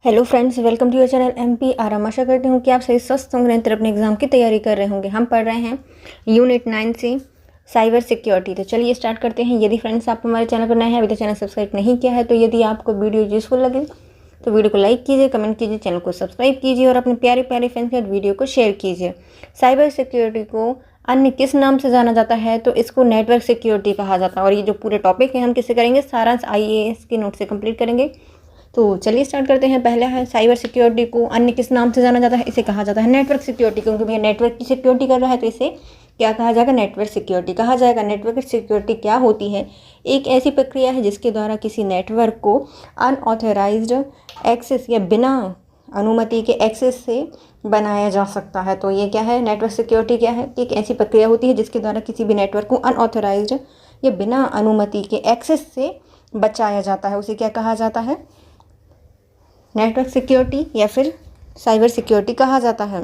Hello friends, welcome to your channel MPR। आशा करती हूँ कि आप सही स्वस्थ होंगे, निरंतर अपने एग्जाम की तैयारी कर रहे होंगे। हम पढ़ रहे हैं यूनिट 9 से साइबर सिक्योरिटी। तो चलिए स्टार्ट करते हैं। यदि फ्रेंड्स आप हमारे चैनल पर नए हैं, अभी तक चैनल सब्सक्राइब नहीं किया है, तो यदि आपको वीडियो यूजफुल लगे तो वीडियो को लाइक कीजिए, कमेंट कीजिए, चैनल को सब्सक्राइब कीजिए और अपने प्यारे प्यारे फ्रेंड्स के साथ वीडियो को शेयर कीजिए। साइबर सिक्योरिटी को अन्य किस नाम से जाना जाता है? तो इसको नेटवर्क सिक्योरिटी कहा जाता है। और ये जो पूरे टॉपिक है हम किससे करेंगे? सारांश IAS के नोट से कंप्लीट करेंगे। तो चलिए स्टार्ट करते हैं। पहला है साइबर सिक्योरिटी को अन्य किस नाम से जाना जाता है? इसे कहा जाता है नेटवर्क सिक्योरिटी, क्योंकि भैया नेटवर्क की सिक्योरिटी कर रहा है तो इसे क्या कहा जाएगा? नेटवर्क सिक्योरिटी कहा जाएगा। नेटवर्क सिक्योरिटी क्या होती है? एक ऐसी प्रक्रिया है जिसके द्वारा किसी नेटवर्क को अनऑथराइज्ड एक्सेस या बिना अनुमति के एक्सेस से बनाया जा सकता है। तो ये क्या है? नेटवर्क सिक्योरिटी क्या है? एक ऐसी प्रक्रिया होती है जिसके द्वारा किसी भी नेटवर्क को अनऑथराइज्ड या बिना अनुमति के एक्सेस से बचाया जाता है। उसे क्या कहा जाता है? नेटवर्क सिक्योरिटी या फिर साइबर सिक्योरिटी कहा जाता है।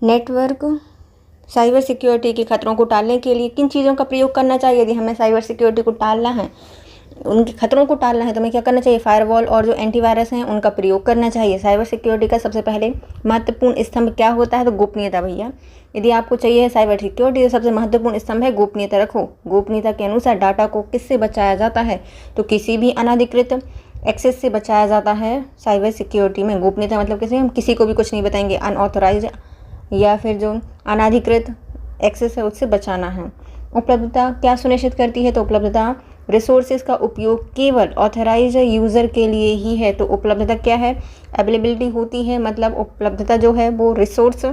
नेटवर्क साइबर सिक्योरिटी के खतरों को टालने के लिए किन चीज़ों का प्रयोग करना चाहिए? यदि हमें साइबर सिक्योरिटी को टालना है, उनके खतरों को टालना है, तो हमें क्या करना चाहिए? फायरवॉल और जो एंटीवायरस हैं उनका प्रयोग करना चाहिए। साइबर सिक्योरिटी का सबसे पहले महत्वपूर्ण स्तंभ क्या होता है? तो गोपनीयता। भैया यदि आपको चाहिए साइबर सिक्योरिटी तो सबसे महत्वपूर्ण स्तंभ है गोपनीयता। रखो। गोपनीयता के अनुसार डाटा को किससे बचाया जाता है? तो किसी भी अनधिकृत एक्सेस से बचाया जाता है। साइबर सिक्योरिटी में गोपनीयता मतलब कैसे? हम किसी को भी कुछ नहीं बताएंगे। अनऑथराइज्ड या फिर जो अनाधिकृत एक्सेस है उससे बचाना है। उपलब्धता क्या सुनिश्चित करती है? तो उपलब्धता रिसोर्सेज का उपयोग केवल ऑथराइज्ड यूज़र के लिए ही है। तो उपलब्धता क्या है? अवेलेबिलिटी होती है, मतलब उपलब्धता जो है वो रिसोर्स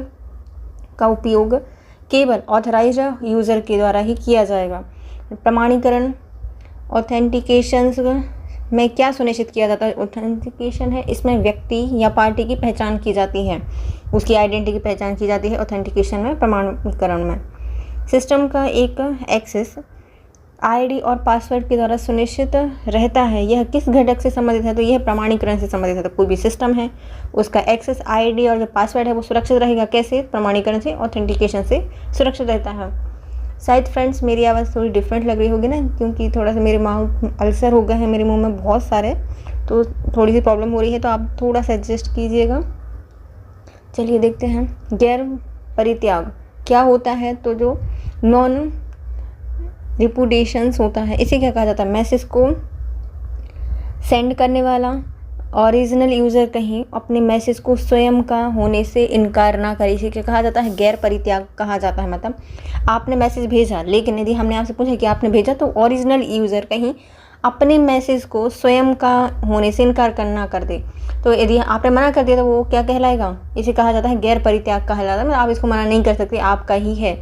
का उपयोग केवल ऑथराइज्ड यूज़र के द्वारा ही किया जाएगा। प्रमाणीकरण ऑथेंटिकेशंस में क्या सुनिश्चित किया जाता है? ऑथेंटिकेशन है, इसमें व्यक्ति या पार्टी की पहचान की जाती है, उसकी आइडेंटिटी की पहचान की जाती है ऑथेंटिकेशन में, प्रमाणीकरण में। सिस्टम का एक एक्सेस ID और पासवर्ड के द्वारा सुनिश्चित रहता है। यह किस घटक से संबंधित है? तो यह प्रमाणीकरण से संबंधित है। तो कोई भी सिस्टम है उसका एक्सेस ID और जो पासवर्ड है वो सुरक्षित रहेगा। कैसे? प्रमाणीकरण से, ऑथेंटिकेशन से सुरक्षित रहता है। शायद फ्रेंड्स मेरी आवाज़ थोड़ी डिफरेंट लग रही होगी ना, क्योंकि थोड़ा सा मेरे माउथ अल्सर हो गए हैं, मेरे मुंह में बहुत सारे, तो थोड़ी सी प्रॉब्लम हो रही है, तो आप थोड़ा सा एडजस्ट कीजिएगा। चलिए देखते हैं। गैर परित्याग क्या होता है? तो जो नॉन रिपुडिएशंस होता है, इसे क्या कहा जाता है? मैसेज को सेंड करने वाला ओरिजिनल यूज़र कहीं अपने मैसेज को स्वयं का होने से इनकार ना करे, इसे क्या कहा जाता है? गैर परित्याग कहा जाता है। मतलब आपने मैसेज भेजा, लेकिन यदि हमने आपसे पूछा कि आपने भेजा, तो ओरिजिनल यूज़र कहीं अपने मैसेज को स्वयं का होने से इनकार करना कर दे, तो यदि आपने मना कर दिया तो वो क्या कहलाएगा? इसे कहा जाता है गैर परित्याग कहलाता है। मतलब आप इसको मना नहीं कर सकते, आपका ही है।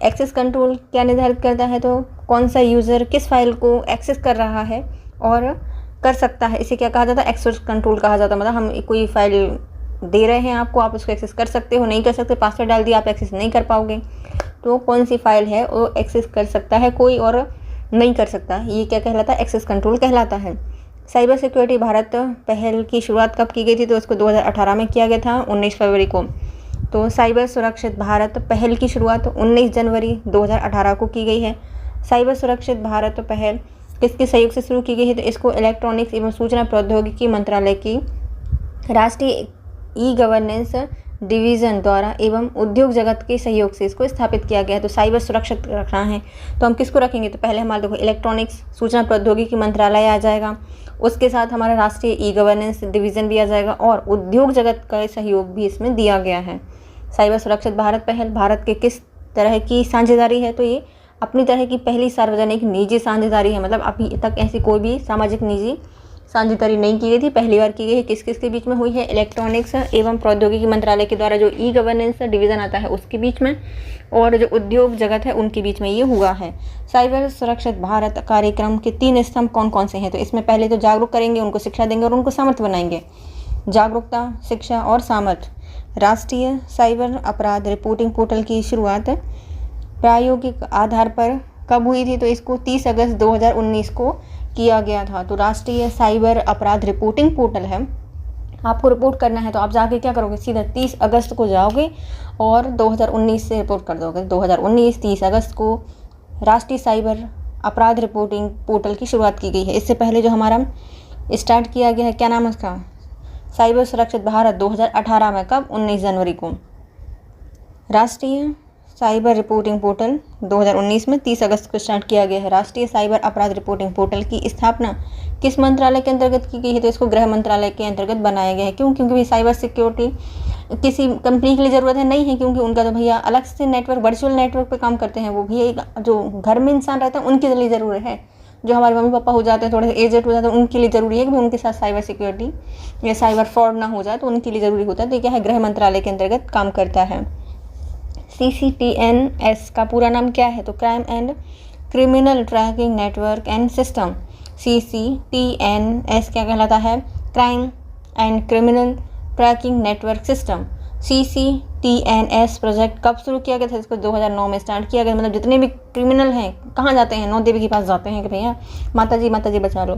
एक्सेस कंट्रोल क्या निर्धारित करता है? तो कौन सा यूज़र किस फाइल को एक्सेस कर रहा है और कर सकता है, इसे क्या कहा जाता है? एक्सेस कंट्रोल कहा जाता है। मतलब हम कोई फाइल दे रहे हैं आपको, आप उसको एक्सेस कर सकते हो, नहीं कर सकते, पासवर्ड डाल दिया आप एक्सेस नहीं कर पाओगे। तो कौन सी फाइल है वो एक्सेस कर सकता है कोई और नहीं कर सकता, ये क्या कहलाता है? एक्सेस कंट्रोल कहलाता है। साइबर सिक्योरिटी भारत पहल की शुरुआत कब की गई थी? तो इसको 2018 में किया गया था, 19 फरवरी को। तो साइबर सुरक्षित भारत पहल की शुरुआत 19 जनवरी 2018 को की गई है। साइबर सुरक्षित भारत पहल किसके सहयोग से शुरू की गई है? तो इसको इलेक्ट्रॉनिक्स एवं सूचना प्रौद्योगिकी मंत्रालय की राष्ट्रीय ई-गवर्नेंस डिवीज़न द्वारा एवं उद्योग जगत के सहयोग से इसको स्थापित किया गया है। तो साइबर सुरक्षित रखना है तो हम किसको रखेंगे? तो पहले हमारा देखो इलेक्ट्रॉनिक्स सूचना प्रौद्योगिकी मंत्रालय आ जाएगा, उसके साथ हमारा राष्ट्रीय ई-गवर्नेंस डिवीज़न भी आ जाएगा और उद्योग जगत का सहयोग भी इसमें दिया गया है। साइबर सुरक्षित भारत पहल भारत के किस तरह की साझेदारी है? तो ये अपनी तरह की पहली सार्वजनिक निजी साझेदारी है। मतलब अभी तक ऐसी कोई भी सामाजिक निजी साझेदारी नहीं की गई थी, पहली बार की गई है। किस किस के बीच में हुई है? इलेक्ट्रॉनिक्स एवं प्रौद्योगिकी मंत्रालय के द्वारा जो ई-गवर्नेंस डिवीज़न आता है उसके बीच में, और जो उद्योग जगत है उनके बीच में ये हुआ है। साइबर सुरक्षित भारत कार्यक्रम के 3 स्तंभ कौन कौन से हैं? तो इसमें पहले तो जागरूक करेंगे, उनको शिक्षा देंगे और उनको सामर्थ्य बनाएंगे। जागरूकता, शिक्षा और सामर्थ्य। राष्ट्रीय साइबर अपराध रिपोर्टिंग पोर्टल की शुरुआत प्रायोगिक आधार पर कब हुई थी? तो इसको 30 अगस्त 2019 को किया गया था। तो राष्ट्रीय साइबर अपराध रिपोर्टिंग पोर्टल है, आपको रिपोर्ट करना है तो आप जाके क्या करोगे? सीधा 30 अगस्त को जाओगे और 2019 से रिपोर्ट कर दोगे। 2019 30 अगस्त को राष्ट्रीय साइबर अपराध रिपोर्टिंग पोर्टल की शुरुआत की गई है। इससे पहले जो हमारा स्टार्ट किया गया है। क्या नाम है उसका? साइबर सुरक्षित भारत 2018 में। कब? 19 जनवरी को। राष्ट्रीय साइबर रिपोर्टिंग पोर्टल 2019 में 30 अगस्त को स्टार्ट किया गया है। राष्ट्रीय साइबर अपराध रिपोर्टिंग पोर्टल की स्थापना किस मंत्रालय के अंतर्गत की गई है? तो इसको गृह मंत्रालय के अंतर्गत बनाया गया है। क्यों? क्योंकि साइबर सिक्योरिटी किसी कंपनी के लिए ज़रूरत है नहीं है, क्योंकि उनका तो भैया अलग से नेटवर्क, वर्चुअल नेटवर्क पे काम करते हैं। वो भी एक जो घर में इंसान रहता है उनके लिए ज़रूरी है। जो हमारे मम्मी पापा हो जाते हैं, थोड़े से एजेड हो जाते हैं, उनके लिए ज़रूरी है कि उनके साथ साइबर सिक्योरिटी या साइबर फ्रॉड ना हो जाए, तो उनके लिए ज़रूरी होता है। तो क्या है? गृह मंत्रालय के अंतर्गत काम करता है। CCTNS का पूरा नाम क्या है? तो crime and criminal tracking network and system. CCTNS क्या कहलाता है? Crime and criminal tracking network system. CCTNS project कब शुरू किया गया था? इसको 2009 में स्टार्ट किया गया। मतलब जितने भी क्रिमिनल हैं कहाँ जाते हैं? नौ देवी के पास जाते हैं कि भैया माता जी बचा लो।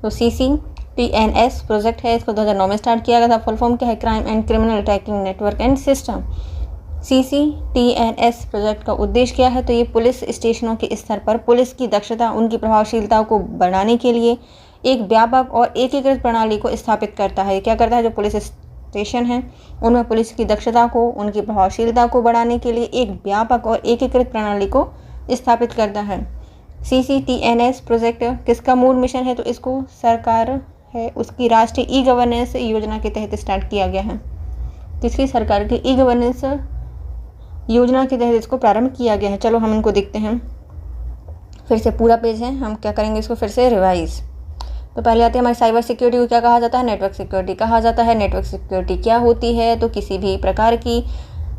तो CCTNS प्रोजेक्ट है, इसको 2009 में स्टार्ट किया गया था। फुल फॉर्म क्या है? Crime and criminal tracking network and system. CCTNS project का उद्देश्य क्या है? तो ये पुलिस स्टेशनों के स्तर पर पुलिस की दक्षता, उनकी प्रभावशीलता को बढ़ाने के लिए एक व्यापक और एकीकृत प्रणाली को स्थापित करता है। क्या करता है? जो पुलिस स्टेशन हैं उनमें पुलिस की दक्षता को, उनकी प्रभावशीलता को बढ़ाने के लिए एक व्यापक और एकीकृत प्रणाली को स्थापित करता है। CCTNS प्रोजेक्ट किसका मूल मिशन है? तो इसको सरकार है उसकी राष्ट्रीय ई गवर्नेंस योजना के तहत स्टार्ट किया गया है। किसकी? सरकार की ई गवर्नेंस योजना के तहत इसको प्रारंभ किया गया है। चलो हम इनको देखते हैं। फिर से पूरा पेज है, हम क्या करेंगे इसको फिर से रिवाइज। तो पहले आते हैं हमारी साइबर सिक्योरिटी को क्या कहा जाता है? नेटवर्क सिक्योरिटी कहा जाता है। नेटवर्क सिक्योरिटी क्या होती है? तो किसी भी प्रकार की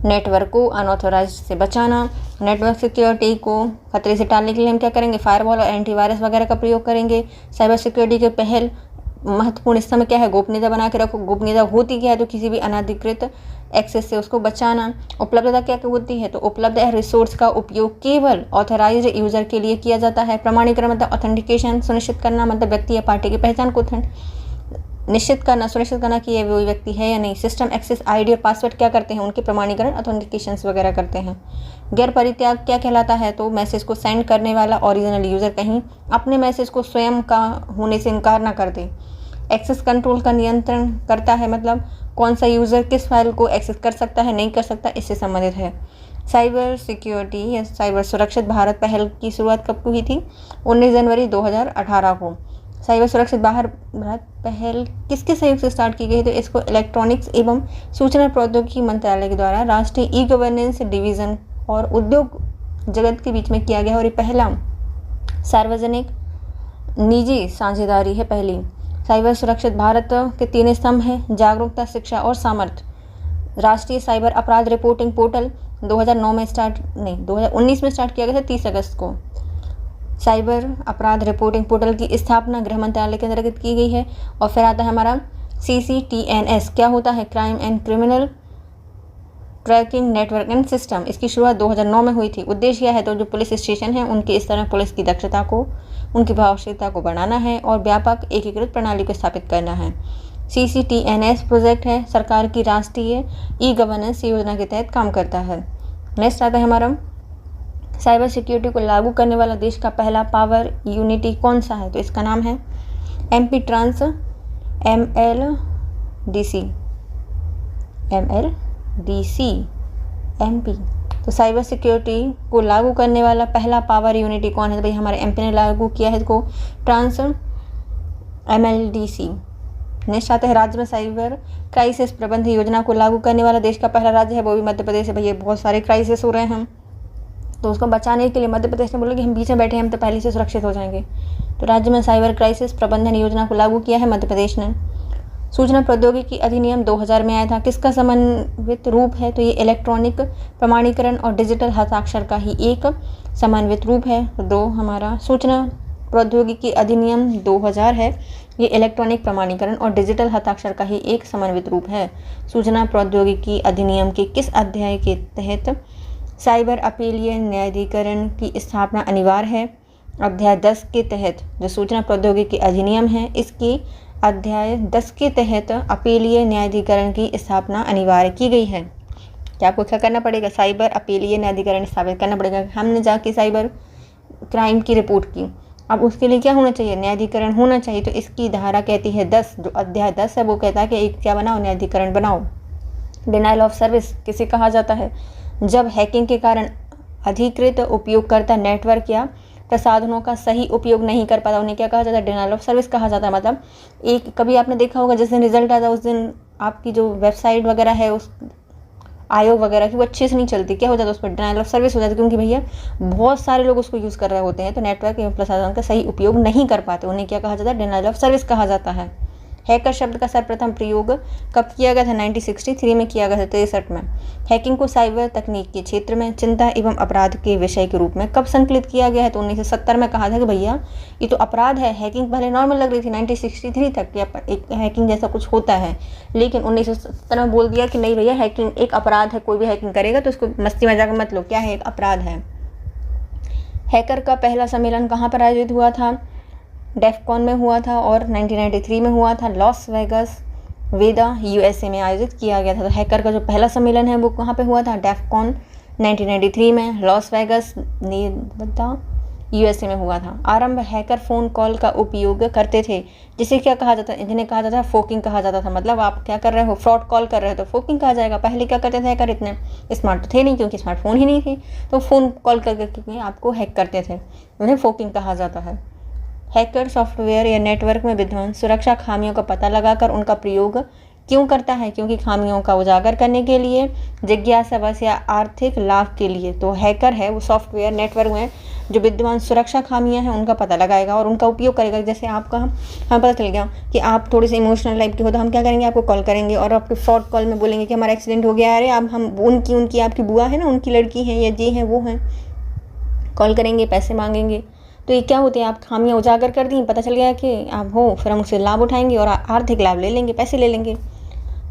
नेटवर्क को अनऑथोराइज से बचाना। नेटवर्क सिक्योरिटी को खतरे से टालने के लिए हम क्या करेंगे? फायरवॉल और एंटीवायरस वगैरह का प्रयोग करेंगे। साइबर सिक्योरिटी के पहल महत्वपूर्ण स्तंभ क्या है? गोपनीयता बना के रखो। गोपनीयता होती क्या है? तो किसी भी अनधिकृत एक्सेस से उसको बचाना। उपलब्धता क्या होती है? तो उपलब्ध रिसोर्स का उपयोग केवल ऑथराइज्ड यूजर के लिए किया जाता है। प्रमाणीकरण मतलब ऑथेंटिकेशन सुनिश्चित करना, मतलब व्यक्ति या पार्टी की पहचान को सुनिश्चित करना कि ये वही व्यक्ति है या नहीं। सिस्टम एक्सेस आईडी और पासवर्ड क्या करते हैं? उनके प्रमाणीकरण ऑथेंटिकेशन वगैरह करते हैं। गैर परित्याग क्या कहलाता है? तो मैसेज को सेंड करने वाला ओरिजिनल यूजर कहीं अपने मैसेज को स्वयं का होने से इनकार ना कर दे। एक्सेस कंट्रोल का नियंत्रण करता है, मतलब कौन सा यूज़र किस फाइल को एक्सेस कर सकता है, नहीं कर सकता, इससे संबंधित है। साइबर सिक्योरिटी या साइबर सुरक्षित भारत पहल की शुरुआत कब हुई थी? 19 जनवरी 2018 को। साइबर सुरक्षित भारत पहल किसके सहयोग से स्टार्ट की गई? तो इसको इलेक्ट्रॉनिक्स एवं सूचना प्रौद्योगिकी मंत्रालय के द्वारा राष्ट्रीय ई गवर्नेंस डिवीज़न और उद्योग जगत के बीच में किया गया। और ये पहला सार्वजनिक निजी साझेदारी है पहली। साइबर सुरक्षित भारत के 3 स्तंभ हैं: जागरूकता, शिक्षा और सामर्थ्य। राष्ट्रीय साइबर अपराध रिपोर्टिंग पोर्टल 2019 में स्टार्ट किया गया था 30 अगस्त को। साइबर अपराध रिपोर्टिंग पोर्टल की स्थापना गृह मंत्रालय के अंतर्गत की गई है। और फिर आता है हमारा CCTNS क्या होता है? Crime and criminal tracking network and system. इसकी शुरुआत 2009 में हुई थी। उद्देश्य क्या है? तो जो पुलिस स्टेशन है उनके स्तर में पुलिस की दक्षता को, उनकी प्रभावशीलता को बढ़ाना है और व्यापक एकीकृत प्रणाली को स्थापित करना है। CCTNS प्रोजेक्ट है सरकार की राष्ट्रीय ई गवर्नेंस योजना के तहत काम करता है। नेक्स्ट आता है हमारा साइबर सिक्योरिटी को लागू करने वाला देश का पहला पावर यूनिटी कौन सा है? तो इसका नाम है MP ट्रांस MLDC MP। तो साइबर सिक्योरिटी को लागू करने वाला पहला पावर यूनिटी कौन है? तो भाई हमारे MP ने लागू किया है इसको, ट्रांस MLDC। नेक्स्ट आता है राज्य में साइबर क्राइसिस प्रबंध योजना को लागू करने वाला देश का पहला राज्य है, वो भी मध्य प्रदेश है। भैया बहुत सारे क्राइसिस हो रहे हैं, तो उसको बचाने के लिए मध्य प्रदेश ने बोला कि हम बीच में बैठे हैं, हम तो पहले से सुरक्षित हो जाएंगे। तो राज्य में साइबर क्राइसिस प्रबंधन योजना को लागू किया है मध्य प्रदेश ने। सूचना प्रौद्योगिकी अधिनियम 2000 में आया था, किसका समन्वित रूप है? तो ये इलेक्ट्रॉनिक प्रमाणीकरण और डिजिटल हस्ताक्षर का ही एक समन्वित रूप है। तो हमारा सूचना प्रौद्योगिकी अधिनियम 2000 है, ये इलेक्ट्रॉनिक प्रमाणीकरण और डिजिटल हस्ताक्षर का ही एक समन्वित रूप है। सूचना प्रौद्योगिकी अधिनियम के किस अध्याय के तहत साइबर अपीलीय न्यायाधिकरण की स्थापना अनिवार्य है? अध्याय 10 के तहत जो सूचना प्रौद्योगिकी अधिनियम है, इसकी अध्याय 10 के तहत अपीलीय न्यायाधिकरण की स्थापना अनिवार्य की गई है। क्या आपको क्या करना पड़ेगा? साइबर अपीलीय न्यायाधिकरण स्थापित करना पड़ेगा। हमने जाके साइबर क्राइम की रिपोर्ट की, अब उसके लिए क्या होना चाहिए, न्यायाधिकरण होना चाहिए। तो इसकी धारा कहती है 10, जो अध्याय 10 है वो कहता है कि एक क्या बनाओ, न्यायाधिकरण बनाओ। डिनाइल ऑफ सर्विस किसे कहा जाता है, जब हैकिंग के कारण अधिकृत उपयोगकर्ता नेटवर्क या प्रसाधनों का सही उपयोग नहीं कर पाता, उन्हें क्या कहा जाता है, डिनाइल ऑफ सर्विस कहा जाता है। मतलब एक कभी आपने देखा होगा जिस दिन रिजल्ट आता है उस दिन आपकी जो वेबसाइट वगैरह है उस आयोग वगैरह की वो अच्छे से नहीं चलती, क्या हो जाता है, उस पर डिनाइल ऑफ सर्विस हो जाती है, क्योंकि भैया बहुत सारे लोग उसको यूज़ कर रहे होते हैं, तो नेटवर्क एवं प्रसाधन का सही उपयोग नहीं कर पाते, उन्हें क्या कहा जाता है, डिनाइल ऑफ सर्विस कहा जाता है। हैकर शब्द का सर्वप्रथम प्रयोग कब किया गया था, 1963 में किया गया था, 63 में। हैकिंग को साइबर तकनीक के क्षेत्र में चिंता एवं अपराध के विषय के रूप में कब संकलित किया गया है, तो 1970 में कहा था कि भैया ये तो अपराध है। हैकिंग पहले नॉर्मल लग रही थी 1963 तक कि एक हैकिंग जैसा कुछ होता है, लेकिन 1970 में बोल दिया कि नहीं भैया हैकिंग एक अपराध है, कोई भी हैकिंग करेगा तो उसको मस्ती मजाक में मत लो, क्या है, एक अपराध है। हैकर का पहला सम्मेलन कहाँ पर आयोजित हुआ था, डेफकॉन में हुआ था और 1993 में हुआ था, लॉस वेगस वेदा यूएसए में आयोजित किया गया था। तो हैकर का जो पहला सम्मेलन है वो कहाँ पे हुआ था, डेफकॉन 1993 में, लॉस वेगस नेवादा यूएसए में हुआ था। आरंभ हैकर फ़ोन कॉल का उपयोग करते थे, जिसे क्या कहा जाता है, जिन्हें कहा जाता है फोकिंग कहा जाता था। मतलब आप क्या कर रहे हो, फ्रॉड कॉल कर रहे हो तो फोकिंग कहा जाएगा। पहले क्या करते थे हैकर, इतने स्मार्ट तो थे नहीं क्योंकि स्मार्टफोन ही नहीं थी, तो फ़ोन कॉल करके आपको हैक करते थे, उन्हें फोकिंग कहा जाता है। हैकर सॉफ्टवेयर या नेटवर्क में विद्यमान सुरक्षा खामियों का पता लगाकर उनका प्रयोग क्यों करता है, क्योंकि खामियों का उजागर करने के लिए, जिज्ञासावश या आर्थिक लाभ के लिए। तो हैकर है वो सॉफ्टवेयर नेटवर्क में जो विद्यमान सुरक्षा खामियां हैं उनका पता लगाएगा और उनका उपयोग करेगा। जैसे आपका हमें पता चल गया कि आप थोड़े से इमोशनल टाइप के हो तो हम क्या करेंगे, आपको कॉल करेंगे और आपके फ्रॉड कॉल में बोलेंगे कि हमारा एक्सीडेंट हो गया, अरे आप हम उनकी आपकी बुआ है ना, उनकी लड़की है या ये है वो है, कॉल करेंगे, पैसे मांगेंगे। तो ये क्या होते हैं, आप खामियां उजागर कर दी, पता चल गया कि आप हो, फिर हम उससे लाभ उठाएंगे और आर्थिक लाभ ले लेंगे, पैसे ले लेंगे।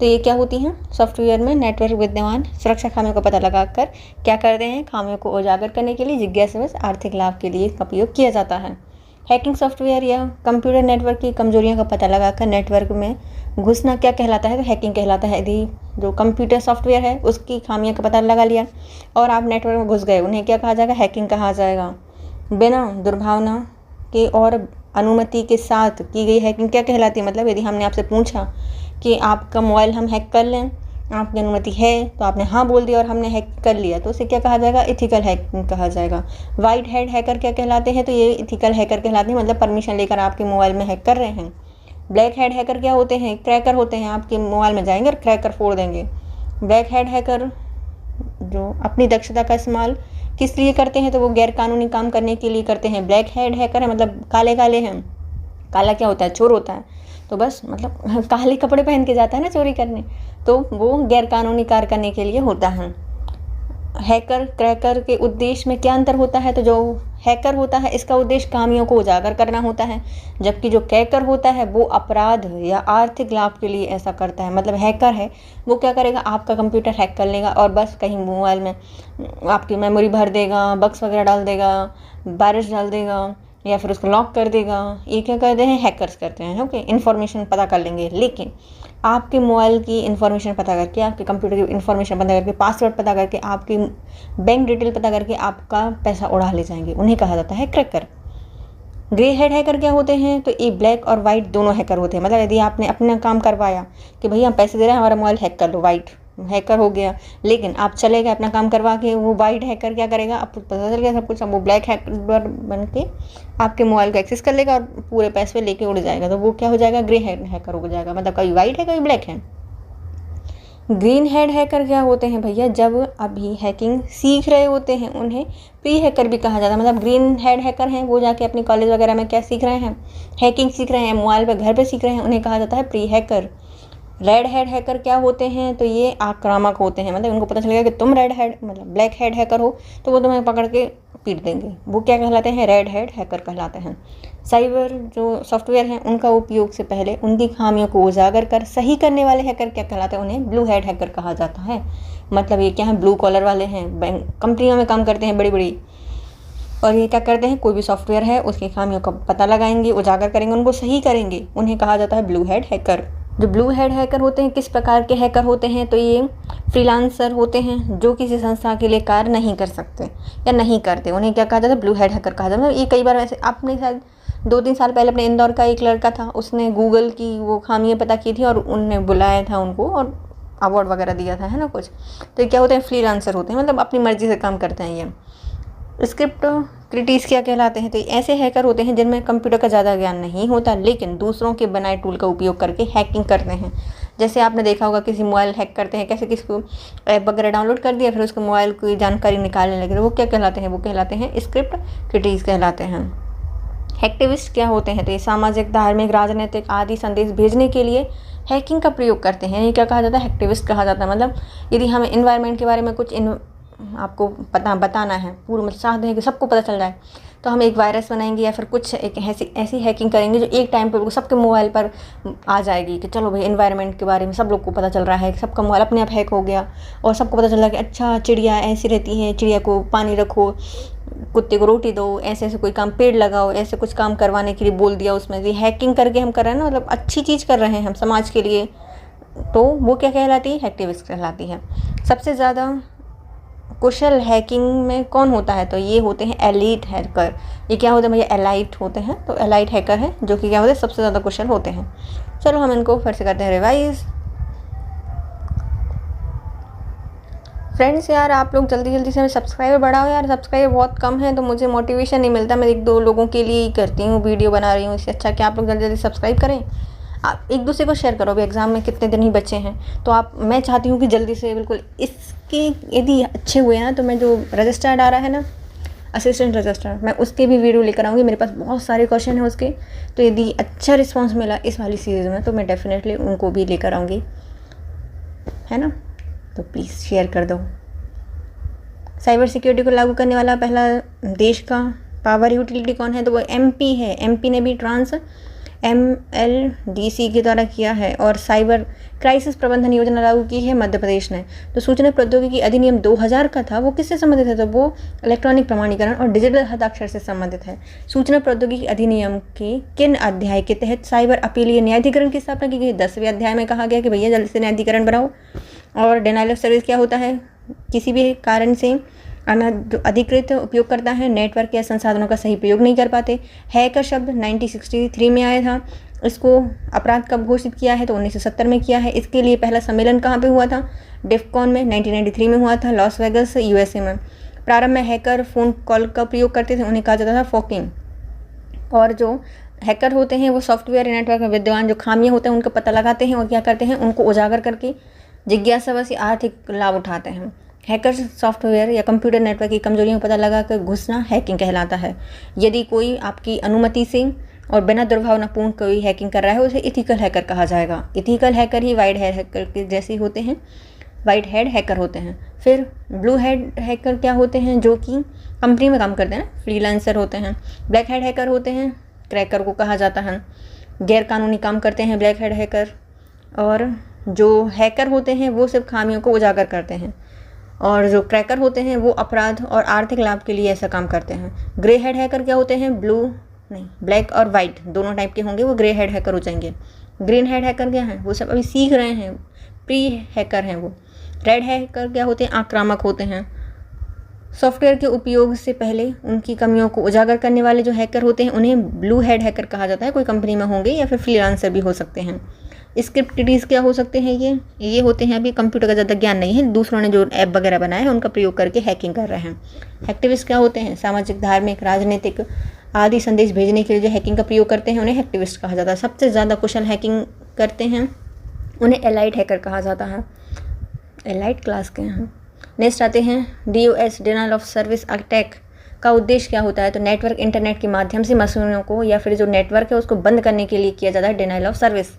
तो ये क्या होती हैं, सॉफ्टवेयर में नेटवर्क विद्यमान सुरक्षा खामियों का पता लगाकर क्या करते हैं, खामियों को उजागर करने के लिए, जिज्ञासावश आर्थिक लाभ के लिए इसका उपयोग किया जाता है। हैकिंग सॉफ्टवेयर या कंप्यूटर नेटवर्क की कमजोरियों का पता लगाकर नेटवर्क में घुसना क्या कहलाता है, तो हैकिंग कहलाता है। यदि जो कंप्यूटर सॉफ्टवेयर है उसकी खामियों का पता लगा लिया और आप नेटवर्क में घुस गए, उन्हें क्या कहा जाएगा, हैकिंग कहा जाएगा। बिना दुर्भावना के और अनुमति के साथ की गई हैकिंग क्या कहलाती है, मतलब यदि हमने आपसे पूछा कि आपका मोबाइल हम हैक कर लें, आपकी अनुमति है, तो आपने हाँ बोल दिया और हमने हैक कर लिया, तो उसे क्या कहा जाएगा, इथिकल हैकिंग कहा जाएगा। वाइट हैट हैकर क्या कहलाते हैं, तो ये इथिकल हैकर कहलाते हैं, मतलब परमिशन लेकर आपके मोबाइल में हैक कर रहे हैं। ब्लैक हैट हैकर क्या होते हैं, क्रैकर होते हैं, आपके मोबाइल में जाएंगे और क्रैकर फोड़ देंगे। ब्लैक हैट हैकर जो अपनी दक्षता का इस्तेमाल किस लिए करते हैं, तो वो गैर कानूनी काम करने के लिए करते हैं। ब्लैक हैट हैकर है मतलब काले काले हैं, काला क्या होता है, चोर होता है, तो बस मतलब काले कपड़े पहन के जाता है ना चोरी करने, तो वो गैर कानूनी कार्य करने के लिए होता है। हैकर क्रैकर के उद्देश्य में क्या अंतर होता है, तो जो हैकर होता है इसका उद्देश्य खामियों को उजागर करना होता है, जबकि जो क्रैकर होता है वो अपराध या आर्थिक लाभ के लिए ऐसा करता है। मतलब हैकर है वो क्या करेगा, आपका कंप्यूटर हैक कर लेगा और बस कहीं मोबाइल में आपकी मेमोरी भर देगा, बग्स वगैरह डाल देगा, वायरस डाल देगा या फिर उसको लॉक कर देगा। ये क्या करते हैं, हैकर्स करते हैं। ओके, इन्फॉर्मेशन पता कर लेंगे, लेकिन आपके मोबाइल की इन्फॉर्मेशन पता करके, आपके कंप्यूटर की इन्फॉर्मेशन पता करके, पासवर्ड पता करके, आपकी बैंक डिटेल पता करके आपका पैसा उड़ा ले जाएंगे, उन्हें कहा जाता है क्रैकर। ग्रे हेड हैकर क्या होते हैं, तो ये ब्लैक और वाइट दोनों हैकर होते हैं। मतलब यदि आपने अपना काम करवाया कि भैया हम पैसे दे रहे हैं, हमारा मोबाइल हैक कर लो, वाइट हैकर हो गया, लेकिन आप चले गए अपना काम करवा के, वो वाइट हैकर क्या करेगा, आपको पता चल गया सब कुछ, अब वो ब्लैक हैकर बन के आपके मोबाइल को एक्सेस कर लेगा और पूरे पैसे लेके उड़ जाएगा, तो वो क्या हो जाएगा, ग्रे हेड हैकर हो जाएगा। मतलब कभी वाइट है कभी ब्लैक है। ग्रीन हेड हैकर क्या होते हैं भैया, जब अभी हैकिंग सीख रहे होते हैं उन्हें प्री हैकर भी कहा जाता है। मतलब ग्रीन हेड हैकर हैं वो जाके अपने कॉलेज वगैरह में क्या सीख रहे हैं, हैकिंग सीख रहे हैं, मोबाइल पे घर पे सीख रहे हैं, उन्हें कहा जाता है pre hacker. Red head hacker क्या होते हैं, तो ये आक्रामक होते हैं। मतलब उनको पता चलेगा कि तुम रेड हेड मतलब ब्लैक हेड हैकर हो, तो वो तुम्हें पकड़ के पीट देंगे, वो क्या कहलाते हैं, रेड हेड हैकर कहलाते हैं। साइबर जो सॉफ्टवेयर हैं उनका उपयोग से पहले उनकी खामियों को उजागर कर सही करने वाले हैकर क्या कहलाते हैं, उन्हें ब्लू हेड हैकर कहा जाता है। मतलब ये क्या है, ब्लू कॉलर वाले हैं, बैंक कंपनियों में काम करते हैं बड़ी बड़ी, और ये क्या करते हैं, कोई भी सॉफ्टवेयर है उसकी खामियों का पता लगाएंगे, उजागर करेंगे, उनको सही करेंगे, उन्हें कहा जाता है ब्लू हेड हैकर। जो ब्लू हेड हैकर होते हैं किस प्रकार के हैकर होते हैं, तो ये फ्रीलांसर होते हैं जो किसी संस्था के लिए कार्य नहीं कर सकते या नहीं करते, उन्हें क्या कहा जाता है, ब्लू हेड हैकर कहा जाता है। ये कई बार वैसे आपने शायद 2-3 साल पहले अपने इंदौर का एक लड़का था, उसने गूगल की वो खामियां पता की थी और उनने बुलाया था उनको और अवार्ड वगैरह दिया था, है ना कुछ। तो ये क्या होते हैं, फ्रीलांसर होते हैं, मतलब अपनी मर्जी से काम करते हैं ये। स्क्रिप्ट क्रिटिक्स क्या कहलाते हैं, तो ऐसे हैकर होते हैं जिनमें कंप्यूटर का ज़्यादा ज्ञान नहीं होता लेकिन दूसरों के बनाए टूल का उपयोग करके हैकिंग करते हैं। जैसे आपने देखा होगा किसी मोबाइल हैक करते हैं, कैसे किसी को ऐप वगैरह डाउनलोड कर दिया फिर उसको मोबाइल की जानकारी निकालने लगे, तो वो क्या कहलाते हैं, वो कहलाते हैं स्क्रिप्ट क्रिटिक्स कहलाते हैं। हैक्टिविस्ट क्या होते हैं, तो ये सामाजिक, धार्मिक, राजनीतिक आदि संदेश भेजने के लिए हैकिंग का प्रयोग करते हैं। ये क्या कहा जाता है, हैक्टिविस्ट कहा जाता है। मतलब यदि हमें इन्वायरमेंट के बारे में कुछ आपको बताना है, पूरा मतलब चाहते हैं कि सबको पता चल जाए, तो हम एक वायरस बनाएंगे या फिर कुछ एक ऐसी हैकिंग करेंगे जो एक टाइम पे सबके मोबाइल पर आ जाएगी कि चलो भाई इन्वायरमेंट के बारे में सब लोग को पता चल रहा है, सबका मोबाइल अपने आप हैक हो गया और सबको पता चल रहा है कि अच्छा चिड़िया ऐसी रहती है, चिड़िया को पानी रखो, कुत्ते को रोटी दो, ऐसे ऐसे कोई काम, पेड़ लगाओ, ऐसे कुछ काम करवाने के लिए बोल दिया उसमें। ये हैकिंग करके हम कर रहे हैं ना, मतलब अच्छी चीज़ कर रहे हैं हम समाज के लिए, तो वो क्या कहलाती है, हैक्टिविस्ट कहलाती है। सबसे ज़्यादा कुशल हैकिंग में कौन होता है, तो ये होते हैं एलीट हैकर। ये क्या होते हैं भैया, एलाइट होते हैं, तो एलाइट हैकर हैं जो कि क्या होते हैं, सबसे ज़्यादा कुशल होते हैं। चलो हम इनको फिर से करते हैं रिवाइज। फ्रेंड्स यार आप लोग जल्दी जल्दी से हमें सब्सक्राइबर बढ़ाओ यार, सब्सक्राइबर बहुत कम है तो मुझे मोटिवेशन नहीं मिलता, मैं 1-2 लोगों के लिए ही करती हूँ, वीडियो बना रही हूँ, इससे अच्छा कि आप लोग जल्दी जल्दी सब्सक्राइब करें, आप एक दूसरे को शेयर करो। अभी एग्ज़ाम में कितने दिन ही बचे हैं, तो मैं चाहती हूँ कि जल्दी से बिल्कुल इसके यदि अच्छे हुए हैं तो मैं जो रजिस्टर्ड आ रहा है ना, असिस्टेंट रजिस्ट्रार, मैं उसके भी वीडियो लेकर आऊँगी। मेरे पास बहुत सारे क्वेश्चन हैं उसके, तो यदि अच्छा रिस्पॉन्स मिला इस वाली सीरीज़ में तो मैं डेफिनेटली उनको भी लेकर आऊँगी, है ना। तो प्लीज़ शेयर कर दो। साइबर सिक्योरिटी को लागू करने वाला पहला देश का पावर यूटिलिटी कौन है, तो वो एमपी है। एमपी ने भी ट्रांस MLDC के द्वारा किया है। और साइबर क्राइसिस प्रबंधन योजना लागू की है मध्य प्रदेश ने। तो सूचना प्रौद्योगिकी अधिनियम 2000 का था, वो किससे संबंधित है, तो वो इलेक्ट्रॉनिक प्रमाणीकरण और डिजिटल हस्ताक्षर से संबंधित है। सूचना प्रौद्योगिकी अधिनियम के किन अध्याय के तहत साइबर अपीलीय न्यायाधिकरण की स्थापना की गई, 10वें अध्याय में कहा गया कि भैया जल्दी से न्यायाधिकरण बनाओ। और डिनाइल ऑफ सर्विस क्या होता है, किसी भी कारण से जो अधिकृत उपयोगकर्ता है नेटवर्क या संसाधनों का सही प्रयोग नहीं कर पाते। हैकर शब्द 1963 में आया था। इसको अपराध कब घोषित किया है, तो 1970 में किया है। इसके लिए पहला सम्मेलन कहाँ पे हुआ था, डिफकॉन में 1993 में हुआ था, लॉस वेगस USA में। प्रारंभ में हैकर फ़ोन कॉल का प्रयोग करते थे, उन्हें कहा जाता था फोकिंग। और जो हैकर होते हैं वो सॉफ्टवेयर नेटवर्क में विद्यमान जो खामियां होते हैं उनका पता लगाते हैं और क्या करते हैं, उनको उजागर करके जिज्ञासावश आर्थिक लाभ उठाते हैं। हैकर सॉफ्टवेयर या कंप्यूटर नेटवर्क की कमजोरियों का पता लगाकर घुसना हैकिंग कहलाता है। यदि कोई आपकी अनुमति से और बिना दुर्भावनापूर्ण कोई हैकिंग कर रहा है उसे इथिकल हैकर कहा जाएगा। इथिकल हैकर ही वाइट हेड हैकर के जैसे होते हैं, वाइट हेड हैकर होते हैं। फिर ब्लू हेड हैकर क्या होते हैं, जो कि कंपनी में काम करते हैं, फ्रीलांसर होते हैं। ब्लैक हेड हैकर होते हैं, क्रैकर को कहा जाता है, गैर कानूनी काम करते हैं ब्लैक हेड हैकर। और जो हैकर होते हैं वो सिर्फ खामियों को उजागर करते हैं, और जो क्रैकर होते हैं वो अपराध और आर्थिक लाभ के लिए ऐसा काम करते हैं। ग्रे हेड हैकर क्या होते हैं, ब्लैक और वाइट दोनों टाइप के होंगे, वो ग्रे हेड हैकर हो जाएंगे। ग्रीन हेड हैकर क्या हैं, वो सब अभी सीख रहे हैं, प्री हैकर हैं वो। रेड हैकर क्या होते हैं, आक्रामक होते हैं। सॉफ्टवेयर के उपयोग से पहले उनकी कमियों को उजागर करने वाले जो हैकर होते हैं उन्हें ब्लू हेड हैकर कहा जाता है। कोई कंपनी में होंगे या फिर फ्रीलांसर भी हो सकते हैं। स्क्रिप्ट किडीज़ क्या हो सकते हैं, ये होते हैं अभी कंप्यूटर का ज़्यादा ज्ञान नहीं है, दूसरों ने जो ऐप वगैरह बनाए हैं उनका प्रयोग करके हैकिंग कर रहे हैं। हैक्टिविस्ट क्या होते हैं, सामाजिक, धार्मिक, राजनीतिक आदि संदेश भेजने के लिए जो हैकिंग का प्रयोग करते हैं उन्हें हैक्टिविस्ट कहा जाता है। सबसे ज़्यादा कुशल हैकिंग करते हैं उन्हें एलाइट हैकर कहा जाता है, एलाइट क्लास के हैं। नेक्स्ट आते हैं DOS, denial of service attack का उद्देश्य क्या होता है, तो नेटवर्क इंटरनेट के माध्यम से मशीनों को या फिर जो नेटवर्क है उसको बंद करने के लिए किया जाता है डिनाइल ऑफ सर्विस।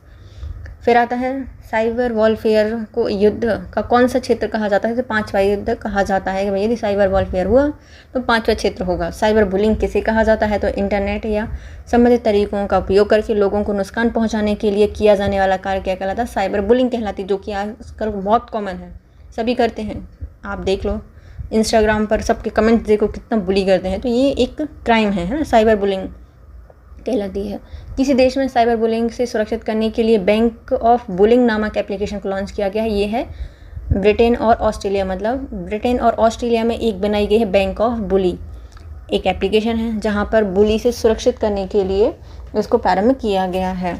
फिर आता है साइबर वॉरफेयर को युद्ध का कौन सा क्षेत्र कहा जाता है, तो 5वां युद्ध कहा जाता है कि यदि साइबर वॉरफेयर हुआ तो 5वां क्षेत्र होगा। साइबर बुलिंग किसे कहा जाता है, तो इंटरनेट या संबंधित तरीकों का उपयोग करके लोगों को नुकसान पहुंचाने के लिए किया जाने वाला कार्य क्या कहलाता है, साइबर बुलिंग कहलाती, जो कि आजकल बहुत कॉमन है, सभी करते हैं। आप देख लो इंस्टाग्राम पर सबके कमेंट्स देखो कितना बुली करते हैं, तो ये एक क्राइम है ना, साइबर बुलिंग कहलाती है। किसी देश में साइबर बुलिंग से सुरक्षित करने के लिए बैंक ऑफ बुलिंग नामक एप्लीकेशन को लॉन्च किया गया है। ये है ब्रिटेन और ऑस्ट्रेलिया, मतलब ब्रिटेन और ऑस्ट्रेलिया में एक बनाई गई है बैंक ऑफ बुली, एक एप्लीकेशन है जहाँ पर बुली से सुरक्षित करने के लिए इसको प्रारंभ किया गया है।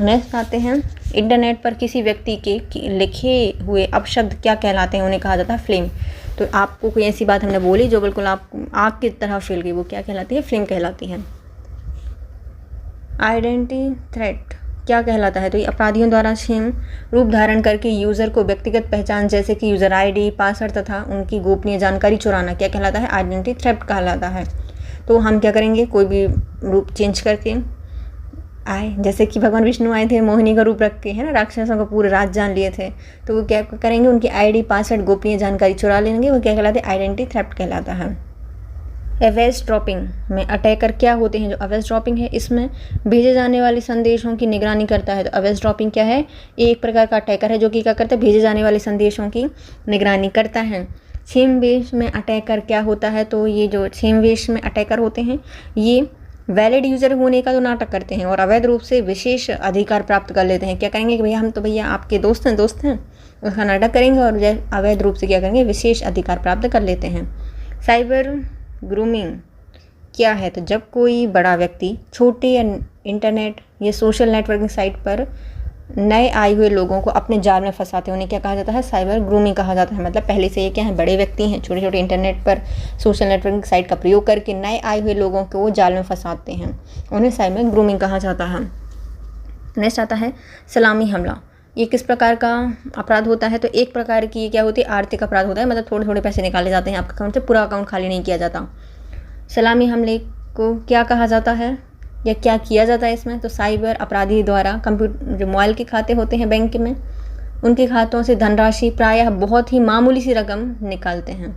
नेक्स्ट आते हैं, इंटरनेट पर किसी व्यक्ति के लिखे हुए अपशब्द क्या कहलाते हैं, उन्हें कहा जाता है फ्लेम। तो आपको कोई ऐसी बात हमने बोली जो बिल्कुल आप आग की तरह फैल गई, वो क्या कहलाती है, फ्लेम कहलाती है। आइडेंटिटी थ्रेट क्या कहलाता है, तो ये अपराधियों द्वारा छीन रूप धारण करके यूज़र को व्यक्तिगत पहचान जैसे कि यूज़र आईडी, पासवर्ड तथा उनकी गोपनीय जानकारी चुराना क्या कहलाता है, आइडेंटिटी थ्रेफ्ट कहलाता है। तो हम क्या करेंगे, कोई भी रूप चेंज करके आए, जैसे कि भगवान विष्णु आए थे मोहिनी का रूप रख के, है ना, राक्षसों का पूरे राज जान लिए थे, तो वो क्या करेंगे, उनकी आईडी, पासवर्ड, गोपनीय जानकारी चुरा लेंगे, वो क्या कहलाते हैं, आइडेंटिटी थेफ्ट कहलाता है। एवेज ड्रॉपिंग में अटैकर क्या होते हैं, जो एवेज ड्रॉपिंग है इसमें भेजे जाने वाले संदेशों की निगरानी करता है। तो एवेज ड्रॉपिंग क्या है, एक प्रकार का अटैकर है जो कि क्या करता है, भेजे जाने वाले संदेशों की निगरानी करता है। छीनबेश में अटैकर क्या होता है, तो ये जो छीनबेश में अटैकर होते हैं ये वैलिड यूज़र होने का जो नाटक करते हैं और अवैध रूप से विशेष अधिकार प्राप्त कर लेते हैं। क्या करेंगे कि भैया हम तो भैया आपके दोस्त हैं उसका नाटक करेंगे और अवैध रूप से क्या करेंगे, विशेष अधिकार प्राप्त कर लेते हैं। साइबर ग्रूमिंग क्या है, तो जब कोई बड़ा व्यक्ति छोटे या इंटरनेट या सोशल नेटवर्किंग साइट पर नए आए हुए लोगों को अपने जाल में फंसाते हैं, उन्हें क्या कहा जाता है, साइबर ग्रूमिंग कहा जाता है। मतलब पहले से ये क्या है, बड़े व्यक्ति हैं, छोटे छोटे इंटरनेट पर सोशल नेटवर्किंग साइट का प्रयोग करके नए आए हुए लोगों को वो जाल में फंसाते हैं, उन्हें साइबर ग्रूमिंग कहा जाता है। नेक्स्ट आता है सलामी हमला। ये किस प्रकार का अपराध होता है, तो एक प्रकार की क्या होती है, आर्थिक अपराध होता है, मतलब थोड़े थोड़े पैसे निकाले जाते हैं आपके अकाउंट से, पूरा अकाउंट खाली नहीं किया जाता। सलामी हमले को क्या कहा जाता है या क्या किया जाता है इसमें, तो साइबर अपराधी द्वारा कंप्यूटर, जो मोबाइल के खाते होते हैं बैंक में, उनके खातों से धनराशि प्रायः बहुत ही मामूली सी रकम निकालते हैं।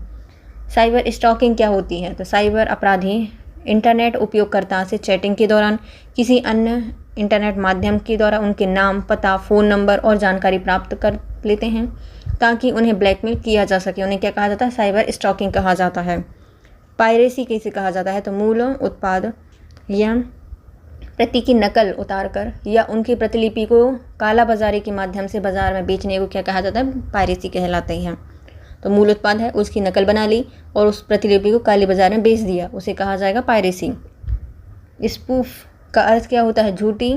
साइबर स्टॉकिंग क्या होती है, तो साइबर अपराधी इंटरनेट उपयोगकर्ता से चैटिंग के दौरान किसी अन्य इंटरनेट माध्यम के द्वारा उनके नाम, पता, फ़ोन नंबर और जानकारी प्राप्त कर लेते हैं ताकि उन्हें ब्लैकमेल किया जा सके, उन्हें क्या कहा जाता है, साइबर स्टॉकिंग कहा जाता है। पायरेसी कैसे कहा जाता है, तो मूल उत्पाद या प्रति की नकल उतारकर या उनकी प्रतिलिपि को काला बाजारी के माध्यम से बाजार में बेचने को क्या कहा जाता है, पायरेसी कहलाते हैं। तो मूल उत्पाद है, उसकी नकल बना ली और उस प्रतिलिपि को काले बाजार में बेच दिया, उसे कहा जाएगा पायरेसी। स्पूफ का अर्थ क्या होता है, झूठी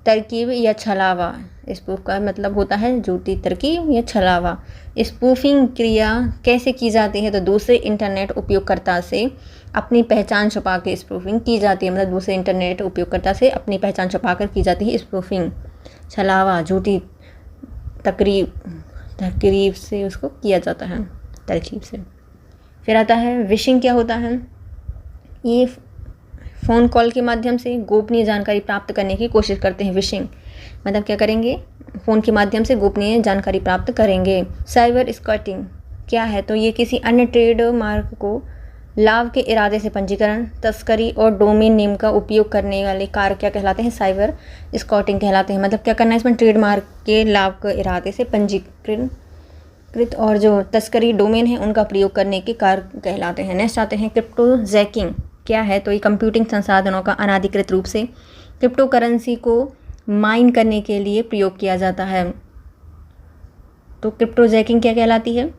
तरकीब या छलावा। स्पूफ का मतलब होता है झूठी तरकीब या छलावा। स्पूफिंग क्रिया कैसे की जाती है, तो दूसरे इंटरनेट उपयोगकर्ता से अपनी पहचान छुपा के स्पूफिंग की जाती है, मतलब दूसरे इंटरनेट उपयोगकर्ता से अपनी पहचान छुपा कर की जाती है स्पूफिंग, छलावा, झूठी तकरीब से उसको किया जाता है, तरकीब से। फिर आता है विशिंग क्या होता है, ये फ़ोन कॉल के माध्यम से गोपनीय जानकारी प्राप्त करने की कोशिश करते हैं। विशिंग मतलब क्या करेंगे, फ़ोन के माध्यम से गोपनीय जानकारी प्राप्त करेंगे। साइबर स्क्वाटिंग क्या है, तो ये किसी अन्य ट्रेडमार्क को लाभ के इरादे से पंजीकरण, तस्करी और डोमेन नेम का उपयोग करने वाले कार्य क्या कहलाते हैं, साइबर स्क्वाटिंग कहलाते हैं। मतलब क्या करना है इसमें, ट्रेडमार्क के लाभ के इरादे से पंजीकृत और जो तस्करी डोमेन है उनका प्रयोग करने के कार्य कहलाते हैं। नेक्स्ट आते हैं क्रिप्टो जैकिंग क्या है, तो ये कंप्यूटिंग संसाधनों का अनाधिकृत रूप से क्रिप्टो करेंसी को माइन करने के लिए प्रयोग किया जाता है। तो क्रिप्टो जैकिंग क्या कहलाती है,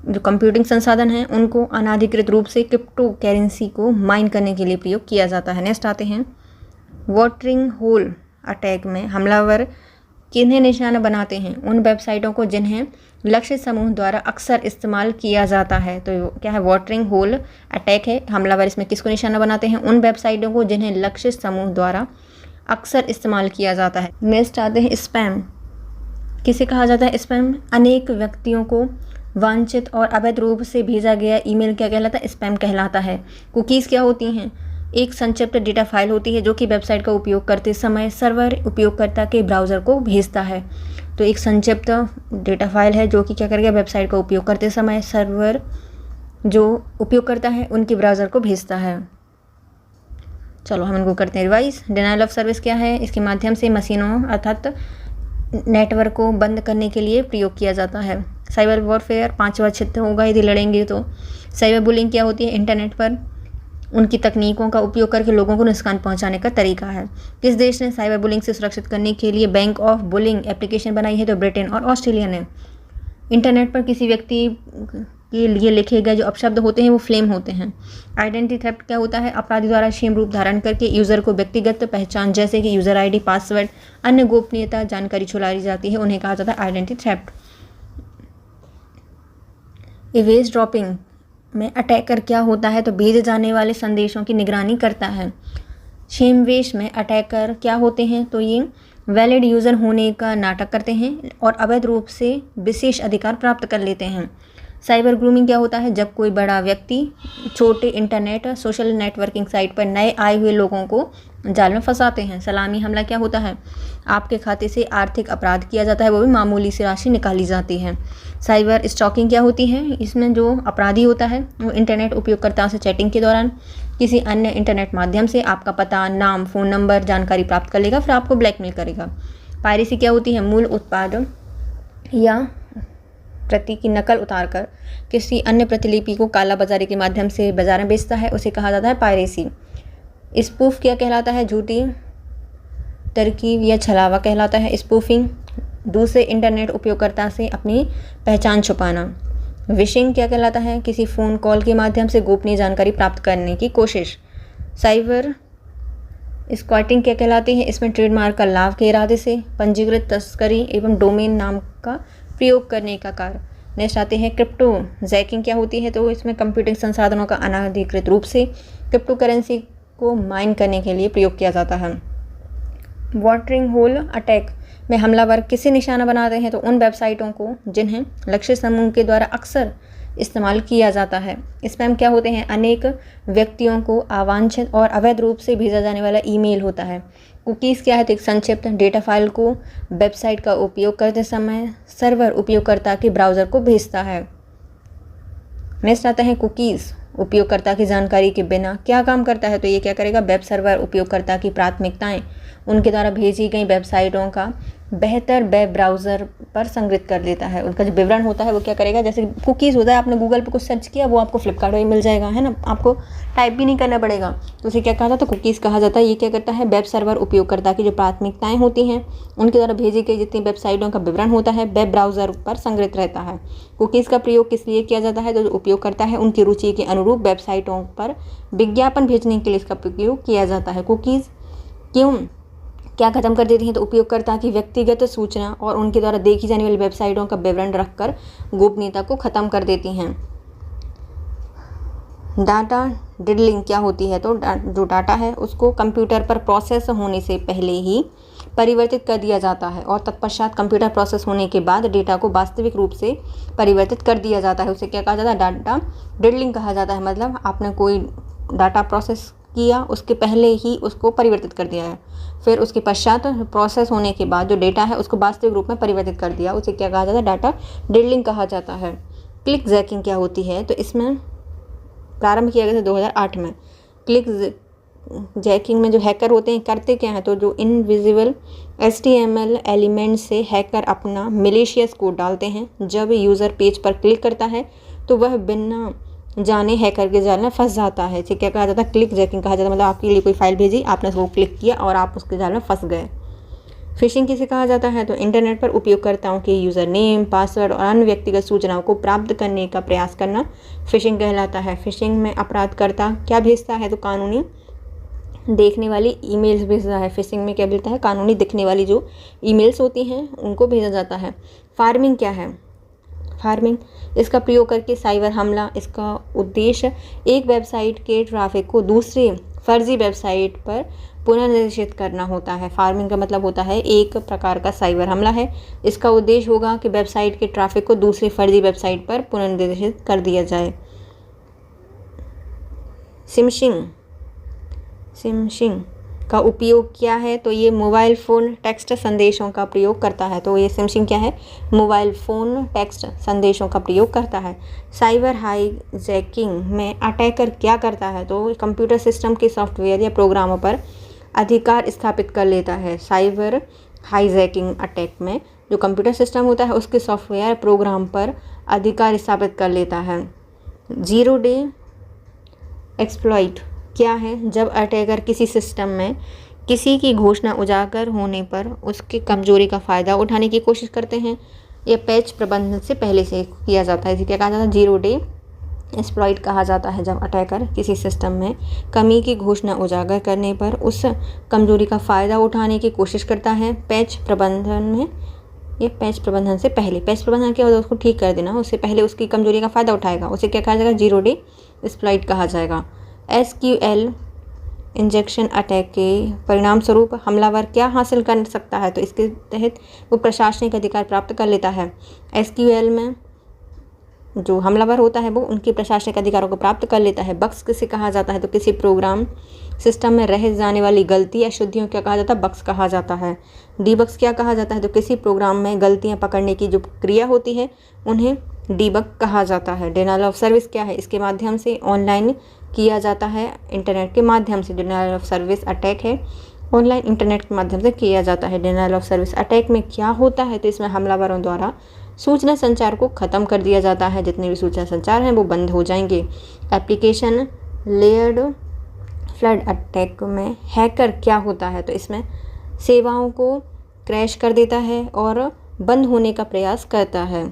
जो कंप्यूटिंग संसाधन हैं उनको अनाधिकृत रूप से क्रिप्टो करेंसी को माइन करने के लिए प्रयोग किया जाता है। नेक्स्ट आते हैं वाटरिंग होल अटैक में हमलावर किन्हें निशाना बनाते हैं, उन वेबसाइटों को जिन्हें लक्ष्य समूह द्वारा अक्सर इस्तेमाल किया जाता है। तो क्या है, वाटरिंग होल अटैक है, हमलावर इसमें किसको निशाना बनाते हैं, उन वेबसाइटों को जिन्हें लक्ष्य समूह द्वारा अक्सर इस्तेमाल किया जाता है। नेक्स्ट आते हैं स्पैम किसे कहा जाता है, स्पैम अनेक व्यक्तियों को वांछित और अवैध रूप से भेजा गया ईमेल क्या कहलाता है, स्पैम कहलाता है। कुकीज़ क्या होती हैं, एक संक्षिप्त डेटा फाइल होती है जो कि वेबसाइट का उपयोग करते समय सर्वर उपयोगकर्ता के ब्राउज़र को भेजता है। तो एक संक्षिप्त डेटा फाइल है जो कि क्या करेगा, वेबसाइट का उपयोग करते समय सर्वर जो उपयोगकर्ता है उनके ब्राउज़र को भेजता है। चलो हम इनको करते हैं रिवाइज। डिनायल ऑफ सर्विस क्या है, इसके माध्यम से मशीनों अर्थात नेटवर्क को बंद करने के लिए प्रयोग किया जाता है। साइबर वॉरफेयर 5वां क्षेत्र होगा यदि लड़ेंगे तो। साइबर बुलिंग क्या होती है, इंटरनेट पर उनकी तकनीकों का उपयोग करके लोगों को नुकसान पहुंचाने का तरीका है। किस देश ने साइबर बुलिंग से सुरक्षित करने के लिए बैंक ऑफ बुलिंग एप्लीकेशन बनाई है? तो ब्रिटेन और ऑस्ट्रेलिया ने। इंटरनेट पर किसी व्यक्ति के लिए लिखे गए जो अपशब्द होते हैं वो फ्लेम होते हैं। आइडेंटिटी थेफ्ट क्या होता है? अपराधी द्वारा क्षेम रूप धारण करके यूज़र को व्यक्तिगत पहचान जैसे कि यूज़र आईडी, पासवर्ड, अन्य गोपनीयता जानकारी छुड़ाई जाती है, उन्हें कहा जाता है आइडेंटिटी थेफ्ट। इवेज ड्रॉपिंग में अटैकर क्या होता है? तो भेजे जाने वाले संदेशों की निगरानी करता है। क्षेमवेश में अटैकर क्या होते हैं? तो ये वैलिड यूज़र होने का नाटक करते हैं और अवैध रूप से विशेष अधिकार प्राप्त कर लेते हैं। साइबर ग्रूमिंग क्या होता है? जब कोई बड़ा व्यक्ति छोटे इंटरनेट सोशल नेटवर्किंग साइट पर नए आए हुए लोगों को जाल में फंसाते हैं। सलामी हमला क्या होता है? आपके खाते से आर्थिक अपराध किया जाता है, वो भी मामूली सी राशि निकाली जाती है। साइबर स्टॉकिंग क्या होती है? इसमें जो अपराधी होता है वो इंटरनेट उपयोगकर्ताओं से चैटिंग के दौरान किसी अन्य इंटरनेट माध्यम से आपका पता, नाम, फ़ोन नंबर, जानकारी प्राप्त कर लेगा, फिर आपको ब्लैकमेल करेगा। पायरेसी क्या होती है? मूल उत्पाद या प्रति की नकल उतारकर किसी अन्य प्रतिलिपि को काला बाजारी के माध्यम से बाजार में बेचता है, उसे कहा जाता है पायरेसी। स्पूफ क्या कहलाता है? झूठी तरकीब या छलावा कहलाता है। स्पूफिंग दूसरे इंटरनेट उपयोगकर्ता से अपनी पहचान छुपाना। विशिंग क्या कहलाता है? किसी फ़ोन कॉल के माध्यम से गोपनीय जानकारी प्राप्त करने की कोशिश। साइबर स्क्वाटिंग क्या कहलाती है? इसमें ट्रेडमार्क का लाभ के इरादे से पंजीकृत तस्करी एवं डोमेन नाम का प्रयोग करने का कार्य। नेक्स्ट आते हैं क्रिप्टो जैकिंग क्या होती है? तो इसमें कंप्यूटिंग संसाधनों का अनाधिकृत रूप से क्रिप्टो करेंसी को माइन करने के लिए प्रयोग किया जाता है। वाटरिंग होल अटैक में हमलावर किसे निशाना बनाते हैं? तो उन वेबसाइटों को जिन्हें लक्ष्य समूह के द्वारा अक्सर इस्तेमाल किया जाता है। स्पैम क्या होते हैं? अनेक व्यक्तियों को अवांछित और अवैध रूप से भेजा जाने वाला ईमेल होता है। कुकीज़ क्या है? तो एक संक्षिप्त डेटा फाइल को वेबसाइट का उपयोग करते समय सर्वर उपयोगकर्ता के ब्राउज़र को भेजता है। नेक्स्ट आता है कुकीज़ उपयोगकर्ता की जानकारी के बिना क्या काम करता है? तो ये क्या करेगा? वेब सर्वर उपयोगकर्ता की प्राथमिकताएं उनके द्वारा भेजी गई वेबसाइटों का बेहतर वेब ब्राउज़र पर संग्रहित कर लेता है। उनका जो विवरण होता है वो क्या करेगा? जैसे कुकीज़ होता है, आपने गूगल पे कुछ सर्च किया वो आपको फ्लिपकार्ट में मिल जाएगा, है ना, आपको टाइप भी नहीं करना पड़ेगा। तो उसे क्या कहा जाता है? कुकीज़ कहा जाता है। ये क्या करता है? वेब सर्वर उपयोगकर्ता की जो प्राथमिकताएँ होती हैं उनके द्वारा भेजी गई जितनी वेबसाइटों का विवरण होता है वेब ब्राउज़र पर संग्रहित रहता है। कुकीज़ का प्रयोग किस लिए किया जाता है? तो जो उपयोगकर्ता है उनकी रुचि के अनुरूप वेबसाइटों पर विज्ञापन भेजने के लिए इसका प्रयोग किया जाता है। कुकीज़ क्यों क्या खत्म कर देती हैं? तो उपयोगकर्ता की व्यक्तिगत सूचना और उनके द्वारा देखी जाने वाली वेबसाइटों का विवरण रखकर गोपनीयता को ख़त्म कर देती हैं। डाटा डिडलिंग क्या होती है? तो जो डाटा है उसको कंप्यूटर पर प्रोसेस होने से पहले ही परिवर्तित कर दिया जाता है और तत्पश्चात कंप्यूटर प्रोसेस होने के बाद डेटा को वास्तविक रूप से परिवर्तित कर दिया जाता है। उसे क्या कहा जाता है? डाटा डिडलिंग कहा जाता है। मतलब आपने कोई डाटा प्रोसेस किया, उसके पहले ही उसको परिवर्तित कर दिया है, फिर उसके पश्चात प्रोसेस होने के बाद जो डेटा है उसको वास्तविक रूप में परिवर्तित कर दिया, उसे क्या कहा जाता है? डाटा डिडलिंग कहा जाता है। क्लिक जैकिंग क्या होती है? तो इसमें प्रारंभ किया गया था 2008 में। क्लिक जैकिंग में जो हैकर होते हैं करते क्या हैं? तो जो इनविजिबल HTML एलिमेंट से हैकर अपना मिलीशियस कोड डालते हैं। जब यूज़र पेज पर क्लिक करता है तो वह बिना जाने हैकर के जाल में फंस जाता है। इसे क्या कहा जाता है? क्लिक जैकिंग कहा जाता है। मतलब आपके लिए कोई फाइल भेजी, आपने उसको क्लिक किया और आप उसके जाल में फंस गए। फिशिंग किसे कहा जाता है? तो इंटरनेट पर उपयोगकर्ताओं के यूज़र नेम, पासवर्ड और अन्य व्यक्तिगत सूचनाओं को प्राप्त करने का प्रयास करना फिशिंग कहलाता है। फिशिंग में अपराधकर्ता क्या भेजता है? तो कानूनी देखने वाली ईमेल्स भेजता है। फिशिंग में क्या भेजता है? कानूनी दिखने वाली जो ईमेल्स होती हैं उनको भेजा जाता है। फार्मिंग क्या है? फार्मिंग इसका प्रयोग करके साइबर हमला। इसका उद्देश्य एक वेबसाइट के ट्रैफिक को दूसरी फर्जी वेबसाइट पर पुनर्निर्देशित करना होता है। फार्मिंग का मतलब होता है एक प्रकार का साइबर हमला है। इसका उद्देश्य होगा कि वेबसाइट के ट्रैफिक को दूसरी फर्जी वेबसाइट पर पुनर्निर्देशित कर दिया जाए। सिमशिंग का उपयोग क्या है? तो ये मोबाइल फ़ोन टेक्स्ट संदेशों का प्रयोग करता है। तो ये सिमशिंग क्या है? मोबाइल फ़ोन टेक्स्ट संदेशों का प्रयोग करता है। साइबर हाईजैकिंग में अटैकर क्या करता है? तो कंप्यूटर सिस्टम के सॉफ्टवेयर या प्रोग्रामों पर अधिकार स्थापित कर लेता है। साइबर हाईजैकिंग अटैक में जो कंप्यूटर सिस्टम होता है उसके सॉफ्टवेयर प्रोग्राम पर अधिकार स्थापित कर लेता है। जीरो डे एक्सप्लॉइट क्या है? जब अटैकर किसी सिस्टम में किसी की घोषणा उजागर होने पर उसकी कमजोरी का फ़ायदा उठाने की कोशिश करते हैं। यह पैच प्रबंधन से पहले से किया जाता है। इसे क्या कहा जाता है? जीरो डे एक्सप्लॉइट कहा जाता है। जब अटैकर किसी सिस्टम में कमी की घोषणा उजागर करने पर उस कमजोरी का फ़ायदा उठाने की कोशिश करता है। पैच प्रबंधन में, ये पैच प्रबंधन से पहले, पैच प्रबंधन क्या होता है? उसको ठीक कर देना, उससे पहले उसकी कमजोरी का फ़ायदा उठाएगा, उसे क्या कहा जाएगा? जीरो डे एक्सप्लॉइट कहा जाएगा। SQL इंजेक्शन अटैक के परिणाम स्वरूप हमलावर क्या हासिल कर सकता है? तो इसके तहत वो प्रशासनिक अधिकार प्राप्त कर लेता है। SQL में जो हमलावर होता है वो उनके प्रशासनिक अधिकारों को प्राप्त कर लेता है। बग्स किसे कहा जाता है? तो किसी प्रोग्राम सिस्टम में रह जाने वाली गलती या अशुद्धियों क्या कहा जाता है? बग्स कहा जाता है। डीबग्स क्या कहा जाता है? तो किसी प्रोग्राम में गलतियां पकड़ने की जो क्रिया होती है उन्हें डीबग कहा जाता है। डिनायल ऑफ सर्विस क्या है? इसके माध्यम से ऑनलाइन किया जाता है, इंटरनेट के माध्यम से। डिनायल ऑफ सर्विस अटैक है, ऑनलाइन इंटरनेट के माध्यम से किया जाता है। डिनायल ऑफ सर्विस अटैक में क्या होता है? तो इसमें हमलावरों द्वारा सूचना संचार को ख़त्म कर दिया जाता है। जितने भी सूचना संचार हैं वो बंद हो जाएंगे। एप्लीकेशन लेयर्ड फ्लड अटैक में हैकर क्या होता है? तो इसमें सेवाओं को क्रैश कर देता है और बंद होने का प्रयास करता है।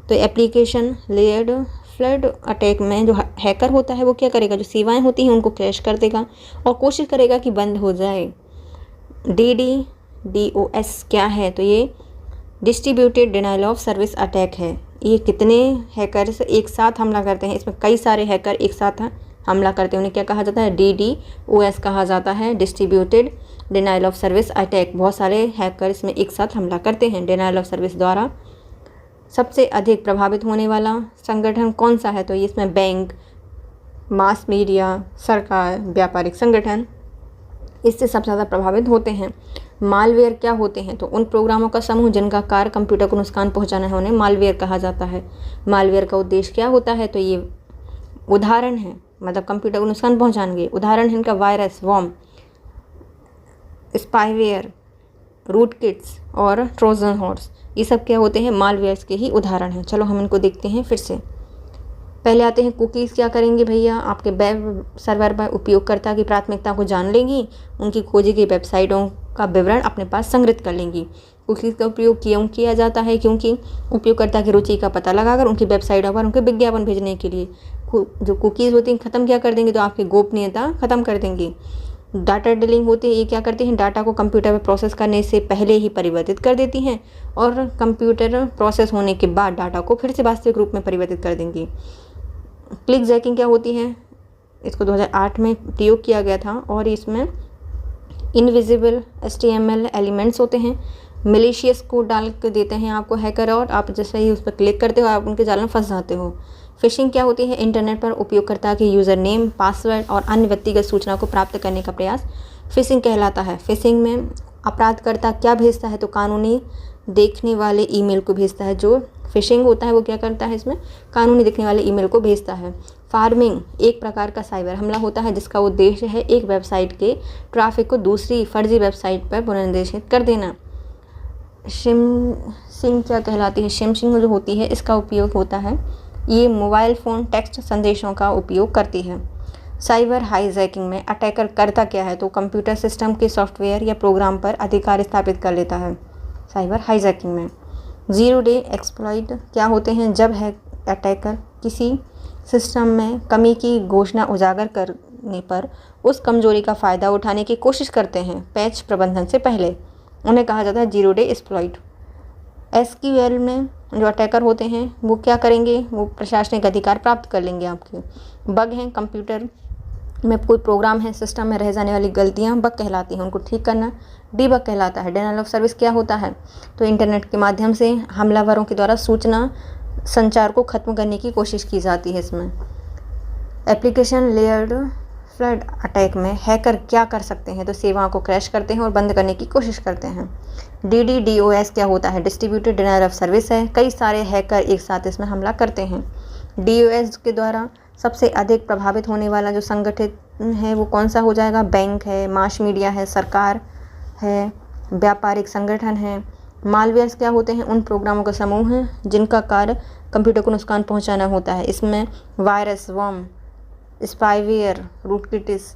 तो एप्लीकेशन लेयर्ड फ्लड अटैक में जो हैकर होता है वो क्या करेगा? जो सेवाएं होती हैं उनको क्रैश कर देगा और कोशिश करेगा कि बंद हो जाए। DDoS क्या है? तो ये distributed denial of service attack है। ये कितने हैकर्स एक साथ हमला करते हैं? इसमें कई सारे हैकर एक साथ हमला करते हैं, उन्हें क्या कहा जाता है? DDoS कहा जाता है, distributed denial of service attack. बहुत सारे हैकर इसमें एक साथ हमला करते हैं। डिनायल ऑफ सर्विस द्वारा सबसे अधिक प्रभावित होने वाला संगठन कौन सा है? तो इसमें बैंक, मास मीडिया, सरकार, व्यापारिक संगठन इससे सबसे ज़्यादा प्रभावित होते हैं। मालवेयर क्या होते हैं? तो उन प्रोग्रामों का समूह जिनका कार्य कंप्यूटर को नुकसान पहुंचाना है उन्हें मालवेयर कहा जाता है। मालवेयर का उद्देश्य क्या होता है? तो ये उदाहरण है, मतलब कंप्यूटर को नुकसान पहुंचाएंगे। उदाहरण है इनका virus, worm, spyware, root kits और ट्रोजन हॉर्स। ये सब क्या होते हैं? मालवेयर्स के ही उदाहरण हैं। चलो हम इनको देखते हैं फिर से। पहले आते हैं कुकीज़। क्या करेंगे भैया? आपके वेब सर्वर पर उपयोगकर्ता की प्राथमिकता को जान लेंगी, उनकी खोजी गई वेबसाइटों का विवरण अपने पास संग्रहित कर लेंगी। कुकीज़ का उपयोग क्यों किया जाता है? क्योंकि उपयोगकर्ता की रुचि का पता लगाकर उनकी वेबसाइटों पर उनके विज्ञापन भेजने के लिए। जो कुकीज़ होती हैं ख़त्म क्या कर देंगी? तो आपकी गोपनीयता ख़त्म कर देंगी। डाटा डीलिंग होती है, ये क्या करती हैं? डाटा को कंप्यूटर में प्रोसेस करने से पहले ही परिवर्तित कर देती हैं और कंप्यूटर प्रोसेस होने के बाद डाटा को फिर से वास्तविक रूप में परिवर्तित कर देंगी। क्लिक जैकिंग क्या होती है? इसको 2008 में प्रयोग किया गया था और इसमें इनविजिबल HTML एलिमेंट्स होते हैं, मिलीशियस कोड डाल के देते हैं आपको हैकर और आप जैसे ही उस पर क्लिक करते हो आप उनके जाल में फंस जाते हो। फिशिंग क्या होती है? इंटरनेट पर उपयोगकर्ता के यूज़र नेम, पासवर्ड और अन्य व्यक्तिगत सूचना को प्राप्त करने का प्रयास फिशिंग कहलाता है। फिशिंग में अपराधकर्ता क्या भेजता है? तो कानूनी देखने वाले ईमेल को भेजता है। जो फिशिंग होता है वो क्या करता है? इसमें कानूनी दिखने वाले ईमेल को भेजता है। फार्मिंग एक प्रकार का साइबर हमला होता है जिसका उद्देश्य है एक वेबसाइट के ट्रैफिक को दूसरी फर्जी वेबसाइट पर पुनर्निर्देशित कर देना। शिमशिंग क्या कहलाती है? शिमशिंग जो होती है इसका उपयोग होता है, ये मोबाइल फ़ोन टेक्स्ट संदेशों का उपयोग करती है। साइबर हाईजैकिंग में अटैकर करता क्या है? तो कंप्यूटर सिस्टम के सॉफ्टवेयर या प्रोग्राम पर अधिकार स्थापित कर लेता है। साइबर हाईजैकिंग में जीरो डे एक्सप्लॉइट क्या होते हैं? जब है अटैकर किसी सिस्टम में कमी की घोषणा उजागर करने पर उस कमजोरी का फ़ायदा उठाने की कोशिश करते हैं पैच प्रबंधन से पहले, उन्हें कहा जाता है जीरो डे एक्सप्लॉइट। SQL में जो अटैकर होते हैं वो क्या करेंगे? वो प्रशासनिक अधिकार प्राप्त कर लेंगे आपके। बग हैं, कंप्यूटर में कोई प्रोग्राम है, सिस्टम में रह जाने वाली गलतियां बग कहलाती हैं, उनको ठीक करना डीबग कहलाता है। डिनायल ऑफ सर्विस क्या होता है? तो इंटरनेट के माध्यम से हमलावरों के द्वारा सूचना संचार को ख़त्म करने की कोशिश की जाती है। इसमें एप्लीकेशन लेयर्ड फ्लड अटैक में हैकर क्या कर सकते हैं? तो सेवाओं को क्रैश करते हैं और बंद करने की कोशिश करते हैं। DDoS क्या होता है? डिस्ट्रीब्यूटेड डिनायल ऑफ सर्विस है, कई सारे हैकर एक साथ इसमें हमला करते हैं। DOS के द्वारा सबसे अधिक प्रभावित होने वाला जो संगठित है वो कौन सा हो जाएगा? बैंक है, मास मीडिया है, सरकार है, व्यापारिक संगठन है। मालवेयर्स क्या होते हैं? उन प्रोग्रामों का समूह है जिनका कार्य कंप्यूटर को नुकसान पहुंचाना होता है। इसमें वायरस, वर्म, स्पाईवेयर, रूटकिटिस,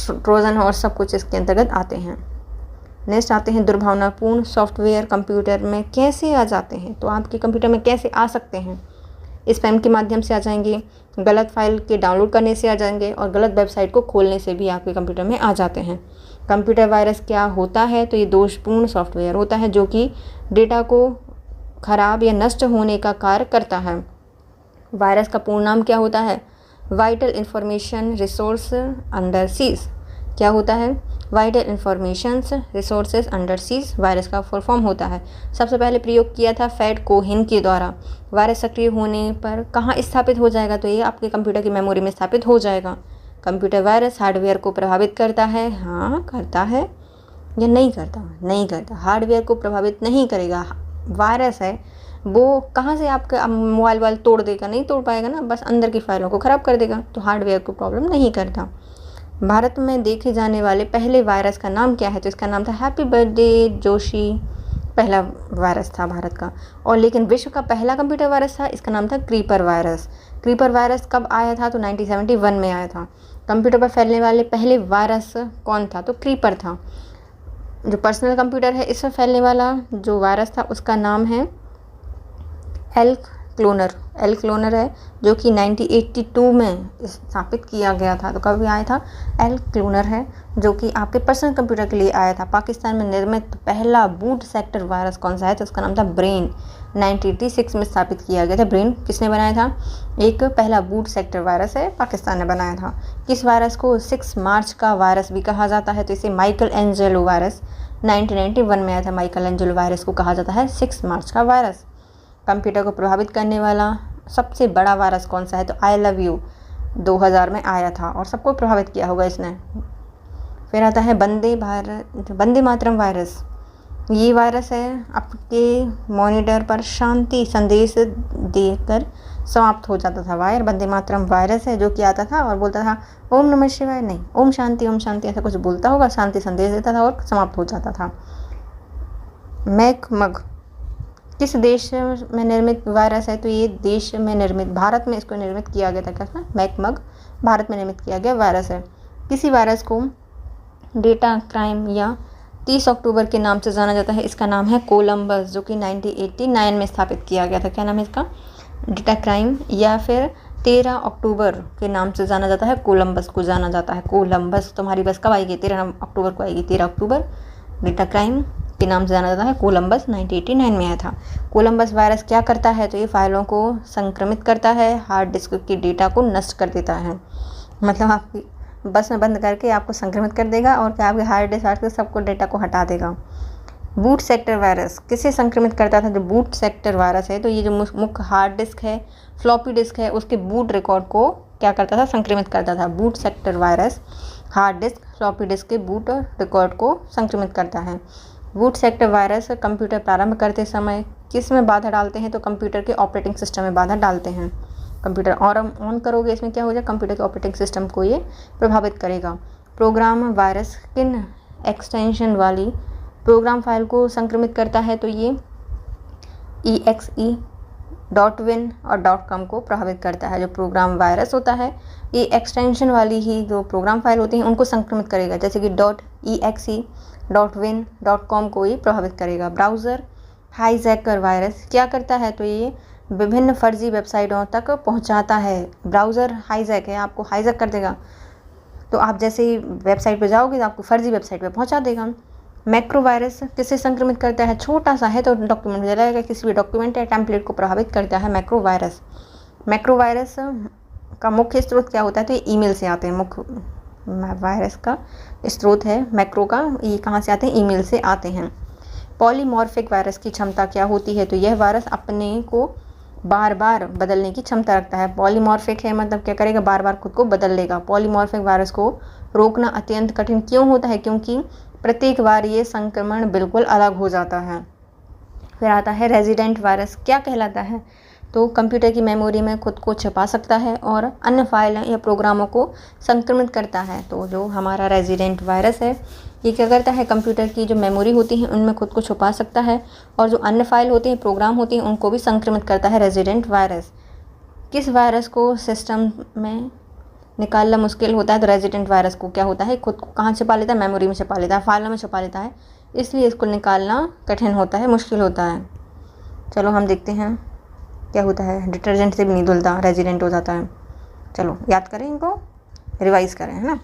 ट्रोजन और सब कुछ इसके अंतर्गत आते हैं। नेक्स्ट आते हैं दुर्भावनापूर्ण सॉफ्टवेयर कंप्यूटर में कैसे आ जाते हैं। तो आपके कंप्यूटर में कैसे आ सकते हैं? स्पैम के माध्यम से आ जाएंगे, गलत फाइल के डाउनलोड करने से आ जाएंगे और गलत वेबसाइट को खोलने से भी आपके कंप्यूटर में आ जाते हैं। कंप्यूटर वायरस क्या होता है? तो ये दोषपूर्ण सॉफ्टवेयर होता है जो कि डेटा को खराब या नष्ट होने का कार्य करता है। वायरस का पूर्ण नाम क्या होता है? Vital information resource under seize. क्या होता है? Vital informations resources under seize virus का फुल फॉर्म होता है। सबसे पहले प्रयोग किया था फैट कोहेन के द्वारा। वायरस सक्रिय होने पर कहाँ स्थापित हो जाएगा? तो ये आपके कंप्यूटर की मेमोरी में स्थापित हो जाएगा। कंप्यूटर वायरस हार्डवेयर को प्रभावित करता है? हाँ, करता है या नहीं करता? नहीं करता। हार्डवेयर को प्रभावित नहीं करेगा। वायरस है वो कहाँ से आपका मोबाइल वाल तोड़ देगा? नहीं तोड़ पाएगा ना, बस अंदर की फाइलों को ख़राब कर देगा। तो हार्डवेयर को प्रॉब्लम नहीं करता। भारत में देखे जाने वाले पहले वायरस का नाम क्या है? तो इसका नाम था हैप्पी बर्थडे जोशी। पहला वायरस था भारत का। और लेकिन विश्व का पहला कंप्यूटर वायरस था, इसका नाम था क्रीपर वायरस। क्रीपर वायरस कब आया था? तो 1971 में आया था। कंप्यूटर पर फैलने वाले पहले वायरस कौन था? तो क्रीपर था। जो पर्सनल कंप्यूटर है इस पर फैलने वाला जो वायरस था उसका नाम है एल क्लोनर है, जो कि 1982 में स्थापित किया गया था। तो कभी आया था? एल क्लोनर है जो कि आपके पर्सनल कंप्यूटर के लिए आया था। पाकिस्तान में निर्मित पहला बूट सेक्टर वायरस कौन सा है? तो उसका नाम था ब्रेन। 1986 में स्थापित किया गया था। ब्रेन किसने बनाया था? एक पहला बूट सेक्टर वायरस है, पाकिस्तान ने बनाया था। किस वायरस को 6 मार्च का वायरस भी कहा जाता है? तो इसे माइकल एंजेलो वायरस 1991 में आया था। माइकल एंजेलो वायरस को कहा जाता है 6 मार्च का वायरस। कंप्यूटर को प्रभावित करने वाला सबसे बड़ा वायरस कौन सा है? तो आई लव यू 2000 में आया था और सबको प्रभावित किया होगा इसने। फिर आता है वंदे मातरम वायरस। ये वायरस है आपके मॉनिटर पर शांति संदेश देकर समाप्त हो जाता था। वंदे मातरम वायरस है जो कि आता था और बोलता था ओम नमः शिवाय, नहीं ओम शांति ऐसा कुछ बोलता होगा, शांति संदेश देता था और समाप्त हो जाता था। मैकमग किस देश में निर्मित वायरस है? तो ये देश में निर्मित, भारत में इसको निर्मित किया गया था। क्या? मैकमग भारत में निर्मित किया गया वायरस है। किसी वायरस को डेटा क्राइम या 30 अक्टूबर के नाम से जाना जाता है। इसका नाम है कोलंबस, जो कि 1989 में स्थापित किया गया था। क्या नाम है इसका? डेटा क्राइम, या फिर 13 अक्टूबर के नाम से जाना जाता है। कोलंबस को जाना जाता है। कोलंबस तुम्हारी बस कब आएगी? 13 अक्टूबर को आएगी। 13 अक्टूबर डेटा क्राइम के नाम से जाना जाता है। कोलंबस 1989 में आया था। कोलंबस वायरस क्या करता है? तो ये फाइलों को संक्रमित करता है, हार्ड डिस्क की डेटा को नष्ट कर देता है। मतलब आपकी बस में बंद करके आपको संक्रमित कर देगा और क्या आपके हार्ड डिस्क से सबको डेटा को हटा देगा। बूट सेक्टर वायरस किसे संक्रमित करता था? जो बूट सेक्टर वायरस है तो ये जो मुख्य हार्ड डिस्क है, फ्लॉपी डिस्क है, उसके बूट रिकॉर्ड को क्या करता था? संक्रमित करता था। Boot sector virus hard disk, floppy disk के बूट रिकॉर्ड को संक्रमित करता है। बूट सेक्टर वायरस कंप्यूटर प्रारंभ करते समय किस में बाधा डालते हैं? तो कंप्यूटर के ऑपरेटिंग सिस्टम में बाधा डालते हैं। कंप्यूटर और ऑन करोगे इसमें क्या हो जाए? कंप्यूटर के ऑपरेटिंग सिस्टम को ये प्रभावित करेगा। प्रोग्राम वायरस किन एक्सटेंशन वाली प्रोग्राम फाइल को संक्रमित करता है? तो ये .win और .com को प्रभावित करता है। जो प्रोग्राम वायरस होता है ये एक्सटेंशन वाली ही जो प्रोग्राम फाइल होती हैं उनको संक्रमित करेगा, जैसे कि .exe, .win, .com को ये प्रभावित करेगा। ब्राउज़र हाईजैकर वायरस क्या करता है? तो ये विभिन्न फर्जी वेबसाइटों तक पहुंचाता है। ब्राउज़र हाईजैक है, आपको हाईजैक कर देगा। तो आप जैसे ही वेबसाइट पर जाओगे तो आपको फर्जी वेबसाइट पर पहुंचा देगा। मैक्रो वायरस किसे संक्रमित करता है? छोटा सा है तो डॉक्यूमेंट में जाएगा, किसी भी डॉक्यूमेंट या टेम्पलेट को प्रभावित करता है मैक्रो वायरस। मैक्रो वायरस का मुख्य स्रोत क्या होता है? तो ये ईमेल से आते हैं। मुख्य वायरस का स्रोत है मैक्रो का, ये कहाँ से आते हैं? ईमेल से आते हैं। पॉलीमॉर्फिक वायरस की क्षमता क्या होती है? तो यह वायरस अपने को बार बार बदलने की क्षमता रखता है। पॉलीमॉर्फिक है मतलब क्या करेगा? बार बार खुद को बदल लेगा। पॉलीमॉर्फिक वायरस को रोकना अत्यंत कठिन क्यों होता है? क्योंकि प्रत्येक बार ये संक्रमण बिल्कुल अलग हो जाता है। फिर आता है रेजिडेंट वायरस क्या कहलाता है? तो कंप्यूटर की मेमोरी में खुद को छिपा सकता है और अन्य फाइल या प्रोग्रामों को संक्रमित करता है। तो जो हमारा रेजिडेंट वायरस है ये क्या करता है? कंप्यूटर की जो मेमोरी होती है उनमें खुद को छुपा सकता है और जो अन्य फाइल होती हैं, प्रोग्राम होती हैं, उनको भी संक्रमित करता है रेजिडेंट वायरस। किस वायरस को सिस्टम में निकालना मुश्किल होता है तो रेजिडेंट वायरस को क्या होता है, खुद को कहाँ छिपा लेता है, मेमोरी में छिपा लेता है, फाइलों में छिपा लेता है, इसलिए इसको निकालना कठिन होता है, मुश्किल होता है। चलो हम देखते हैं क्या होता है। डिटर्जेंट से भी नहीं धुलता, रेजिडेंट हो जाता है। चलो याद करें, इनको रिवाइज करें, है ना।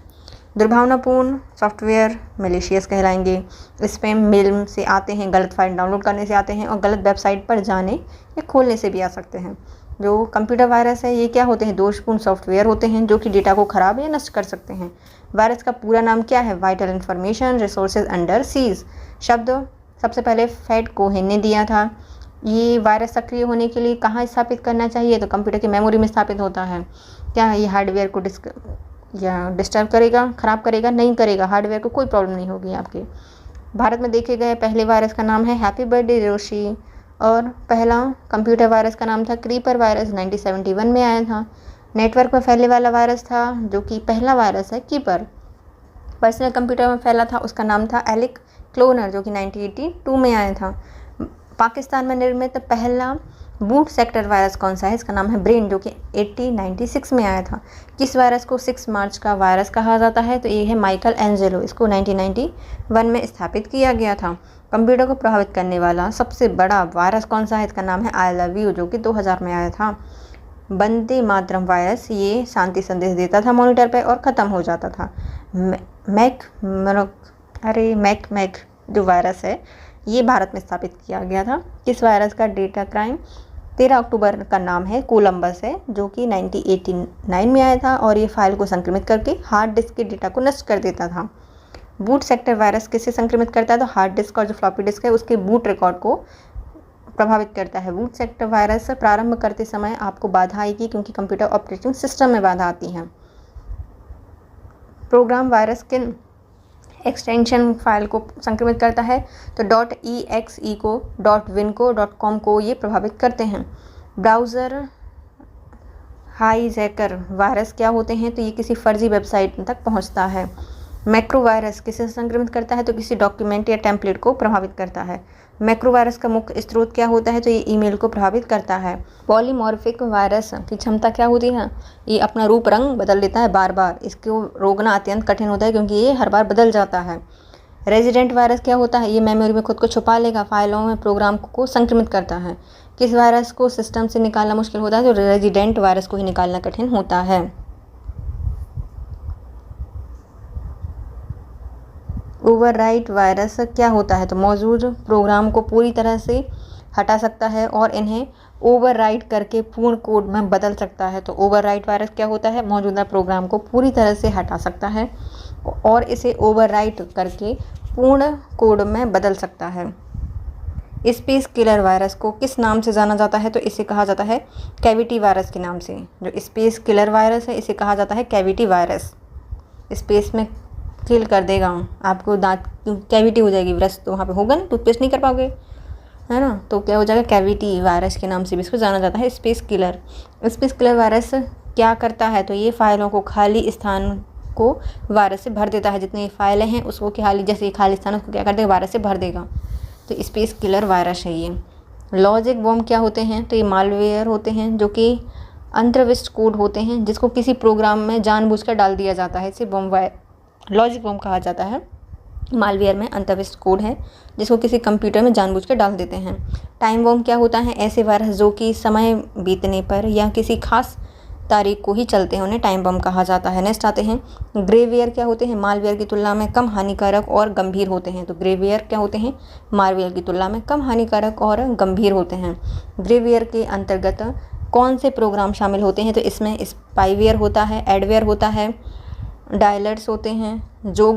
दुर्भावनापूर्ण सॉफ्टवेयर मैलिशियस कहलाएंगे। स्पैम मेल से आते हैं, गलत फाइल डाउनलोड करने से आते हैं और गलत वेबसाइट पर जाने या खोलने से भी आ सकते हैं। जो कंप्यूटर वायरस है ये क्या होते हैं, दोषपूर्ण सॉफ्टवेयर होते हैं जो कि डेटा को ख़राब या नष्ट कर सकते हैं। वायरस का पूरा नाम क्या है, vital information resources under seize. शब्द सबसे पहले फैट कोहेन ने दिया था। ये वायरस सक्रिय होने के लिए कहाँ स्थापित करना चाहिए, तो कंप्यूटर की मेमोरी में स्थापित होता है। क्या ये हार्डवेयर को डिस्टर्ब करेगा, ख़राब करेगा, नहीं करेगा, हार्डवेयर को कोई प्रॉब्लम नहीं होगी आपके। भारत में देखे गए पहले वायरस का नाम है हैप्पी बर्थडे रोशी और पहला कंप्यूटर वायरस का नाम था क्रीपर वायरस, 1971 में आया था। नेटवर्क में फैलने वाला वायरस था जो कि पहला वायरस है कीपर। पर्सनल कंप्यूटर में फैला था, उसका नाम था एलिक क्लोनर जो कि 1982 में आया था। पाकिस्तान में निर्मित पहला बूट सेक्टर वायरस कौन सा है, इसका नाम है ब्रेन जो कि 1896 में आया था। किस वायरस को 6 मार्च का वायरस कहा जाता है, तो ये है माइकल एंजेलो, इसको 1991 में स्थापित किया गया था। कंप्यूटर को प्रभावित करने वाला सबसे बड़ा वायरस कौन सा है, इसका नाम है आई लव यू जो कि 2000 में आया था। वंदे मातरम वायरस, ये शांति संदेश देता था मॉनिटर पर और ख़त्म हो जाता था। मैक जो वायरस है ये भारत में स्थापित किया गया था। किस वायरस का डेटा क्राइम 13 अक्टूबर का नाम है कोलंबस है जो कि 1989 में आया था और ये फाइल को संक्रमित करके हार्ड डिस्क के डेटा को नष्ट कर देता था। बूट सेक्टर वायरस किसे संक्रमित करता है, तो हार्ड डिस्क और जो फ्लॉपी डिस्क है उसके बूट रिकॉर्ड को प्रभावित करता है। बूट सेक्टर वायरस प्रारंभ करते समय आपको बाधा आएगी क्योंकि कंप्यूटर ऑपरेटिंग सिस्टम में बाधा आती है। प्रोग्राम वायरस किन एक्सटेंशन फाइल को संक्रमित करता है, तो .exe को, .win को, .com को ये प्रभावित करते हैं। ब्राउज़र हाईजैकर वायरस क्या होते हैं, तो ये किसी फर्जी वेबसाइट तक पहुंचता है। मैक्रो वायरस किसे संक्रमित करता है, तो किसी डॉक्यूमेंट या टेम्पलेट को प्रभावित करता है। मैक्रो वायरस का मुख्य स्रोत क्या होता है, तो ये ईमेल को प्रभावित करता है। पॉलीमॉर्फिक वायरस की क्षमता क्या होती है, ये अपना रूप रंग बदल लेता है बार बार, इसको रोकना अत्यंत कठिन होता है क्योंकि ये हर बार बदल जाता है। रेजिडेंट वायरस क्या होता है, ये मेमोरी में खुद को छुपा लेगा, फाइलों में प्रोग्राम को संक्रमित करता है। किस वायरस को सिस्टम से निकालना मुश्किल होता है, तो रेजिडेंट वायरस को ही निकालना कठिन होता है। ओवरराइट वायरस क्या होता है, तो मौजूद प्रोग्राम को पूरी तरह से हटा सकता है और इन्हें ओवरराइट करके पूर्ण कोड में बदल सकता है। तो ओवरराइट वायरस क्या होता है, मौजूदा प्रोग्राम को पूरी तरह से हटा सकता है और इसे ओवरराइट करके पूर्ण कोड में बदल सकता है। स्पेस किलर वायरस को किस नाम से जाना जाता है, तो इसे कहा जाता है कैविटी वायरस के नाम से। जो स्पेस किलर वायरस है इसे कहा जाता है कैविटी वायरस। स्पेस में किल कर देगा, आपको दांत कैविटी हो जाएगी, ब्रश तो वहाँ पे होगा ना, टूथपेस्ट नहीं कर पाओगे, है ना, तो क्या हो जाएगा, कैविटी वायरस के नाम से भी इसको जाना जाता है space killer. Space killer virus क्या करता है, तो ये फाइलों को खाली स्थान को वायरस से भर देता है। जितनी फाइलें हैं उसको जैसे खाली स्थान उसको क्या कर देगा, वायरस से भर देगा। तो स्पेस किलर वायरस है ये। लॉजिक बॉम्ब क्या होते हैं, तो ये मालवेयर होते हैं जो कि अंतर्विष्ट कोड होते हैं जिसको किसी प्रोग्राम में जानबूझकर डाल दिया जाता है, इसे लॉजिक बॉम्ब कहा जाता है। मालवेयर में अंतर्विष्ट कोड है जिसको किसी कंप्यूटर में जानबूझकर डाल देते हैं। टाइम बॉम्ब क्या होता है, ऐसे वायरस जो कि समय बीतने पर या किसी खास तारीख को ही चलते हैं, उन्हें टाइम बॉम्ब कहा जाता है। नेक्स्ट आते हैं ग्रेवेयर क्या होते हैं, मालवेयर की तुलना में कम हानिकारक और गंभीर होते हैं। तो ग्रेवेयर क्या होते हैं, मालवेयर की तुलना में कम हानिकारक और गंभीर होते हैं। ग्रेवेयर के अंतर्गत कौन से प्रोग्राम शामिल होते हैं, तो इसमें स्पाईवेयर होता है, एडवेयर होता है, डायलर्स होते हैं जो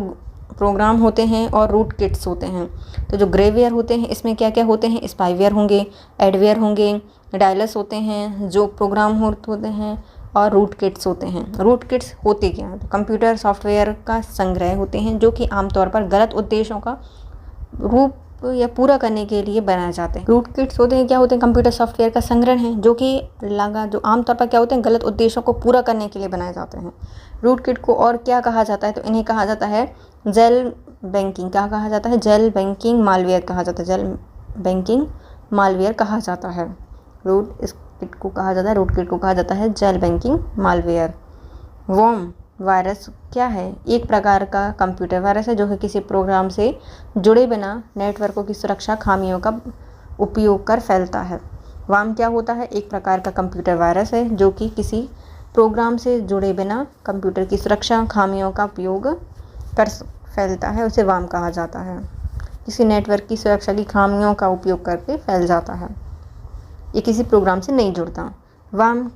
प्रोग्राम होते हैं और रूट किट्स होते हैं। तो जो ग्रेवेयर होते हैं इसमें क्या क्या होते हैं, स्पाईवेयर होंगे, एडवेयर होंगे, डायलर्स होते हैं जो प्रोग्राम होते हैं और रूट किट्स होते हैं। रूट किट्स होते क्या हैं, तो कंप्यूटर सॉफ्टवेयर का संग्रह होते हैं जो कि आमतौर पर गलत उद्देश्यों का रूप या पूरा करने के लिए बनाए जाते हैं। रूट किट्स होते हैं क्या होते हैं, कंप्यूटर सॉफ्टवेयर का संग्रह है जो आमतौर पर क्या होते हैं, गलत उद्देश्यों को पूरा करने के लिए बनाए जाते हैं। रूट किट को और क्या कहा जाता है, तो इन्हें कहा जाता है जेल बैंकिंग। क्या कहा जाता है, जेल बैंकिंग मालवेयर कहा जाता है, जेल बैंकिंग मालवेयर कहा जाता है। रूट किट को कहा जाता है जेल बैंकिंग मालवेयर। वॉर्म वायरस क्या है? एक प्रकार का कंप्यूटर वायरस है जो कि किसी प्रोग्राम से जुड़े बिना नेटवर्कों की सुरक्षा खामियों का उपयोग कर फैलता है। वार्म क्या होता है? एक प्रकार का कंप्यूटर वायरस है जो कि किसी प्रोग्राम से जुड़े बिना कंप्यूटर की सुरक्षा खामियों का उपयोग कर फैलता है, उसे वार्म कहा जाता है। किसी नेटवर्क की सुरक्षा की खामियों का उपयोग करके फैल जाता है, ये किसी प्रोग्राम से नहीं जुड़ता। वार्म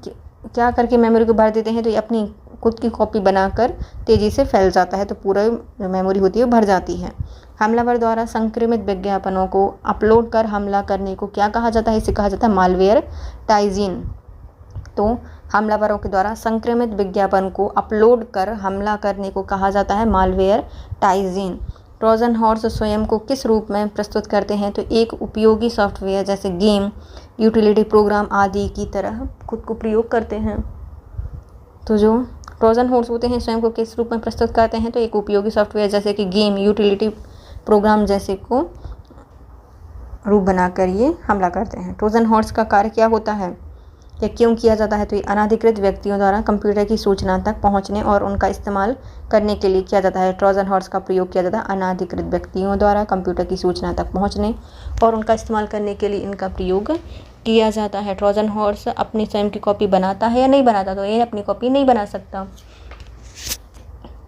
क्या करके मेमोरी को भर देते हैं? तो ये अपनी खुद की कॉपी बनाकर तेज़ी से फैल जाता है, तो पूरा जो मेमोरी होती है वो भर जाती है। हमलावर द्वारा संक्रमित विज्ञापनों को अपलोड कर हमला करने को क्या कहा जाता है? इसे कहा जाता है मालवेयर टाइजिन। तो हमलावरों के द्वारा संक्रमित विज्ञापन को अपलोड कर हमला करने को कहा जाता है मालवेयर टाइजिन। ट्रोजन हॉर्स स्वयं को किस रूप में प्रस्तुत करते हैं? तो एक उपयोगी सॉफ्टवेयर जैसे गेम, यूटिलिटी प्रोग्राम आदि की तरह खुद को प्रयोग करते हैं। तो जो ट्रोजन हॉर्स होते हैं स्वयं को किस रूप में प्रस्तुत करते हैं? तो एक उपयोगी सॉफ्टवेयर जैसे कि गेम, यूटिलिटी प्रोग्राम जैसे को रूप बनाकर ये हमला करते हैं। ट्रोजन हॉर्स का कार्य क्या होता है या क्यों किया जाता है? तो ये अनाधिकृत व्यक्तियों द्वारा कंप्यूटर की सूचना तक पहुंचने और उनका इस्तेमाल करने के लिए किया जाता है। ट्रोजन हॉर्स का प्रयोग किया जाता है अनाधिकृत व्यक्तियों द्वारा कंप्यूटर की सूचना तक पहुंचने और उनका इस्तेमाल करने के लिए इनका प्रयोग किया जाता है। ट्रोजन हॉर्स अपनी स्वयं की कॉपी बनाता है या नहीं बनाता? तो ये अपनी कॉपी नहीं बना सकता।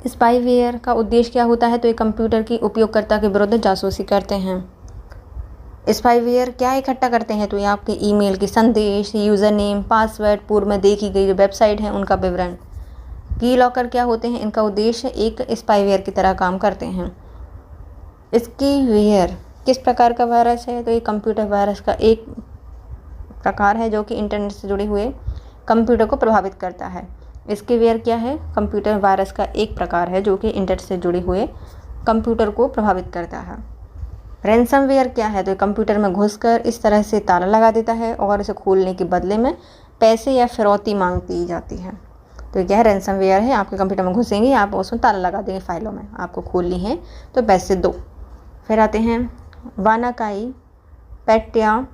स्पाईवेयर का उद्देश्य क्या होता है? तो ये कंप्यूटर की उपयोगकर्ता के विरुद्ध जासूसी करते हैं। स्पाईवेयर क्या इकट्ठा करते हैं? तो ये आपके ईमेल के संदेश, यूज़र नेम, पासवर्ड, पूर्व में देखी गई जो वेबसाइट है उनका विवरण। की लॉकर क्या होते हैं? इनका उद्देश्य एक स्पाईवेयर की तरह काम करते हैं। स्पाईवेयर किस प्रकार का वायरस है? तो ये कंप्यूटर वायरस का एक प्रकार है जो कि इंटरनेट से जुड़े हुए कंप्यूटर को प्रभावित करता है। स्पाईवेयर क्या है? कंप्यूटर वायरस का एक प्रकार है जो कि इंटरनेट से जुड़े हुए कंप्यूटर को प्रभावित करता है। रैंसमवेयर क्या है? तो कंप्यूटर में घुसकर इस तरह से ताला लगा देता है और इसे खोलने के बदले में पैसे या फिरौती मांगती जाती है। तो क्या है? रैंसमवेयर है, आपके कंप्यूटर में घुसेंगे, आप उसमें ताला लगा देंगे, फाइलों में आपको खोलनी है तो पैसे दो। फिर आते हैं वानाकाई पैट्या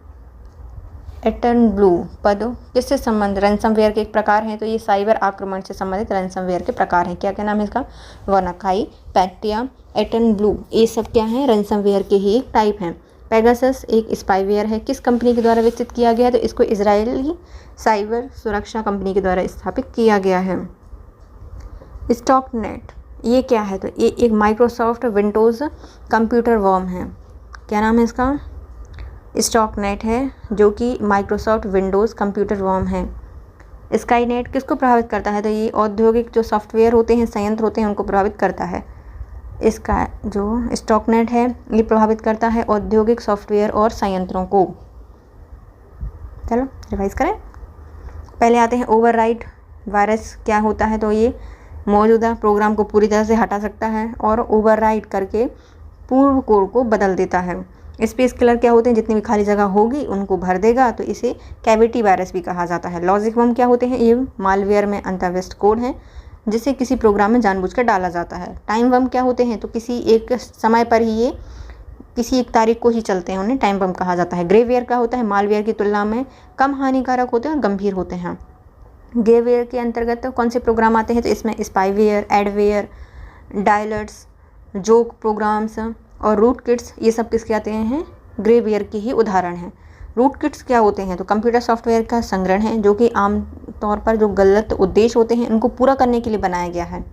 एटर्नब्लू पद किससे संबंध? रैंसमवेयर के एक प्रकार हैं, तो ये साइबर आक्रमण से संबंधित रैंसमवेयर के प्रकार हैं। क्या क्या नाम है इसका? वानाकाई, पैट्या, एटर्नब्लू, ये सब क्या है? रैंसमवेयर के ही एक टाइप हैं। पेगासस एक स्पाईवेयर है, किस कंपनी के द्वारा विकसित किया गया है? तो इसको इजरायली साइबर सुरक्षा कंपनी के द्वारा स्थापित किया गया है। स्टॉकनेट ये क्या है? तो ये एक माइक्रोसॉफ्ट विंडोज़ कंप्यूटर वॉर्म है। क्या नाम है इसका? स्टॉकनेट है जो कि माइक्रोसॉफ्ट विंडोज़ कंप्यूटर वॉर्म है। स्काईनेट किसको प्रभावित करता है? तो ये औद्योगिक जो सॉफ्टवेयर होते हैं, संयंत्र होते हैं, उनको प्रभावित करता है। इसका जो स्टॉकनेट है ये प्रभावित करता है औद्योगिक सॉफ्टवेयर और संयंत्रों को। चलो रिवाइज करें। पहले आते हैं ओवरराइट वायरस क्या होता है? तो ये मौजूदा प्रोग्राम को पूरी तरह से हटा सकता है और ओवरराइट करके पूर्व कोड को बदल देता है। स्पेस किलर क्या होते हैं? जितनी भी खाली जगह होगी उनको भर देगा, तो इसे कैविटी वायरस भी कहा जाता है। लॉजिक बम क्या होते हैं? ये मालवेयर में अंतर्विष्ट कोड है जिसे किसी प्रोग्राम में जानबूझकर डाला जाता है। टाइम बम क्या होते हैं? तो किसी एक समय पर ही ये किसी एक तारीख को ही चलते हैं, उन्हें टाइम बम कहा जाता है। ग्रेवेयर क्या होता है? मालवेयर की तुलना में कम हानिकारक होते हैं और गंभीर होते हैं। ग्रेवेयर के अंतर्गत कौन से प्रोग्राम आते हैं? तो इसमें स्पाईवेयर, एडवेयर, डायलर्स, जोक प्रोग्राम्स और रूट किट्स, ये सब किसके आते हैं? ग्रेवेयर के ही उदाहरण हैं। रूट किट्स क्या होते हैं? तो कंप्यूटर सॉफ्टवेयर का संग्रहण है जो कि आम तौर पर जो गलत उद्देश्य होते हैं उनको पूरा करने के लिए बनाया गया है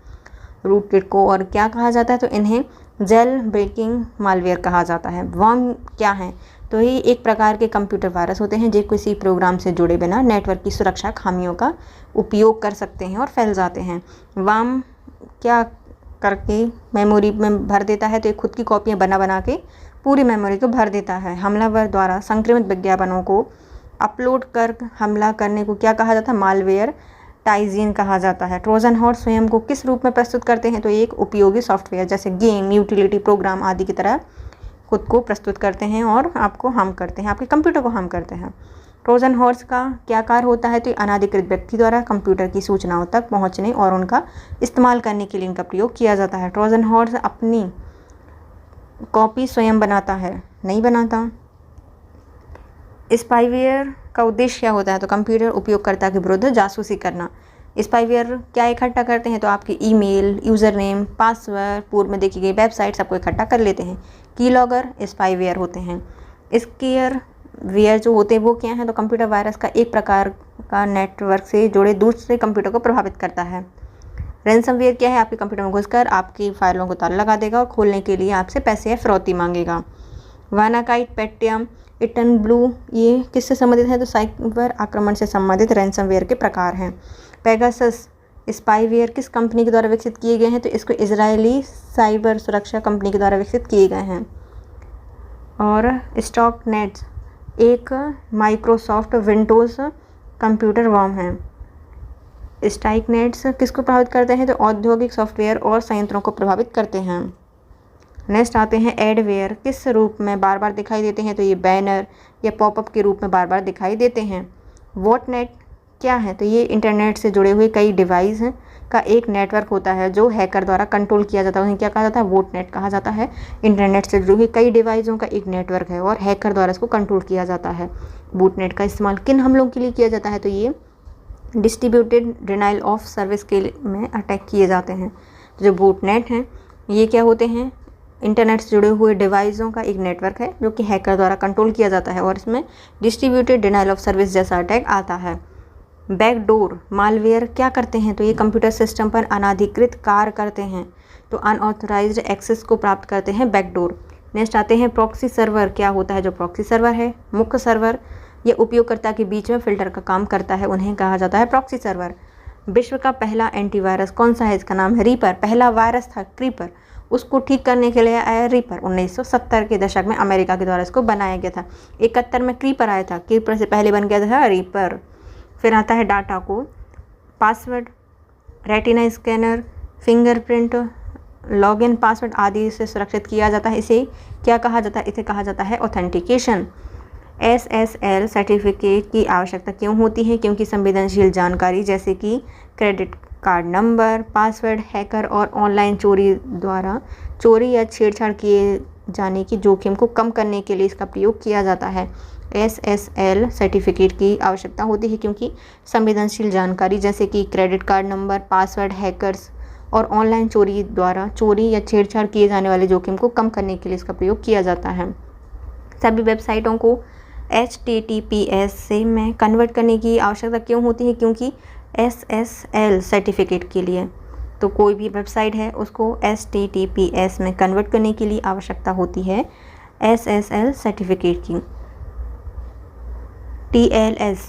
रूट किट को। और क्या कहा जाता है? तो इन्हें जेल ब्रेकिंग मालवेयर कहा जाता है। वॉर्म क्या है? तो ये एक प्रकार के कंप्यूटर वायरस होते हैं जो किसी प्रोग्राम से जुड़े बिना नेटवर्क की सुरक्षा खामियों का उपयोग कर सकते हैं और फैल जाते हैं। वॉर्म क्या करके मेमोरी में भर देता है? तो ये खुद की कॉपियाँ बना के पूरी मेमोरी को भर देता है। हमलावर द्वारा संक्रमित विज्ञापनों को अपलोड कर हमला करने को क्या कहा जाता है? मालवेयर टाइजिन कहा जाता है। ट्रोजन हॉर्स स्वयं को किस रूप में प्रस्तुत करते हैं? तो एक उपयोगी सॉफ्टवेयर जैसे गेम, यूटिलिटी प्रोग्राम आदि की तरह खुद को प्रस्तुत करते हैं और आपको हार्म करते हैं, आपके कंप्यूटर को हार्म करते हैं। ट्रोजन हॉर्स का क्या कार्य होता है? तो अनाधिकृत व्यक्ति द्वारा कंप्यूटर की सूचनाओं तक पहुंचने और उनका इस्तेमाल करने के लिए इनका प्रयोग किया जाता है। ट्रोजन हॉर्स अपनी कॉपी स्वयं बनाता है? नहीं बनाता। स्पाईवेयर का उद्देश्य क्या होता है? तो कंप्यूटर उपयोगकर्ता के विरुद्ध जासूसी करना। स्पाईवेयर क्या इकट्ठा करते हैं, तो आपके ईमेल, यूज़र नेम, पासवर्ड, पूर्व में देखी गई वेबसाइट सबको इकट्ठा कर लेते हैं। की लॉगर स्पाईवेयर होते हैं। स्केयर वेयर जो होते हैं वो क्या है, तो कंप्यूटर वायरस का एक प्रकार का नेटवर्क से जुड़े दूसरे कंप्यूटर को प्रभावित करता है। रैंसमवेयर क्या है, आपके कंप्यूटर में घुसकर आपकी फाइलों को ताला लगा देगा और खोलने के लिए आपसे पैसे या फिरौती मांगेगा। वानाकाइट, पेटियम, इटन ब्लू ये किससे संबंधित है, तो साइबर आक्रमण से संबंधित रैंसमवेयर के प्रकार हैं। पेगासस स्पाईवेयर किस कंपनी के द्वारा विकसित किए गए हैं, तो इसको इजरायली साइबर सुरक्षा कंपनी के द्वारा विकसित किए गए हैं। और स्टॉक नेट्स एक माइक्रोसॉफ्ट विंडोज़ कंप्यूटर वर्म है। स्टाइक नेट्स किसको प्रभावित करते हैं, तो औद्योगिक सॉफ्टवेयर और संयंत्रों को प्रभावित करते हैं। नेक्स्ट आते हैं एडवेयर, किस रूप में बार बार दिखाई देते हैं, तो ये बैनर या पॉपअप के रूप में बार बार दिखाई देते हैं। वॉटनेट क्या है, तो ये इंटरनेट से जुड़े हुए कई डिवाइस का एक नेटवर्क होता है जो हैकर द्वारा कंट्रोल किया जाता है, उन्हें क्या कहा जाता है, वोटनेट कहा जाता है। इंटरनेट से जुड़ी हुई कई डिवाइसों का एक नेटवर्क है और हैकर द्वारा इसको कंट्रोल किया जाता है। बूटनेट का इस्तेमाल किन हमलों के लिए किया जाता है, तो ये डिस्ट्रीब्यूटेड डिनाइल ऑफ सर्विस के में अटैक किए जाते हैं। तो जो बूटनेट हैं ये क्या होते हैं, इंटरनेट से जुड़े हुए डिवाइसों का एक नेटवर्क है जो कि हैकर द्वारा कंट्रोल किया जाता है और इसमें डिस्ट्रीब्यूटेड डिनाइल ऑफ सर्विस जैसा अटैक आता है। बैकडोर मालवेयर क्या करते हैं, तो ये कंप्यूटर सिस्टम पर अनाधिकृत कार्य करते हैं, तो अनऑथराइज्ड एक्सेस को प्राप्त करते हैं बैकडोर। नेक्स्ट आते हैं प्रॉक्सी सर्वर, क्या होता है, जो प्रॉक्सी सर्वर है मुख्य सर्वर ये उपयोगकर्ता के बीच में फिल्टर का काम करता है, उन्हें कहा जाता है प्रॉक्सी सर्वर। विश्व का पहला एंटीवायरस कौन सा है, इसका नाम है रीपर। पहला वायरस था क्रीपर, उसको ठीक करने के लिए आया रीपर। 1970 के दशक में अमेरिका के द्वारा इसको बनाया गया था। 71 में क्रीपर आया था, क्रीपर से पहले बन गया था रीपर। फिर आता है डाटा को password, retina scanner, fingerprint, login password आदि से सुरक्षित किया जाता है। इसे क्या कहा जाता है, इसे कहा जाता है ऑथेंटिकेशन। SSL सर्टिफिकेट की आवश्यकता क्यों होती है, क्योंकि संवेदनशील जानकारी जैसे कि credit card number, password hacker और ऑनलाइन चोरी द्वारा चोरी या छेड़छाड़ किए जाने की जोखिम को कम करने के लिए इसका प्रयोग किया जाता है। SSL सर्टिफिकेट की आवश्यकता होती है क्योंकि संवेदनशील जानकारी जैसे कि credit card number, password hackers और ऑनलाइन चोरी द्वारा चोरी या छेड़छाड़ किए जाने वाले जोखिम को कम करने के लिए इसका प्रयोग किया जाता है। सभी वेबसाइटों को HTTPS से में कन्वर्ट करने की आवश्यकता क्यों होती है, क्योंकि SSL सर्टिफिकेट के लिए। तो कोई भी वेबसाइट है उसको HTTPS में कन्वर्ट करने के लिए आवश्यकता होती है SSL सर्टिफिकेट की। TLS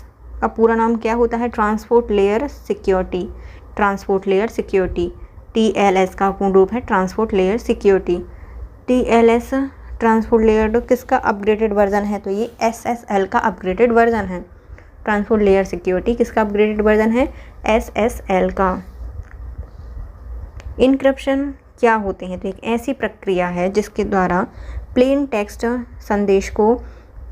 का पूरा नाम क्या होता है, transport layer security. Transport layer security TLS का पूर्ण रूप है transport layer security. TLS transport layer किसका अपग्रेडेड वर्जन है, तो ये SSL का अपग्रेडेड वर्जन है। ट्रांसपोर्ट लेयर सिक्योरिटी किसका अपग्रेडेड वर्जन है, SSL का। इनक्रिप्शन क्या होते हैं, तो एक ऐसी प्रक्रिया है जिसके द्वारा प्लेन टेक्स्ट संदेश को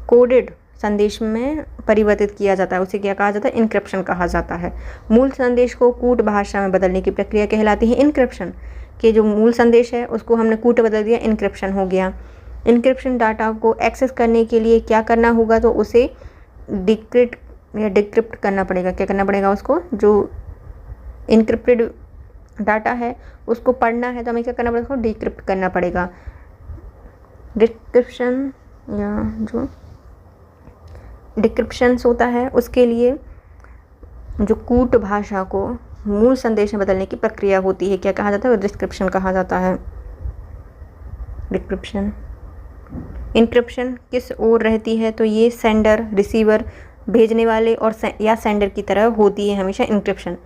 कोडेड संदेश में परिवर्तित किया जाता है, उसे क्या कहा जाता है, इनक्रिप्शन कहा जाता है। मूल संदेश को कूट भाषा में बदलने की प्रक्रिया कहलाती है इनक्रिप्शन। कि जो मूल संदेश है उसको हमने कूट बदल दिया, इनक्रिप्शन हो गया। इनक्रिप्शन डाटा को एक्सेस करने के लिए क्या करना होगा, तो उसे डिक्रिप्ट करना पड़ेगा। क्या करना पड़ेगा, उसको जो इनक्रिप्टेड डाटा है उसको पढ़ना है तो हमें क्या करना पड़ेगा, उसको डिक्रिप्ट करना पड़ेगा। डिक्रिप्शन या जो डिक्रिप्शंस होता है उसके लिए जो कूट भाषा को मूल संदेश में बदलने की प्रक्रिया होती है, क्या कहा जाता है, डिक्रिप्शन कहा जाता है। डिक्रिप्शन। इनक्रिप्शन किस ओर रहती है, तो ये सेंडर रिसीवर भेजने वाले और या सेंडर की तरफ होती है हमेशा इनक्रिप्शन।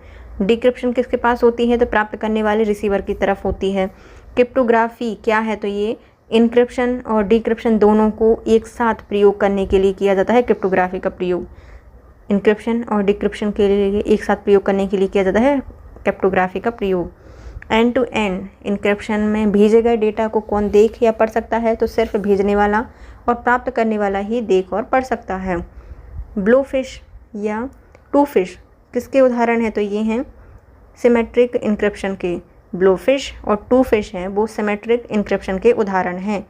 डिक्रिप्शन किसके पास होती है, तो प्राप्त करने वाले रिसीवर की तरफ होती है। क्रिप्टोग्राफी क्या है, तो ये इनक्रिप्शन और डिक्रिप्शन दोनों को एक साथ प्रयोग करने के लिए किया जाता है। क्रिप्टोग्राफी का प्रयोग इनक्रिप्शन और डिक्रिप्शन के लिए एक साथ प्रयोग करने के लिए किया जाता है, क्रिप्टोग्राफी का प्रयोग। एंड टू एंड इनक्रिप्शन में भेजे गए डेटा को कौन देख या पढ़ सकता है, तो सिर्फ भेजने वाला और प्राप्त करने वाला ही देख और पढ़ सकता है। ब्लोफिश या टूफिश किसके उदाहरण हैं, तो ये हैं सिमेट्रिक इनक्रिप्शन के। ब्लोफिश और टूफिश हैं वो सिमेट्रिक इनक्रिप्शन के उदाहरण हैं।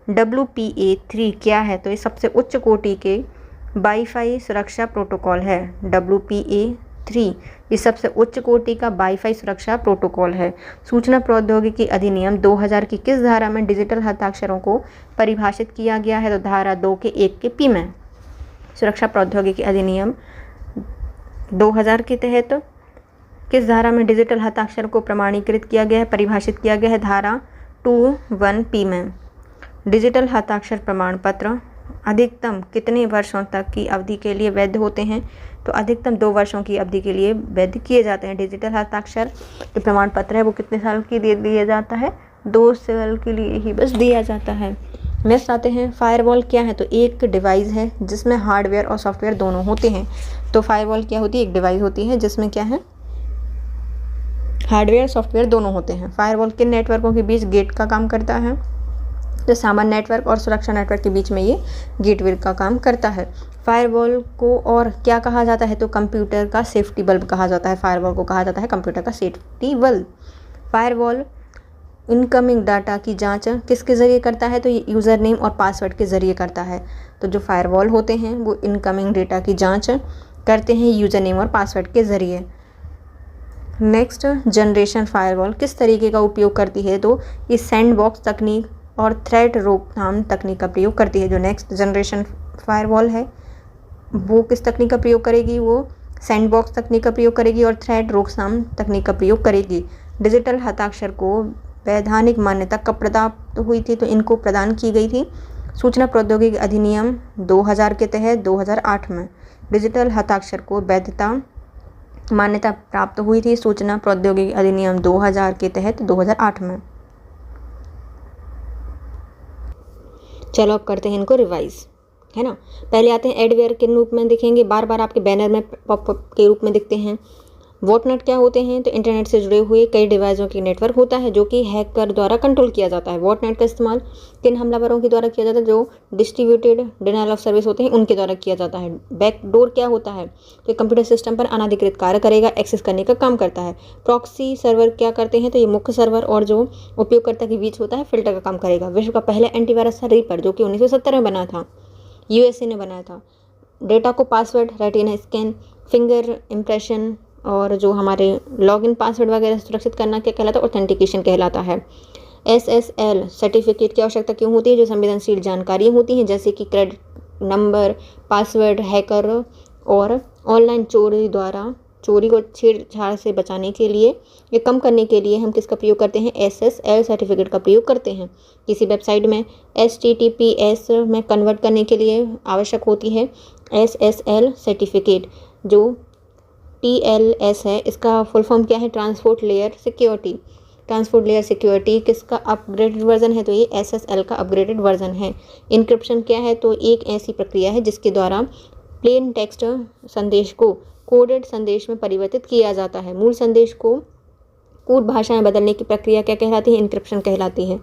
WPA3 क्या है, तो ये सबसे उच्च कोटि के वाईफाई सुरक्षा प्रोटोकॉल है। WPA 3 ये सबसे उच्च कोटि का वाईफाई सुरक्षा प्रोटोकॉल है। सूचना प्रौद्योगिकी अधिनियम 2000 की किस धारा में डिजिटल हस्ताक्षरों को परिभाषित किया गया है? तो धारा 2 के 1 के पी में। सुरक्षा प्रौद्योगिकी अधिनियम 2000 के तहत किस धारा में डिजिटल हस्ताक्षर को प्रमाणीकृत किया गया है, परिभाषित किया गया है? धारा 2(1) पी में। डिजिटल हस्ताक्षर प्रमाण पत्र अधिकतम कितने वर्षों तक की अवधि के लिए वैध होते हैं? तो अधिकतम 2 वर्षों की अवधि के लिए वैध किए जाते हैं। डिजिटल हस्ताक्षर जो प्रमाण पत्र है वो कितने साल के लिए दिया जाता है? 2 साल के लिए ही बस दिया जाता है। नेक्स्ट आते हैं, फायरवॉल क्या है? तो एक डिवाइस है जिसमें हार्डवेयर और सॉफ्टवेयर दोनों होते हैं। तो फायरवॉल क्या होती है? एक डिवाइस होती है जिसमें क्या है, हार्डवेयर सॉफ्टवेयर दोनों होते हैं। फायरवॉल किन नेटवर्कों के बीच गेट का काम करता है? तो सामान्य नेटवर्क और सुरक्षा नेटवर्क के बीच में ये गेटवे का काम करता है। फायरवॉल को और क्या कहा जाता है? तो कंप्यूटर का सेफ्टी बल्ब कहा जाता है। फायरवॉल को कहा जाता है कंप्यूटर का safety bulb. Firewall incoming data की जांच किसके ज़रिए करता है? तो ये यूज़र नेम और पासवर्ड के ज़रिए करता है। तो जो फायरवॉल होते हैं वो इनकमिंग डेटा की जांच करते हैं यूज़र नेम और पासवर्ड के ज़रिए। नेक्स्ट, जनरेशन फायरवॉल किस तरीके का उपयोग करती है? तो ये सैंडबॉक्स तकनीक और थ्रेट रोकथाम तकनीक का प्रयोग करती है। जो नेक्स्ट जनरेशन फायरवॉल है वो किस तकनीक का प्रयोग करेगी? वो सैंडबॉक्स तकनीक का प्रयोग करेगी और थ्रेट रोकथाम तकनीक का प्रयोग करेगी। डिजिटल हस्ताक्षर को वैधानिक मान्यता कब प्राप्त हुई थी? तो इनको प्रदान की गई थी सूचना प्रौद्योगिकी अधिनियम 2000 के तहत 2008 में। डिजिटल हस्ताक्षर को वैधता मान्यता प्राप्त हुई थी सूचना प्रौद्योगिकी अधिनियम 2000 के तहत 2008 में। चलो अब करते हैं इनको रिवाइज, है ना। पहले आते हैं एडवेयर के रूप में दिखेंगे, बार बार आपके बैनर में पॉपअप के रूप में दिखते हैं। वॉटनेट क्या होते हैं? तो इंटरनेट से जुड़े हुए कई डिवाइसों की नेटवर्क होता है जो कि हैकर द्वारा कंट्रोल किया जाता है। वॉटनेट का इस्तेमाल किन हमलावरों के द्वारा किया जाता है? जो डिस्ट्रीब्यूटेड डिनायल ऑफ सर्विस होते हैं उनके द्वारा किया जाता है। बैकडोर क्या होता है? तो कंप्यूटर सिस्टम पर अनाधिकृत कार्य करेगा, एक्सेस करने का काम करता है। प्रॉक्सी सर्वर क्या करते हैं? तो ये मुख्य सर्वर और जो उपयोगकर्ता के बीच होता है फिल्टर का काम करेगा। विश्व का पहला एंटीवायरस था रीपर, जो कि 1970 में बना था, USA ने बनाया था। डेटा को password, retina scan, finger impression और जो हमारे लॉगिन पासवर्ड वगैरह सुरक्षित करना क्या कहलाता है? ऑथेंटिकेशन कहलाता है। SSL सर्टिफिकेट की आवश्यकता क्यों होती है? जो संवेदनशील जानकारियाँ होती हैं जैसे कि क्रेडिट नंबर, पासवर्ड, हैकर और ऑनलाइन चोरी को छेड़छाड़ से बचाने के लिए या कम करने के लिए हम किसका प्रयोग करते हैं? SSL सर्टिफिकेट का प्रयोग करते हैं। किसी वेबसाइट में HTTPS में कन्वर्ट करने के लिए आवश्यक होती है SSL सर्टिफिकेट। जो TLS है इसका फुल फॉर्म क्या है? Transport layer security. Transport layer security किसका अपग्रेडेड वर्जन है? तो ये SSL का अपग्रेडेड वर्जन है। इनक्रिप्शन क्या है? तो एक ऐसी प्रक्रिया है जिसके द्वारा प्लेन टेक्स्ट संदेश को कोडेड संदेश में परिवर्तित किया जाता है। मूल संदेश को कोड भाषा में बदलने की प्रक्रिया क्या कहलाती है? इनक्रिप्शन कहलाती है।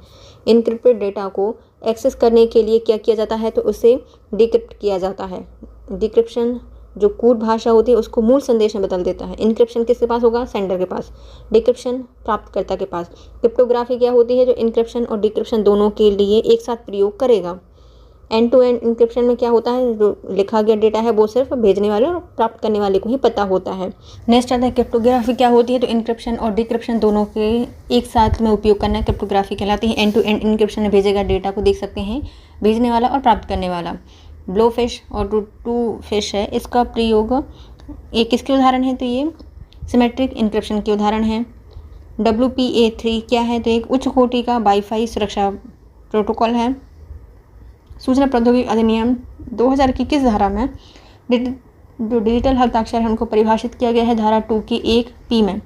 इनक्रिप्टेड डेटा को एक्सेस करने के लिए क्या किया जाता है? तो उसे डिक्रिप्ट किया जाता है। डिक्रिप्शन जो कोड भाषा होती है उसको मूल संदेश में बदल देता है। इनक्रिप्शन किसके पास होगा? सेंडर के पास। डिक्रिप्शन प्राप्तकर्ता के पास। क्रिप्टोग्राफी क्या होती है? जो इनक्रिप्शन और डिक्रिप्शन दोनों के लिए एक साथ प्रयोग करेगा। एंड टू एंड इनक्रिप्शन में क्या होता है? जो लिखा गया डेटा है वो सिर्फ भेजने वाले और प्राप्त करने वाले को ही पता होता है। नेक्स्ट आता है क्रिप्टोग्राफी क्या होती है? तो इनक्रिप्शन और डिक्रिप्शन दोनों के एक साथ में उपयोग करना क्रिप्टोग्राफी कहलाती है। एंड टू एंड इनक्रिप्शन में भेजेगा डेटा को देख सकते हैं भेजने वाला और प्राप्त करने वाला। ब्लोफिश और टू फिश है, इसका प्रयोग ये किसके उदाहरण है? तो ये सिमेट्रिक इनक्रिप्शन के उदाहरण हैं। WPA3 क्या है? तो एक उच्च कोटि का वाईफाई सुरक्षा प्रोटोकॉल है। सूचना प्रौद्योगिकी अधिनियम 2000 की किस धारा में जो डिजिटल हस्ताक्षर है उनको परिभाषित किया गया है? धारा 2 की 1 पी में।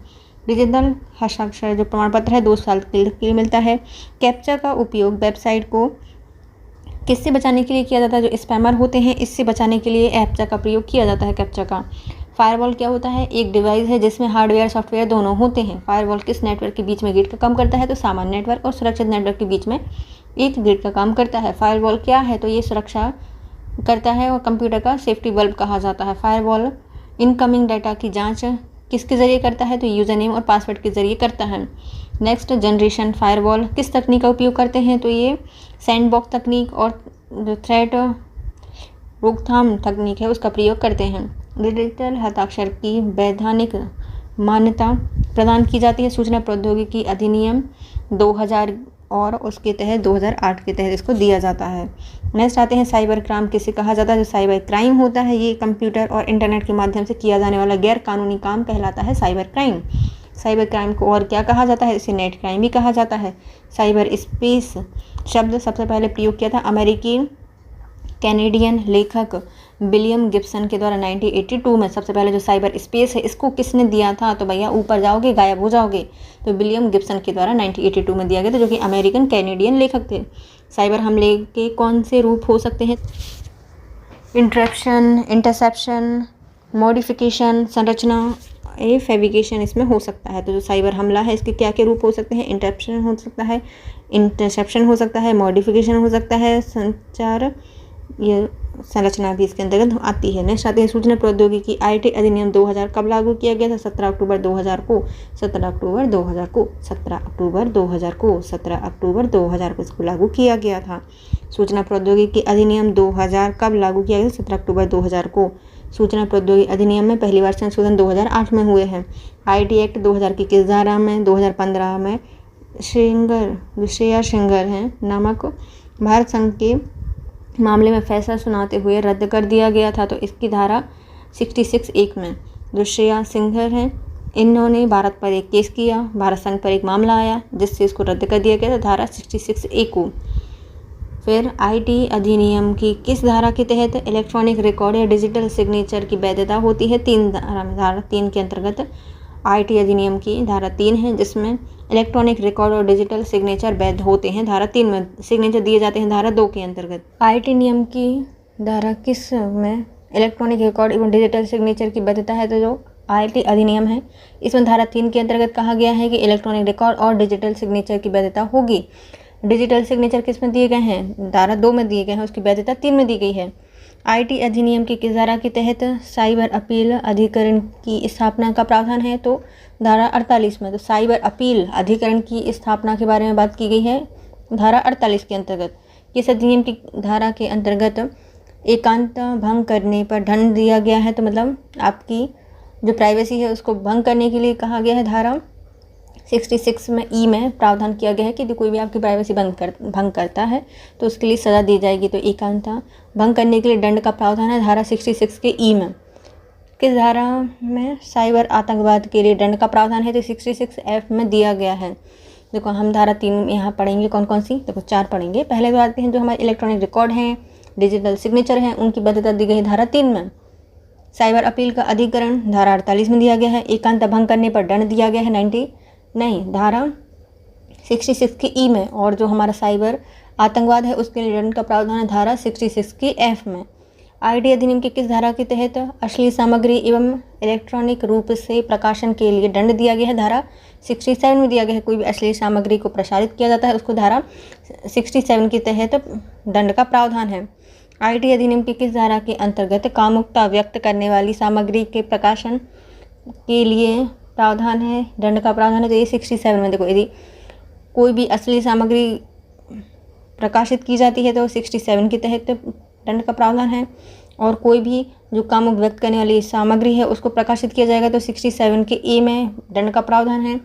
डिजिटल हस्ताक्षर जो प्रमाण पत्र है 2 साल के लिए मिलता है। कैप्चा का उपयोग वेबसाइट को किससे बचाने के लिए किया जाता है? जो स्पैमर होते हैं इससे बचाने के लिए कैप्चा का प्रयोग किया जाता है। कैप्चा का फायरवॉल क्या होता है? एक डिवाइस है जिसमें हार्डवेयर सॉफ्टवेयर दोनों होते हैं। फायरवॉल किस नेटवर्क के बीच में गेट का काम करता है? तो सामान्य नेटवर्क और सुरक्षित नेटवर्क के बीच में एक गेट का काम करता है। फायरवॉल क्या है? तो ये सुरक्षा करता है और कंप्यूटर का सेफ्टी बल्ब कहा जाता है। फायरवॉल इनकमिंग डाटा की जांच किसके ज़रिए करता है? तो यूज़र नेम और पासवर्ड के ज़रिए करता है। नेक्स्ट, जनरेशन फायरवॉल किस तकनीक का उपयोग करते हैं? तो ये सैंडबॉक्स तकनीक और जो थ्रेट रोकथाम तकनीक है उसका प्रयोग करते हैं। डिजिटल हस्ताक्षर की वैधानिक मान्यता प्रदान की जाती है सूचना प्रौद्योगिकी अधिनियम 2000 और उसके तहत 2008 के तहत इसको दिया जाता है। नेक्स्ट आते हैं साइबर क्राइम किसे कहा जाता है। जो साइबर क्राइम होता है ये कंप्यूटर और इंटरनेट के माध्यम से किया जाने वाला गैर कानूनी काम कहलाता है साइबर क्राइम। साइबर क्राइम को और क्या कहा जाता है, इसे नेट क्राइम भी कहा जाता है। साइबर स्पेस शब्द सबसे पहले प्रयोग किया था अमेरिकी कैनेडियन लेखक विलियम गिब्सन के द्वारा 1982 में। सबसे पहले जो साइबर स्पेस है इसको किसने दिया था, तो भैया ऊपर जाओगे गायब हो जाओगे, तो विलियम गिब्सन के द्वारा 1982 में दिया गया था, जो कि अमेरिकन कैनेडियन लेखक थे। साइबर हमले के कौन से रूप हो सकते हैं, इंटरप्शन, इंटरसेप्शन, मॉडिफिकेशन, संरचना, ये फैब्रिकेशन इसमें हो सकता है। तो जो साइबर हमला है इसके क्या क्या रूप हो सकते हैं, इंटरप्शन हो सकता है, इंटरसेप्शन हो सकता है, मॉडिफिकेशन हो सकता है, संचार, ये संरचना भी इसके अंतर्गत आती है। नेक्स्ट आते हैं सूचना प्रौद्योगिकी आईटी अधिनियम 2000 कब लागू किया गया था, 17 अक्टूबर 2000 को, 17 अक्टूबर 2000 को, 17 अक्टूबर 2000 को, 17 अक्टूबर 2000 को इसको लागू किया गया था। सूचना प्रौद्योगिकी अधिनियम 2000 कब लागू किया गया, 17 अक्टूबर 2000 को। सूचना प्रौद्योगिकी अधिनियम में पहली बार संशोधन 2008 में हुए हैं। आईटी एक्ट 2000 की किस धारा में, 2015 में श्रेया सिंगर हैं नामक भारत संघ के मामले में फैसला सुनाते हुए रद्द कर दिया गया था। तो इसकी धारा 66(1) में जो श्रेया सिंघर हैं इन्होंने भारत पर एक केस किया, भारत संघ पर एक मामला आया जिससे इसको रद्द कर दिया गया था, धारा 66(1) को। फिर आईटी अधिनियम की किस धारा के तहत इलेक्ट्रॉनिक रिकॉर्ड या डिजिटल सिग्नेचर की वैधता होती है, 3 धारा में। धारा 3 के अंतर्गत आईटी अधिनियम की धारा 3 है जिसमें इलेक्ट्रॉनिक रिकॉर्ड और डिजिटल सिग्नेचर वैध होते हैं। धारा 3 में सिग्नेचर दिए जाते हैं धारा 2 के अंतर्गत। आईटी नियम की धारा किस में इलेक्ट्रॉनिक रिकॉर्ड एवं डिजिटल सिग्नेचर की वैधता है, तो जो आईटी अधिनियम है इसमें धारा 3 के अंतर्गत कहा गया है कि इलेक्ट्रॉनिक रिकॉर्ड और डिजिटल सिग्नेचर की वैधता होगी। डिजिटल सिग्नेचर किस में दिए गए हैं, धारा 2 में दिए गए हैं, उसकी वैधता 3 में दी गई है। आईटी अधिनियम की किस धारा के तहत साइबर अपील अधिकरण की स्थापना का प्रावधान है, तो धारा 48 में। तो साइबर अपील अधिकरण की स्थापना के बारे में बात की गई है धारा 48 के अंतर्गत। किस अधिनियम की धारा के अंतर्गत एकांत भंग करने पर दंड दिया गया है, तो मतलब आपकी जो प्राइवेसी है उसको भंग करने के लिए कहा गया है। धारा 66 में ई में प्रावधान किया गया है कि कोई भी आपकी प्राइवेसी भंग करता है तो उसके लिए सज़ा दी जाएगी। तो एकांता भंग करने के लिए दंड का प्रावधान है धारा 66 के ई में। किस धारा में साइबर आतंकवाद के लिए दंड का प्रावधान है, तो 66F में दिया गया है। देखो हम धारा 3 यहाँ पढ़ेंगे कौन कौन सी, देखो 4 पढ़ेंगे। पहले तो आते हैं जो हमारे इलेक्ट्रॉनिक रिकॉर्ड हैं, डिजिटल सिग्नेचर हैं, उनकी वैधता दी गई है धारा 3 में। साइबर अपील का अधिकरण धारा 48 में दिया गया है। एकांत भंग करने पर दंड दिया गया है धारा 66 के ई में। और जो हमारा साइबर आतंकवाद है उसके लिए दंड का प्रावधान है धारा 66 के एफ में। आईटी अधिनियम के किस धारा के तहत अश्लील सामग्री एवं इलेक्ट्रॉनिक रूप से प्रकाशन के लिए दंड दिया गया है, धारा 67 में दिया गया है। कोई भी अश्लील सामग्री को प्रसारित किया जाता है उसको धारा 67 के तहत दंड का प्रावधान है। आईटी अधिनियम की किस धारा के अंतर्गत कामुकता व्यक्त करने वाली सामग्री के प्रकाशन के लिए प्रावधान है, दंड का प्रावधान है, तो ये 67 में। देखो यदि कोई भी अश्लील सामग्री प्रकाशित की जाती है तो 67 के तहत दंड का प्रावधान है। और कोई भी जो कामुक व्यक्त करने वाली सामग्री है उसको प्रकाशित किया जाएगा तो 67 के ए में दंड का प्रावधान है।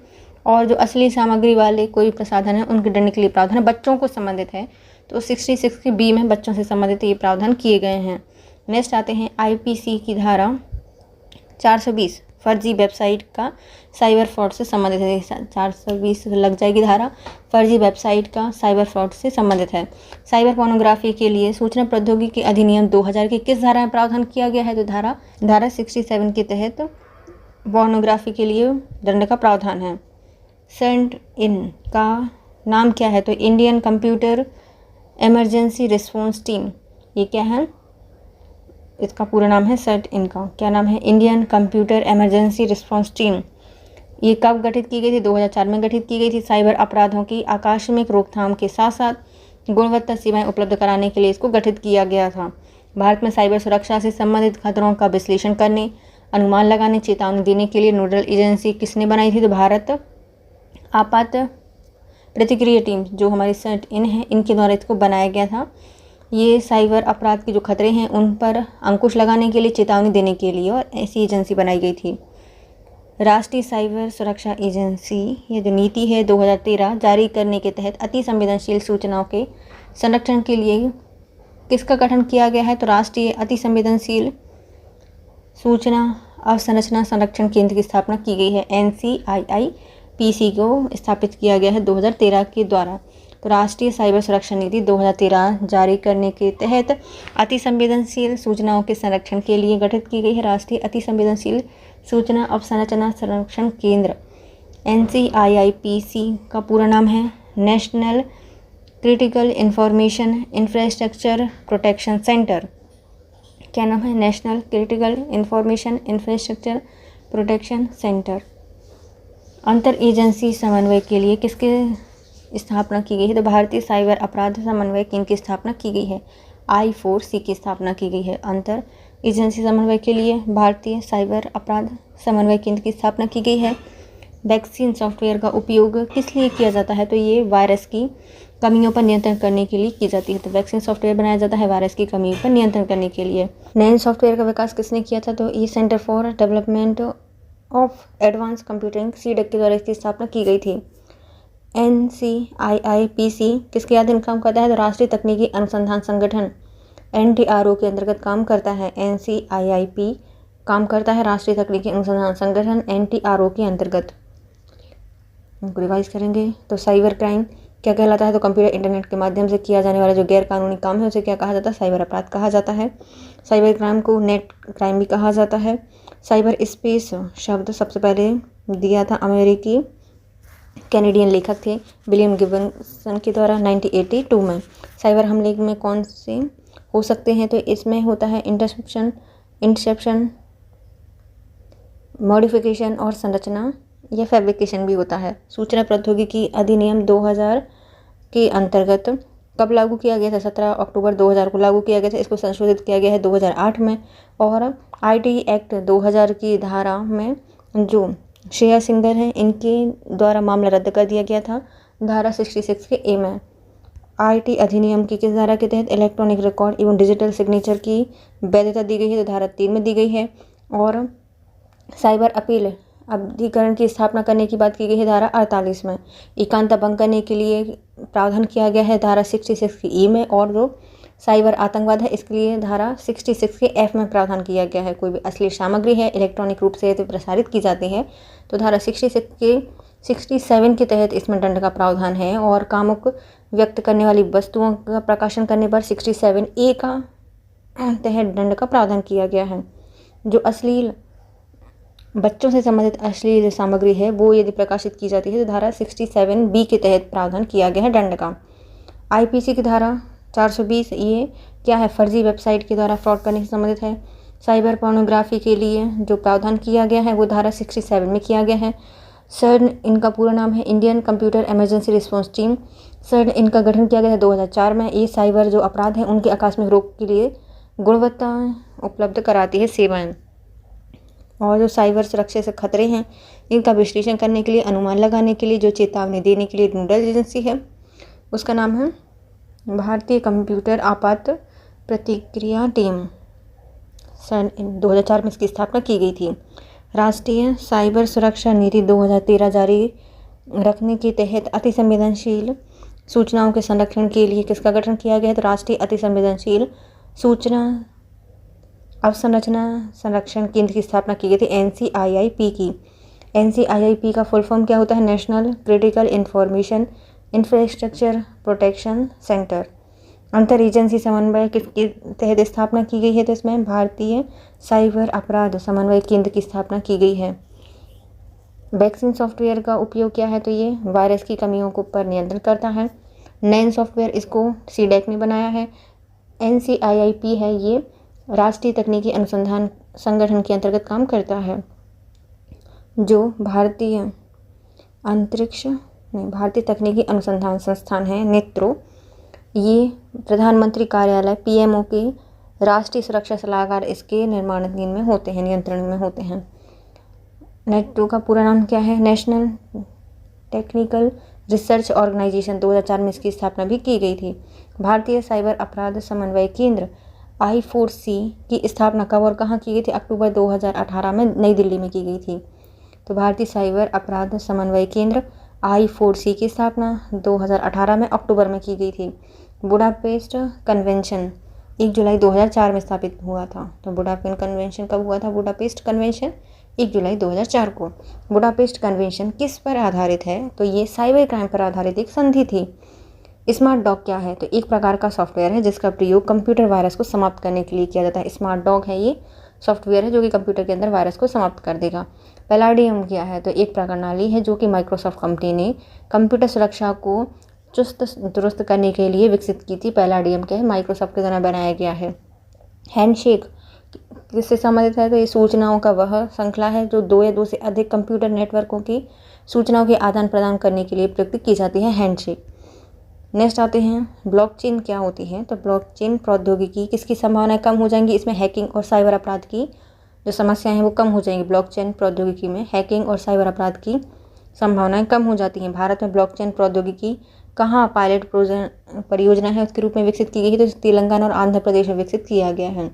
और जो अश्लील सामग्री वाले कोई प्रसाधन है उनके दंड के लिए प्रावधान है। बच्चों को संबंधित है तो 66 के बी में बच्चों से संबंधित ये प्रावधान किए गए हैं। नेक्स्ट आते हैं आईपीसी की धारा 420 फर्जी वेबसाइट का साइबर फ्रॉड से संबंधित है। 420 लग जाएगी धारा, फर्जी वेबसाइट का साइबर फ्रॉड से संबंधित है। साइबर पोर्नोग्राफी के लिए सूचना प्रौद्योगिकी अधिनियम 2000 की किस धारा में प्रावधान किया गया है, तो धारा 67 के तहत पोर्नोग्राफी के लिए दंड का प्रावधान है। सेंट इन का नाम क्या है, तो Indian computer emergency response team. ये क्या है, इसका पूरा नाम है सेट इनका क्या नाम है, Indian computer emergency response team. ये कब गठित की गई थी, 2004 में गठित की गई थी। साइबर अपराधों की आकस्मिक रोकथाम के साथ साथ गुणवत्ता सेवाएं उपलब्ध कराने के लिए इसको गठित किया गया था। भारत में साइबर सुरक्षा से संबंधित खतरों का विश्लेषण करने, अनुमान लगाने, चेतावनी देने के लिए नोडल एजेंसी किसने बनाई थी, तो भारत आपात प्रतिक्रिया टीम जो हमारी सेट इन है इनके द्वारा इसको बनाया गया था। ये साइबर अपराध के जो खतरे हैं उन पर अंकुश लगाने के लिए, चेतावनी देने के लिए और ऐसी एजेंसी बनाई गई थी। राष्ट्रीय साइबर सुरक्षा एजेंसी, ये जो नीति है 2013 जारी करने के तहत अति संवेदनशील सूचनाओं के संरक्षण के लिए किसका गठन किया गया है? तो राष्ट्रीय अति संवेदनशील सूचना अवसंरचना संरक्षण केंद्र की स्थापना की गई है। NCIIPC को स्थापित किया गया है 2013 के द्वारा। तो राष्ट्रीय साइबर सुरक्षा नीति 2013 जारी करने के तहत अति संवेदनशील सूचनाओं के संरक्षण के लिए गठित की गई है राष्ट्रीय अति संवेदनशील सूचना अवसंरचना संरक्षण केंद्र। NCIIPC का पूरा नाम है national critical information infrastructure protection centre. क्या नाम है? National critical information infrastructure protection centre. अंतर एजेंसी समन्वय के लिए किसकी स्थापना की गई है? तो भारतीय साइबर अपराध समन्वय केंद्र की स्थापना की गई है। I4C की स्थापना की गई है। अंतर एजेंसी समन्वय के लिए भारतीय साइबर अपराध समन्वय केंद्र की स्थापना की गई है। वैक्सीन सॉफ्टवेयर का उपयोग किस लिए किया जाता है? तो ये वायरस की कमियों पर नियंत्रण करने के लिए की जाती है। तो वैक्सीन सॉफ्टवेयर बनाया जाता है वायरस की कमी पर नियंत्रण करने के लिए। नए सॉफ्टवेयर का विकास किसने किया था? तो ये centre for development of advance computing CDEC के द्वारा इसकी स्थापना की गई थी। NCIIPC किसके अधीन काम करता है? तो राष्ट्रीय तकनीकी अनुसंधान संगठन NTRO के अंतर्गत काम करता है। NCIIP काम करता है राष्ट्रीय तकनीकी अनुसंधान संगठन NTRO के अंतर्गत। उनको रिवाइज करेंगे। तो साइबर क्राइम क्या कहलाता है? तो कंप्यूटर इंटरनेट के माध्यम से किया जाने वाला जो गैर कानूनी काम है उसे क्या कहा जाता है? साइबर अपराध कहा जाता है। साइबर क्राइम को नेट क्राइम भी कहा जाता है। साइबर स्पेस शब्द सबसे पहले दिया था अमेरिकी कैनेडियन लेखक थे विलियम गिब्सन के द्वारा 1982 में। साइबर हमले में कौन से हो सकते हैं? तो इसमें होता है इंटरसेप्शन, मॉडिफिकेशन और संरचना या फैब्रिकेशन भी होता है। सूचना प्रौद्योगिकी अधिनियम 2000 के अंतर्गत कब लागू किया गया था? 17 अक्टूबर 2000 को लागू किया गया था। इसको संशोधित किया गया है 2008 में। और IT एक्ट 2000 की धारा में जो श्रेया सिंगर हैं इनके द्वारा मामला रद्द कर दिया गया था धारा 66 के A में। IT अधिनियम की किस धारा के तहत इलेक्ट्रॉनिक रिकॉर्ड एवं डिजिटल सिग्नेचर की वैधता दी गई है? तो धारा 3 में दी गई है। और साइबर अपील अभिकरण की स्थापना करने की बात की गई है धारा 48 में। एकांता भंग करने के लिए प्रावधान किया गया है धारा 66 की E में। और जो साइबर आतंकवाद है इसके लिए धारा 66 के F में प्रावधान किया गया है। कोई भी अश्लील सामग्री है इलेक्ट्रॉनिक रूप से प्रसारित की जाती है तो धारा 66 के 67 के तहत इसमें दंड का प्रावधान है। और कामुक व्यक्त करने वाली वस्तुओं का प्रकाशन करने पर 67A का तहत दंड का प्रावधान किया गया है। जो अश्लील बच्चों से संबंधित अश्लील सामग्री है वो यदि प्रकाशित की जाती है तो धारा 67B के तहत प्रावधान किया गया है दंड का। IPC की धारा 420 ये क्या है? फर्जी वेबसाइट के द्वारा फ्रॉड करने से संबंधित है। साइबर पोर्नोग्राफी के लिए जो प्रावधान किया गया है वो धारा 67 में किया गया है। CERN इनका पूरा नाम है Indian computer emergency response team. CERN इनका गठन किया गया है 2004 में। ये साइबर जो अपराध हैं उनके आकस्मिक रोक के लिए गुणवत्ता उपलब्ध कराती है सेवाएं। और जो साइबर सुरक्षा से खतरे हैं इनका विश्लेषण करने के लिए, अनुमान लगाने के लिए, जो चेतावनी देने के लिए नोडल एजेंसी है उसका नाम है भारतीय कंप्यूटर आपात प्रतिक्रिया टीम। सन 2004 में इसकी स्थापना की गई थी। राष्ट्रीय साइबर सुरक्षा नीति 2013 जारी रखने के तहत अति संवेदनशील सूचनाओं के संरक्षण के लिए किसका गठन किया गया है? तो राष्ट्रीय अति संवेदनशील सूचना अवसंरचना संरक्षण केंद्र की स्थापना की गई थी NCIIP की। NCIIP का फुल फॉर्म क्या होता है? National critical information infrastructure protection centre. अंतर एजेंसी समन्वय किसके तहत स्थापना की गई है? तो इसमें भारतीय साइबर अपराध समन्वय केंद्र की स्थापना की गई है। वैक्सीन सॉफ्टवेयर का उपयोग क्या है? तो ये वायरस की कमियों को पर नियंत्रण करता है। नैन सॉफ्टवेयर इसको CDEC ने बनाया है। NCIIP है ये राष्ट्रीय तकनीकी अनुसंधान संगठन के अंतर्गत काम करता है। जो भारतीय तकनीकी अनुसंधान संस्थान है नेत्रो, ये प्रधानमंत्री कार्यालय PMO के राष्ट्रीय सुरक्षा सलाहकार इसके निर्माणाधीन में होते हैं, नियंत्रण में होते हैं। नेत्रो का पूरा नाम क्या है? नेशनल टेक्निकल रिसर्च ऑर्गेनाइजेशन 2004 में इसकी स्थापना भी की गई थी। भारतीय साइबर अपराध समन्वय केंद्र I4C की स्थापना कब और कहाँ की गई थी? अक्टूबर 2018 में नई दिल्ली में की गई थी। तो भारतीय साइबर अपराध समन्वय केंद्र I4C की स्थापना 2018 में अक्टूबर में की गई थी। बुडापेस्ट कन्वेंशन 1 जुलाई 2004 में स्थापित हुआ था। तो बुडापेस्ट कन्वेंशन कब हुआ था? बुडापेस्ट कन्वेंशन 1 जुलाई 2004 को। बुडापेस्ट कन्वेंशन किस पर आधारित है? तो ये साइबर क्राइम पर आधारित एक संधि थी। स्मार्ट डॉग क्या है? तो एक प्रकार का सॉफ्टवेयर है जिसका प्रयोग कंप्यूटर वायरस को समाप्त करने के लिए किया जाता है। स्मार्ट डॉग है ये सॉफ्टवेयर है जो कि कंप्यूटर के अंदर वायरस को समाप्त कर देगा। पैलाडियम क्या है? तो एक प्रणाली है जो कि माइक्रोसॉफ्ट कंपनी ने कंप्यूटर सुरक्षा को चुस्त दुरुस्त करने के लिए विकसित की थी। पैलाडियम क्या है? माइक्रोसॉफ्ट के द्वारा बनाया गया है। हैंडशेक किससे संबंधित है? तो ये सूचनाओं का वह श्रृंखला है जो 2 या 2 से अधिक कंप्यूटर नेटवर्कों की सूचनाओं के आदान प्रदान करने के लिए प्रयुक्त की जाती है, हैंडशेक। नेक्स्ट आते हैं ब्लॉकचेन क्या होती है? तो ब्लॉकचेन प्रौद्योगिकी किसकी संभावनाएं कम हो जाएंगी? इसमें हैकिंग और साइबर अपराध की जो समस्याएं हैं वो कम हो जाएंगी। ब्लॉकचेन प्रौद्योगिकी में हैकिंग और साइबर अपराध की संभावनाएं कम हो जाती हैं। भारत में ब्लॉकचेन प्रौद्योगिकी कहाँ पायलट परियोजना है उसके रूप में विकसित की गई है? तो तेलंगाना और आंध्र प्रदेश में विकसित किया गया है।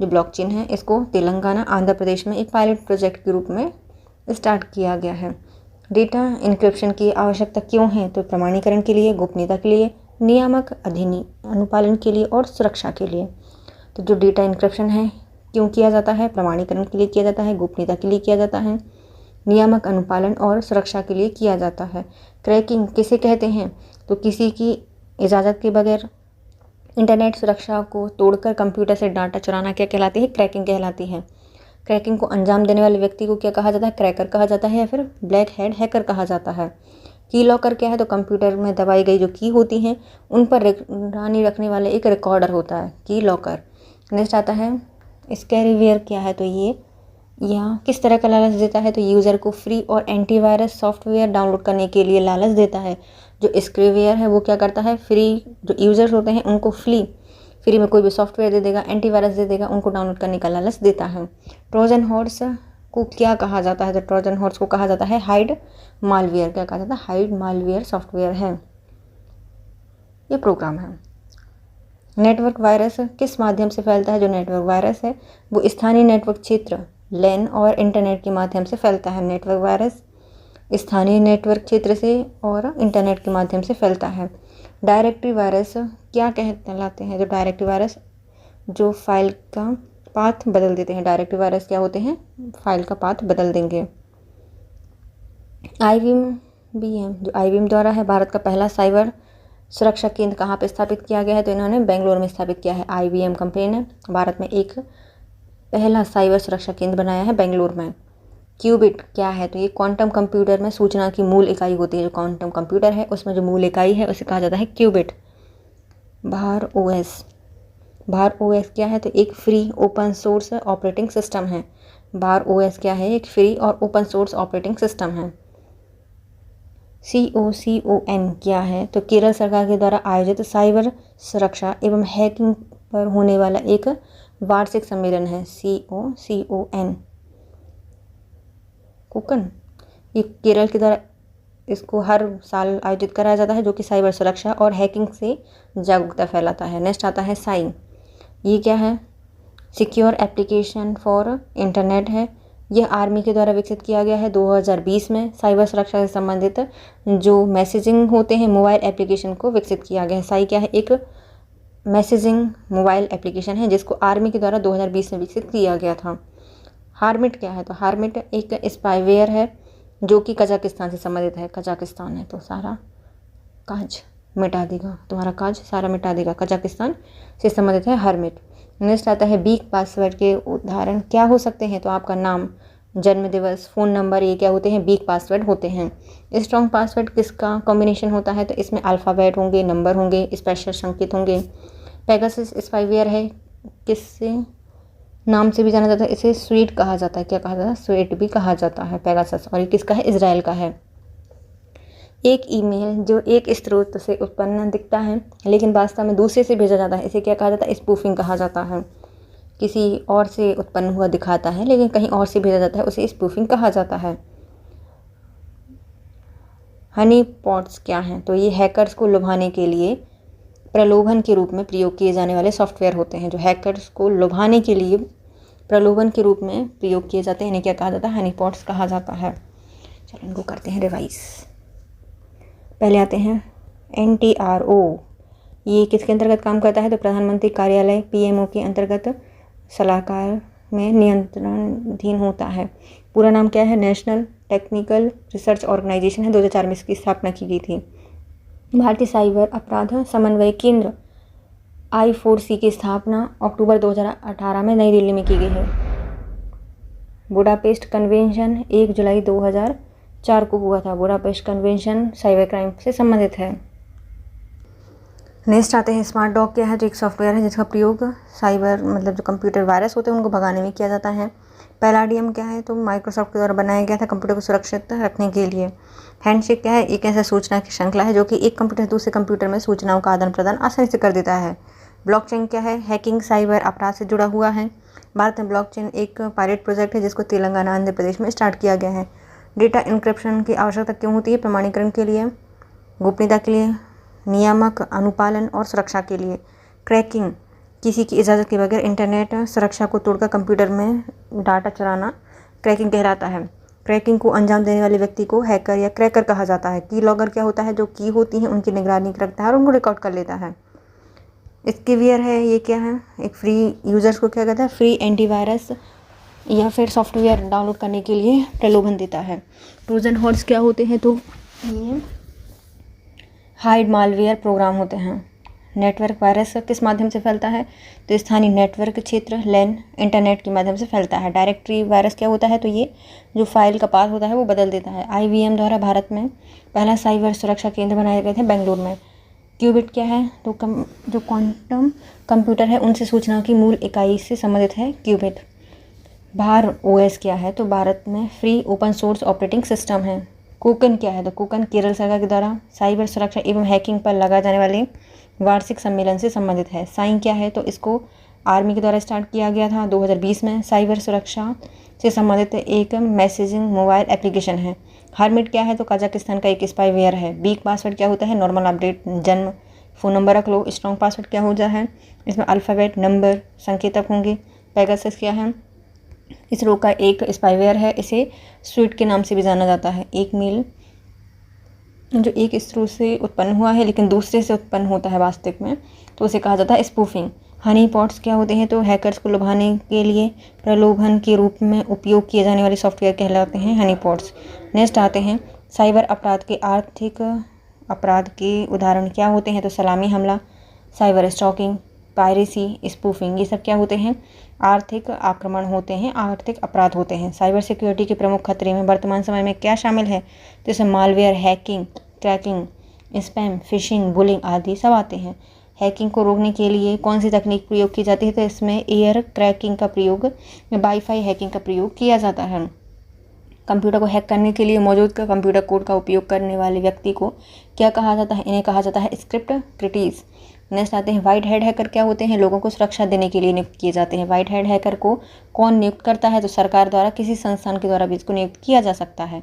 जो ब्लॉकचेन है इसको तेलंगाना आंध्र प्रदेश में एक पायलट प्रोजेक्ट के रूप में स्टार्ट किया गया है। डेटा इंक्रिप्शन की आवश्यकता क्यों है? तो प्रमाणीकरण के लिए, गोपनीयता के लिए, नियामक अनुपालन के लिए और सुरक्षा के लिए। तो जो डेटा इंक्रिप्शन है क्यों किया जाता है? प्रमाणीकरण के लिए किया जाता है, गोपनीयता के लिए किया जाता है, नियामक अनुपालन और सुरक्षा के लिए किया जाता है। क्रैकिंग किसे कहते हैं? तो किसी की इजाज़त के बगैर इंटरनेट सुरक्षा को तोड़कर कंप्यूटर से डाटा चुराना क्या कहलाती है? क्रैकिंग कहलाती है। क्रैकिंग को अंजाम देने वाले व्यक्ति को क्या कहा जाता है? क्रैकर कहा जाता है या फिर ब्लैक हेड हैकर कहा जाता है। की लॉकर क्या है? तो कंप्यूटर में दबाई गई जो की होती हैं उन पर निगरानी रखने वाले एक रिकॉर्डर होता है, की लॉकर। नेक्स्ट आता है स्कैरीवेयर क्या है? तो ये यहाँ किस तरह का लालच देता है? तो यूज़र को फ्री और एंटीवायरस सॉफ्टवेयर डाउनलोड करने के लिए लालच देता है। जो स्कैरीवेयर है वो क्या करता है? फ्री जो यूज़र्स होते हैं उनको फ्री में कोई भी सॉफ्टवेयर दे देगा, एंटीवायरस दे देगा, उनको डाउनलोड करने का लालच देता है। ट्रोजन हॉर्स को क्या कहा जाता है? तो ट्रोजन हॉर्स को कहा जाता है हाइड मालवेयर। क्या कहा जाता है? हाइड मालवेयर सॉफ्टवेयर है, ये प्रोग्राम है। नेटवर्क वायरस किस माध्यम से फैलता है? जो नेटवर्क वायरस है वो स्थानीय नेटवर्क क्षेत्र लैन और इंटरनेट के माध्यम से फैलता है। नेटवर्क वायरस स्थानीय नेटवर्क क्षेत्र से और इंटरनेट के माध्यम से फैलता है। डायरेक्टरी वायरस क्या कहलाते हैं? जो डायरेक्टरी वायरस जो फाइल का पाथ बदल देते हैं। डायरेक्टरी वायरस क्या होते हैं? फाइल का पाथ बदल देंगे। IBM जो IBM द्वारा है भारत का पहला साइबर सुरक्षा केंद्र कहाँ पे स्थापित किया गया है? तो इन्होंने बेंगलोर में स्थापित किया है। IBM कंपनी ने भारत में एक पहला साइबर सुरक्षा केंद्र बनाया है बेंगलोर में। क्यूबिट क्या है? तो ये क्वांटम कंप्यूटर में सूचना की मूल इकाई होती है। जो क्वांटम कंप्यूटर है उसमें जो मूल इकाई है उसे कहा जाता है क्यूबिट। भार OS क्या है? तो एक free open source operating system है। भार OS क्या है? एक फ्री और ओपन सोर्स ऑपरेटिंग सिस्टम है। COCON क्या है? तो केरल सरकार के द्वारा आयोजित साइबर सुरक्षा एवं हैकिंग पर होने वाला एक वार्षिक सम्मेलन है। COCON कोकन, ये केरल के द्वारा इसको हर साल आयोजित कराया जाता है जो कि साइबर सुरक्षा और हैकिंग से जागरूकता फैलाता है। नेक्स्ट आता है साइन, ये क्या है? सिक्योर एप्लीकेशन फॉर इंटरनेट है। यह आर्मी के द्वारा विकसित किया गया है 2020 में। साइबर सुरक्षा से संबंधित जो मैसेजिंग होते हैं मोबाइल एप्लीकेशन को विकसित किया गया है। साई क्या है? एक मैसेजिंग मोबाइल एप्लीकेशन है जिसको आर्मी के द्वारा 2020 में विकसित किया गया था। हार्मिट क्या है? तो हार्मिट एक स्पाईवेयर है जो कि कजाकिस्तान से संबंधित है। कजाकिस्तान है तो सारा काज मिटा देगा, तुम्हारा काज सारा मिटा देगा। कजाकिस्तान से संबंधित है हार्मिट। नेक्स्ट आता है वीक पासवर्ड के उदाहरण क्या हो सकते हैं? तो आपका नाम, जन्म दिवस, फ़ोन नंबर, ये क्या होते हैं? वीक पासवर्ड होते हैं। स्ट्रॉन्ग पासवर्ड किसका कॉम्बिनेशन होता है? तो इसमें अल्फ़ाबेट होंगे, नंबर होंगे, स्पेशल संकेत होंगे। पेगासस स्पाईवेयर है, किससे नाम से भी जाना जाता है? इसे स्वीट कहा जाता है। क्या कहा जाता है? स्वीट भी कहा जाता है पेगासस। और ये किसका है? इजराइल का है। एक ईमेल जो एक स्रोत से उत्पन्न दिखता है लेकिन वास्तव में दूसरे से भेजा जाता है, इसे क्या कहा जाता है? स्पूफिंग कहा जाता है। किसी और से उत्पन्न हुआ दिखाता है लेकिन कहीं और से भेजा जाता है, उसे स्पूफिंग कहा जाता है। हनी पॉट्स क्या हैं? तो ये हैकर्स को लुभाने के लिए प्रलोभन के रूप में प्रयोग किए जाने वाले सॉफ्टवेयर होते हैं। जो हैकर्स को लुभाने के लिए प्रलोभन के रूप में प्रयोग किए जाते हैं, इन्हें क्या कहा जाता है? हनी पॉट्स कहा जाता है। चलो इनको करते हैं रिवाइज। पहले आते हैं NTRO। ये किसके अंतर्गत काम करता है? तो प्रधानमंत्री कार्यालय PMO के अंतर्गत सलाहकार में नियंत्रणाधीन होता है। पूरा नाम क्या है? नेशनल टेक्निकल रिसर्च ऑर्गेनाइजेशन है। 2004 में इसकी स्थापना की गई थी। भारतीय साइबर अपराध समन्वय केंद्र I4C की स्थापना अक्टूबर 2018 में नई दिल्ली में की गई है। बुडापेस्ट कन्वेंशन 1 जुलाई 2004 को हुआ था। बुडापेस्ट कन्वेंशन साइबर क्राइम से संबंधित है। नेक्स्ट आते हैं स्मार्ट डॉग क्या है? जो एक सॉफ्टवेयर है जिसका प्रयोग साइबर मतलब जो कंप्यूटर वायरस होते हैं उनको भगाने में किया जाता है। पैलाडियम क्या है? तो माइक्रोसॉफ्ट के द्वारा बनाया गया था कंप्यूटर को सुरक्षित रखने के लिए। हैंडशेक क्या है? एक ऐसा सूचना की श्रृंखला है जो कि एक कंप्यूटर से दूसरे कंप्यूटर में सूचनाओं का आदान प्रदान आसानी से कर देता है। ब्लॉकचेन क्या है? हैकिंग साइबर अपराध से जुड़ा हुआ है। भारत में ब्लॉकचेन एक पायलट प्रोजेक्ट है जिसको तेलंगाना आंध्र प्रदेश में स्टार्ट किया गया है। डेटा इंक्रिप्शन की आवश्यकता क्यों होती है? प्रमाणीकरण के लिए, गोपनीयता के लिए, नियामक अनुपालन और सुरक्षा के लिए। क्रैकिंग किसी की इजाज़त के बगैर इंटरनेट सुरक्षा को तोड़कर कंप्यूटर में डाटा चुराना क्रैकिंग कहलाता है। क्रैकिंग को अंजाम देने वाले व्यक्ति को हैकर या क्रैकर कहा जाता है। की लॉगर क्या होता है? जो की होती है उनकी निगरानी रखता है और उनको रिकॉर्ड कर लेता है। स्कीवियर है, ये क्या है? एक फ्री यूजर्स को क्या कहता है? फ्री एंटीवायरस या फिर सॉफ्टवेयर डाउनलोड करने के लिए प्रलोभन देता है। ट्रोजन हॉर्स क्या होते हैं? तो ये हाइड मालवेयर प्रोग्राम होते हैं। नेटवर्क वायरस किस माध्यम से फैलता है? तो स्थानीय नेटवर्क क्षेत्र लैन इंटरनेट के माध्यम से फैलता है। डायरेक्टरी वायरस क्या होता है? तो ये जो फाइल का पाथ होता है वो बदल देता है। IBM द्वारा भारत में पहला साइबर सुरक्षा केंद्र बनाए गए थे बेंगलुरु में। क्यूबिट क्या है? तो जो क्वांटम कंप्यूटर है उनसे सूचना की मूल इकाई से संबंधित है क्यूबिट। भार OS क्या है? तो भारत में free open source operating system है। कुकन क्या है? तो कुकन केरल सरकार के द्वारा साइबर सुरक्षा एवं हैकिंग पर लगाए जाने वाले वार्षिक सम्मेलन से संबंधित है। साइन क्या है? तो इसको आर्मी के द्वारा स्टार्ट किया गया था 2020 में। साइबर सुरक्षा से संबंधित एक मैसेजिंग मोबाइल एप्लीकेशन है। हर्मिट क्या है? तो कजाकिस्तान का एक स्पाईवेयर है। वीक पासवर्ड क्या होता है? नॉर्मल अपडेट, जन्म, फ़ोन नंबर रख लो। स्ट्रॉन्ग पासवर्ड क्या हो जाए? इसमें अल्फ़ाबेट, नंबर, संकेतक होंगे। पेगासस क्या है? इसरो का एक स्पाईवेयर है। इसे स्वीट के नाम से भी जाना जाता है। एक मेल जो एक स्रोत से उत्पन्न हुआ है लेकिन दूसरे से उत्पन्न होता है वास्तविक में, तो उसे कहा जाता है स्पूफिंग। हनी पॉट्स क्या होते हैं? तो हैकर्स को लुभाने के लिए प्रलोभन के रूप में उपयोग किए जाने वाले सॉफ्टवेयर कहलाते हैं हनी पॉट्स। नेक्स्ट आते हैं साइबर अपराध के आर्थिक अपराध के उदाहरण क्या होते हैं? तो सलामी हमला, साइबर स्टॉकिंग, पायरेसी, स्पूफिंग, ये सब क्या होते हैं? आर्थिक आक्रमण होते हैं, आर्थिक अपराध होते हैं। साइबर सिक्योरिटी के प्रमुख खतरे में वर्तमान समय में क्या शामिल है? तो इसमें malware, hacking, cracking, spam, fishing, bullying आदि सब आते हैं। हैकिंग को रोकने के लिए कौन सी तकनीक प्रयोग की जाती है? तो इसमें एयर क्रैकिंग का प्रयोग या वाईफाई हैकिंग का प्रयोग किया जाता है। कंप्यूटर को हैक करने के लिए मौजूद कंप्यूटर कोड का उपयोग करने वाले व्यक्ति को क्या कहा जाता है? इन्हें कहा जाता है स्क्रिप्ट क्रिटिक्स। नेक्स्ट आते हैं वाइट हेड हैकर क्या होते हैं? लोगों को सुरक्षा देने के लिए नियुक्त किए जाते हैं। वाइट हेड हैकर को कौन नियुक्त करता है? तो सरकार द्वारा, किसी संस्थान के द्वारा भी इसको नियुक्त किया जा सकता है।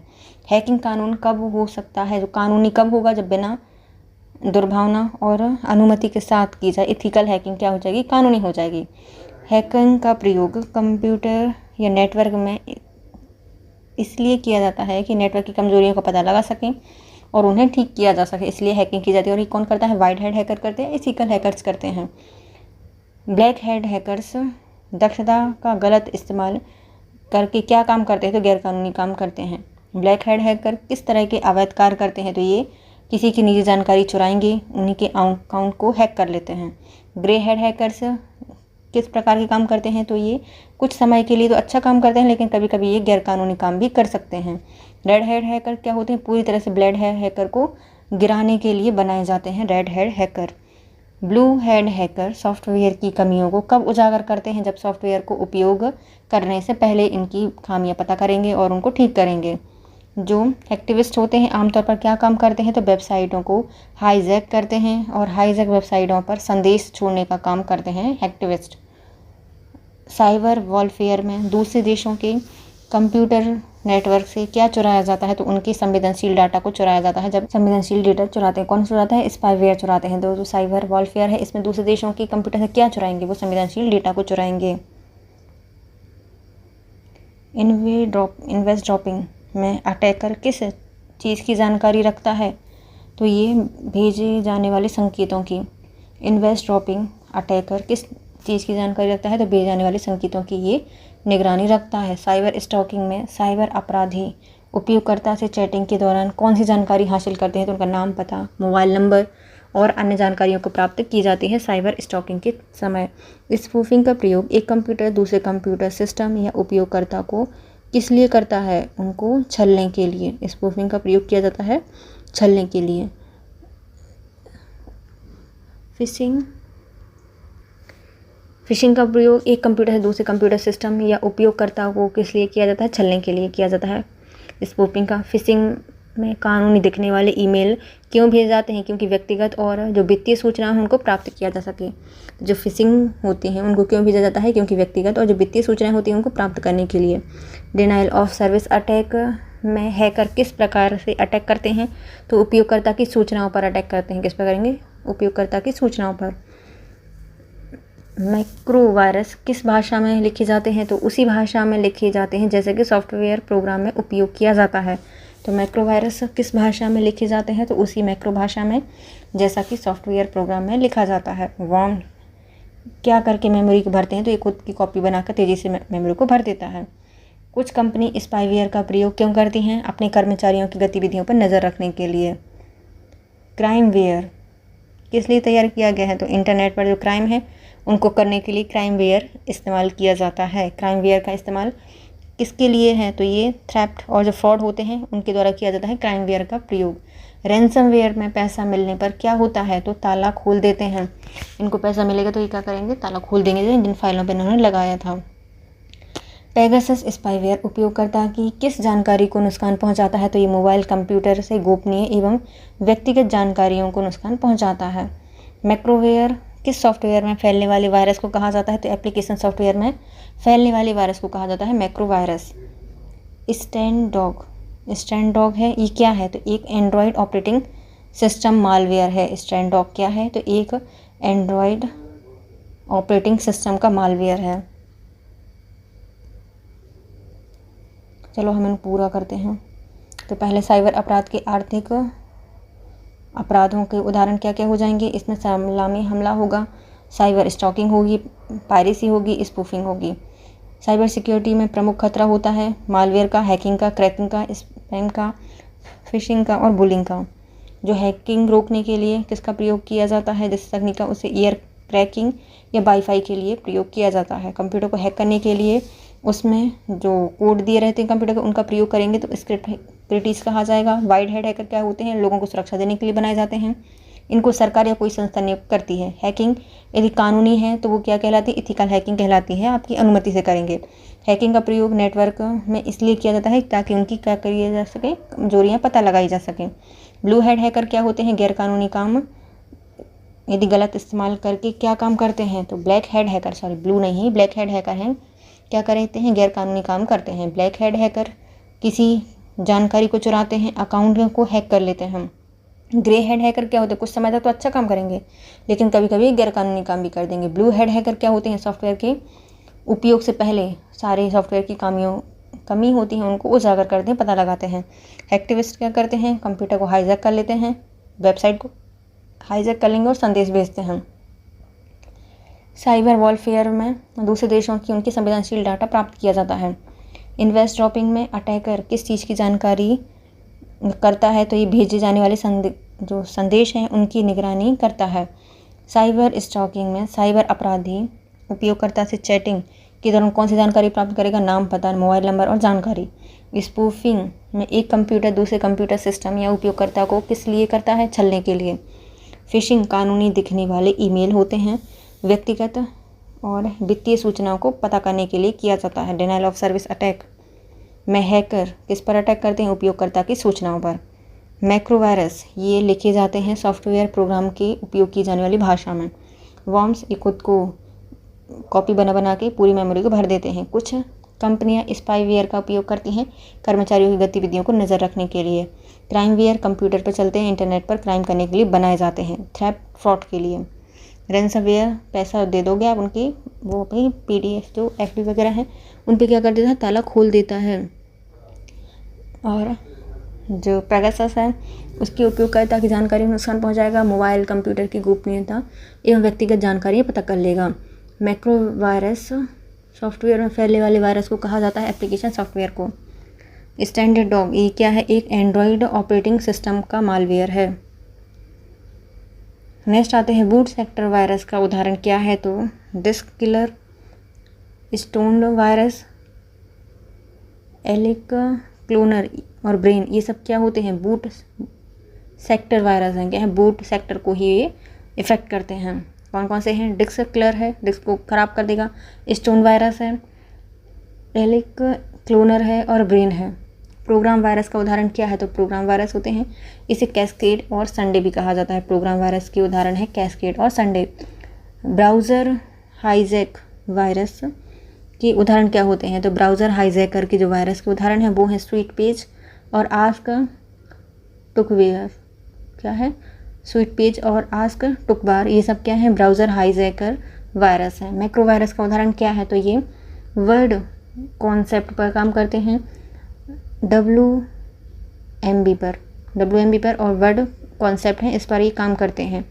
हैकिंग कानून कब हो सकता है? जो कानूनी कब होगा? जब बिना दुर्भावना और अनुमति के साथ की जाए। इथिकल हैकिंग क्या हो जाएगी? कानूनी हो जाएगी। हैकिंग का प्रयोग कंप्यूटर या नेटवर्क में इसलिए किया जाता है कि नेटवर्क की कमजोरियों का पता लगा सकें और उन्हें ठीक किया जा सके, इसलिए हैकिंग की जाती है। और ये कौन करता है? वाइट हेड हैकर करते हैं, इथिकल हैकर्स करते हैं। ब्लैक हेड हैकर्स दक्षता का गलत इस्तेमाल करके क्या काम करते हैं? तो गैरकानूनी काम करते हैं। ब्लैक हेड हैकर किस तरह के अवैध कार्य करते हैं? तो ये किसी की निजी जानकारी चुराएंगे, उन्हीं के अकाउंट को हैक कर लेते हैं। ग्रे हेड हैकर्स किस प्रकार के काम करते हैं? तो ये कुछ समय के लिए तो अच्छा काम करते हैं लेकिन कभी कभी ये गैरकानूनी काम भी कर सकते हैं। रेड हेड हैकर क्या होते हैं? पूरी तरह से ब्लैक हेड हैकर को गिराने के लिए बनाए जाते हैं red head hacker. Blue head hacker software की कमियों को कब उजागर करते हैं? जब सॉफ्टवेयर को उपयोग करने से पहले इनकी खामियां पता करेंगे और उनको ठीक करेंगे। जो एक्टिविस्ट होते हैं आमतौर पर क्या काम करते हैं? तो वेबसाइटों को हाईजैक करते हैं और हाईजैक वेबसाइटों पर संदेश छोड़ने का काम करते हैं एक्टिविस्ट। साइबर वॉरफेयर में दूसरे देशों के कंप्यूटर नेटवर्क से क्या चुराया जाता है, तो उनकी संवेदनशील डाटा को चुराया जाता है। जब संवेदनशील डेटा चुराते हैं, कौन चुराता है? स्पाईवेयर चुराते हैं। जो साइबर वॉरफेयर है, इसमें दूसरे देशों की कंप्यूटर से क्या चुराएंगे? वो संवेदनशील डेटा को चुराएंगे। इन्वेस्टड्रॉपिंग में अटैकर किस चीज़ की जानकारी रखता है? तो ये भेजे जाने वाले संकेतों की। इन्वेस्टड्रॉपिंग अटैकर किस चीज़ की जानकारी रखता है? तो भेजे जाने वाले संकेतों की ये निगरानी रखता है। साइबर स्टॉकिंग में साइबर अपराधी उपयोगकर्ता से चैटिंग के दौरान कौन सी जानकारी हासिल करते हैं? तो उनका नाम, पता, मोबाइल नंबर और अन्य जानकारियों को प्राप्त की जाती है साइबर स्टॉकिंग के समय। स्पूफिंग का प्रयोग एक कंप्यूटर दूसरे कंप्यूटर सिस्टम या उपयोगकर्ता को किस लिए करता है? उनको छलने के लिए। स्पूफिंग का प्रयोग किया जाता है छलने के लिए। फिशिंग का प्रयोग एक कंप्यूटर से दूसरे कंप्यूटर सिस्टम या उपयोगकर्ता को किस लिए किया जाता है? छलने के लिए किया जाता है। स्पूफिंग का फिशिंग में कानूनी दिखने वाले ईमेल क्यों भेजे जाते हैं? क्योंकि व्यक्तिगत और जो वित्तीय सूचना है उनको प्राप्त किया जा सके। जो फिशिंग होती हैं उनको क्यों भेजा जाता है? क्योंकि व्यक्तिगत और जो वित्तीय सूचनाएं होती हैं उनको प्राप्त करने के लिए। डिनाइल ऑफ सर्विस अटैक में हैकर किस प्रकार से अटैक करते हैं? तो उपयोगकर्ता की सूचनाओं पर अटैक करते हैं। किस पर करेंगे? उपयोगकर्ता की सूचनाओं पर। मैक्रो वायरस किस भाषा में लिखे जाते हैं? तो उसी भाषा में लिखे जाते हैं जैसे कि सॉफ्टवेयर प्रोग्राम में उपयोग किया जाता है। तो मैक्रो वायरस किस भाषा में लिखे जाते हैं? तो उसी मैक्रो भाषा में जैसा कि सॉफ्टवेयर प्रोग्राम में लिखा जाता है। वॉर्म क्या करके मेमोरी को भरते हैं? तो ये खुद की कॉपी बनाकर तेज़ी से मेमोरी को भर देता है। कुछ कंपनी स्पाईवेयर का प्रयोग क्यों करती हैं? अपने कर्मचारियों की गतिविधियों पर नज़र रखने के लिए। क्राइमवेयर किस लिए तैयार किया गया है? तो इंटरनेट पर जो क्राइम है उनको करने के लिए क्राइमवेयर इस्तेमाल किया जाता है। क्राइमवेयर का इस्तेमाल किसके लिए है? तो ये थ्रेफ्ट और जो फ्रॉड होते हैं उनके द्वारा किया जाता है क्राइमवेयर का प्रयोग। रैंसमवेयर में पैसा मिलने पर क्या होता है? तो ताला खोल देते हैं। इनको पैसा मिलेगा तो ये क्या करेंगे? ताला खोल देंगे जिन फाइलों पर इन्होंने लगाया था। पेगासस स्पाईवेयर उपयोगकर्ता की किस जानकारी को नुकसान पहुंचाता है? तो ये मोबाइल कंप्यूटर से गोपनीय एवं व्यक्तिगत जानकारियों को नुकसान पहुंचाता है। मैक्रोवेयर किस सॉफ्टवेयर में फैलने वाले वायरस को कहा जाता है? तो एप्लीकेशन सॉफ्टवेयर में फैलने वाले वायरस को कहा जाता है मैक्रो वायरस। स्टैंडॉग है, ये क्या है? तो एक एंड्रॉयड ऑपरेटिंग सिस्टम मालवेयर है। स्टैंडॉग क्या है? तो एक एंड्रॉयड ऑपरेटिंग सिस्टम का मालवेयर है। चलो हम इनको पूरा करते हैं। तो पहले साइबर अपराध के आर्थिक अपराधों के उदाहरण क्या क्या हो जाएंगे? इसमें सलामी हमला होगा, साइबर स्टॉकिंग होगी, पायरेसी होगी, स्पूफिंग होगी। साइबर सिक्योरिटी में प्रमुख खतरा होता है मालवेयर का, हैकिंग का, क्रैकिंग का, स्पैम का, फिशिंग का और बुलिंग का। जो हैकिंग रोकने के लिए किसका प्रयोग किया जाता है? जिस तकनीक का उसे ईयर क्रैकिंग या वाईफाई के लिए प्रयोग किया जाता है। कंप्यूटर को हैक करने के लिए उसमें जो कोड दिए रहते हैं कंप्यूटर को उनका प्रयोग करेंगे तो स्क्रिप्टिस कहा जाएगा। वाइड हेड हैकर क्या होते हैं? लोगों को सुरक्षा देने के लिए बनाए जाते हैं। इनको सरकार या कोई संस्था नियुक्त करती है। हैकिंग यदि कानूनी है तो वो क्या कहलाती है? इथिकल हैकिंग कहलाती है, आपकी अनुमति से करेंगे। हैकिंग का प्रयोग नेटवर्क में इसलिए किया जाता है ताकि उनकी क्या किया जा सके? कमजोरियाँ पता लगाई जा सकें। ब्लू हेड हैकर क्या होते हैं? गैरकानूनी काम यदि गलत इस्तेमाल करके क्या काम करते हैं? तो black head hacker, sorry blue नहीं, ब्लैक हेड हैकर हैं, क्या करते हैं? गैरकानूनी काम करते हैं। ब्लैक हेड हैकर किसी जानकारी को चुराते हैं, अकाउंट को हैक कर लेते हैं। ग्रे हेड हैकर क्या होते हैं? कुछ समय तक तो अच्छा काम करेंगे लेकिन कभी कभी गैरकानूनी काम भी कर देंगे। ब्लू हेड हैकर क्या होते हैं? सॉफ्टवेयर के उपयोग से पहले सारे सॉफ्टवेयर की कमी होती है उनको उजागर करते हैं, पता लगाते हैं। एक्टिविस्ट क्या करते हैं? कंप्यूटर को हाईजैक कर लेते हैं, वेबसाइट को हाईजैक कर लेंगे और संदेश भेजते हैं। साइबर वॉरफेयर में दूसरे देशों की उनकी संवेदनशील डाटा प्राप्त किया जाता है। इन्वेस्टड्रॉपिंग में अटैकर किस चीज़ की जानकारी करता है? तो ये भेजे जाने वाले जो संदेश हैं उनकी निगरानी करता है। साइबर स्टॉकिंग में साइबर अपराधी उपयोगकर्ता से चैटिंग के दौरान कौन सी जानकारी प्राप्त करेगा? नाम, पता, मोबाइल नंबर और जानकारी। स्पूफिंग में एक कंप्यूटर दूसरे कंप्यूटर सिस्टम या उपयोगकर्ता को किस लिए करता है? छलने के लिए। फिशिंग कानूनी दिखने वाले ईमेल होते हैं, व्यक्तिगत और वित्तीय सूचनाओं को पता करने के लिए किया जाता है। डिनाइल ऑफ सर्विस अटैक में हैकर किस पर अटैक करते हैं? उपयोगकर्ता की सूचनाओं पर। मैक्रो वायरस ये लिखे जाते हैं सॉफ्टवेयर प्रोग्राम के उपयोग की जाने वाली भाषा में। वॉर्म्स ये खुद को कॉपी बना के पूरी मेमोरी को भर देते हैं। कुछ कंपनियां स्पाईवेयर का उपयोग करती हैं कर्मचारियों की गतिविधियों को नज़र रखने के लिए। क्राइमवेयर कंप्यूटर पर चलते हैं, इंटरनेट पर क्राइम करने के लिए बनाए जाते हैं, थ्रेफ्ट फ्रॉड के लिए। रैंसमवेयर पैसा दे दोगे आप उनकी, वो भाई PDF जो FD वगैरह है उन पे क्या कर देता है, ताला खोल देता है। और जो पेगासस है उसकी उपयोगकर्ता की जानकारी में नुकसान पहुंचाएगा, मोबाइल कंप्यूटर की गोपनीयता एवं व्यक्तिगत जानकारी पता कर लेगा। मैक्रो वायरस सॉफ्टवेयर में फैलने वाले वायरस को कहा जाता है एप्लीकेशन सॉफ्टवेयर को। स्टैंडर्ड डॉग ये क्या है, एक एंड्रॉयड ऑपरेटिंग सिस्टम का मालवेयर है। नेक्स्ट आते हैं बूट सेक्टर वायरस का उदाहरण क्या है, तो disk killer, stone virus, Elk Cloner और ब्रेन, ये सब क्या होते हैं, बूट सेक्टर वायरस हैं। क्या है, बूट सेक्टर को ही ये इफेक्ट करते हैं। कौन कौन से हैं, डिस्क किलर है, डिस्क को ख़राब कर देगा, स्टोन वायरस है, एलिक क्लोनर है और ब्रेन है। प्रोग्राम वायरस का उदाहरण क्या है, तो प्रोग्राम वायरस होते हैं, इसे कैस्केड और संडे भी कहा जाता है। प्रोग्राम वायरस के उदाहरण है कैस्केड और संडे। ब्राउज़र हाईजैक वायरस के उदाहरण क्या होते हैं, तो ब्राउज़र हाईजैकर के जो वायरस के उदाहरण हैं वो हैं स्वीट पेज और आस्क टुकवेयर। क्या है, स्वीट पेज और आस्क टुकबार, ये सब क्या है, ब्राउज़र हाईजैकर वायरस है। मैक्रो वायरस का उदाहरण क्या है, तो ये वर्ड कॉन्सेप्ट पर काम करते हैं, WMB पर और वर्ड कॉन्सेप्ट हैं इस पर ये काम करते हैं।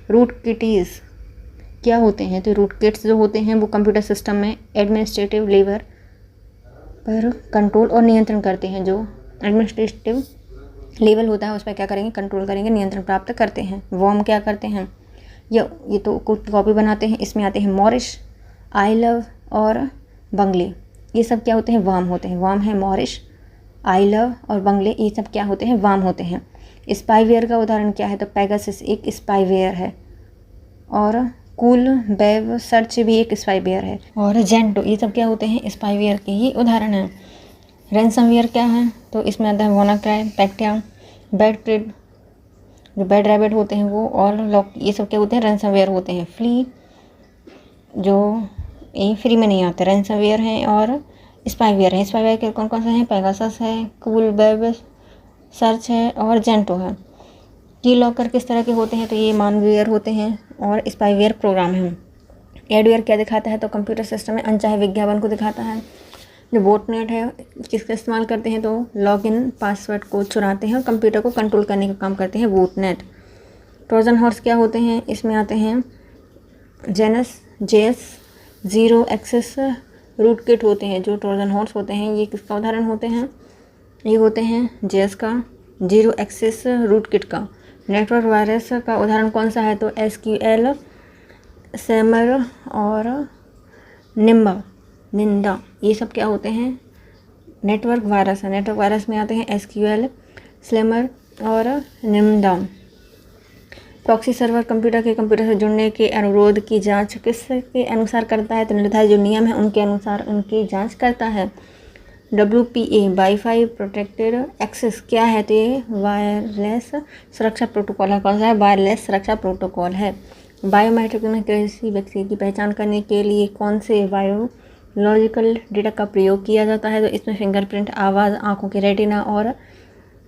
रूट किटीज़ क्या होते हैं, तो रूट किट्स जो होते हैं वो कंप्यूटर सिस्टम में एडमिनिस्ट्रेटिव लेवल पर कंट्रोल और नियंत्रण करते हैं। जो एडमिनिस्ट्रेटिव लेवल होता है उस पर क्या करेंगे, कंट्रोल करेंगे, नियंत्रण प्राप्त करते हैं। वॉर्म क्या करते हैं, ये तो कुछ कॉपी बनाते हैं। इसमें आते हैं मॉरिश, आई लव और बंगले, ये सब क्या होते हैं, वार्म होते हैं। वार्म है मॉरिश, आई लव और बंगले, ये सब क्या होते हैं, वार्म होते हैं। स्पाईवेयर का उदाहरण क्या है, तो पेगासस एक स्पाईवेयर है और कूल वेब सर्च भी एक स्पाईवेयर है और जेंटो, ये सब क्या होते हैं, स्पाईवेयर के ही उदाहरण हैं। रैंसमवेयर क्या है, तो इसमें आता है वानाक्राई, पैक्टिया, बैड क्रिड जो बैड रैबिट होते हैं वो, और लॉक, ये सब क्या होते हैं, रैंसमवेयर होते हैं। फ्ली जो ये फ्री में नहीं आते, रैंसमवेयर हैं और स्पाईवेयर है। स्पाईवेयर के कौन कौन से हैं, पेगासस है, कूल वेब सर्च है और जेंटो है। की लॉकर किस तरह के होते हैं, तो ये मालवेयर होते हैं और स्पाईवेयर प्रोग्राम है। एडवेयर क्या दिखाता है, तो कंप्यूटर सिस्टम में अनचाहे विज्ञापन को दिखाता है। जो बोटनेट है किसका इस्तेमाल करते हैं, तो लॉगिन पासवर्ड को चुराते हैं और कंप्यूटर को कंट्रोल करने का काम करते हैं बोटनेट। ट्रोजन हॉर्स क्या होते हैं, इसमें आते हैं JS zero access root kit होते हैं। जो ट्रोजन हॉर्स होते हैं ये किसका उदाहरण होते हैं, ये होते हैं JS का ज़ीरो एक्सेस रूट किट का। नेटवर्क वायरस का उदाहरण कौन सा है, तो SQL, सेमर और निंदा, ये सब क्या होते हैं, नेटवर्क वायरस है। नेटवर्क वायरस में आते हैं SQL, स्लेमर और निम्दा। प्रॉक्सी सर्वर कंप्यूटर से जुड़ने के अनुरोध की जांच किसके अनुसार करता है, तो निर्धारित जो नियम है उनके अनुसार उनकी जांच करता है। WPA वाईफाई प्रोटेक्टेड एक्सेस क्या है, तो ये वायरलेस सुरक्षा प्रोटोकॉल है। कौन सा है, वायरलेस सुरक्षा प्रोटोकॉल है। बायोमेट्रिक में किसी व्यक्ति की पहचान करने के लिए कौन से बायोलॉजिकल डेटा का प्रयोग किया जाता है, तो इसमें फिंगरप्रिंट, आवाज़, आँखों की रेटिना और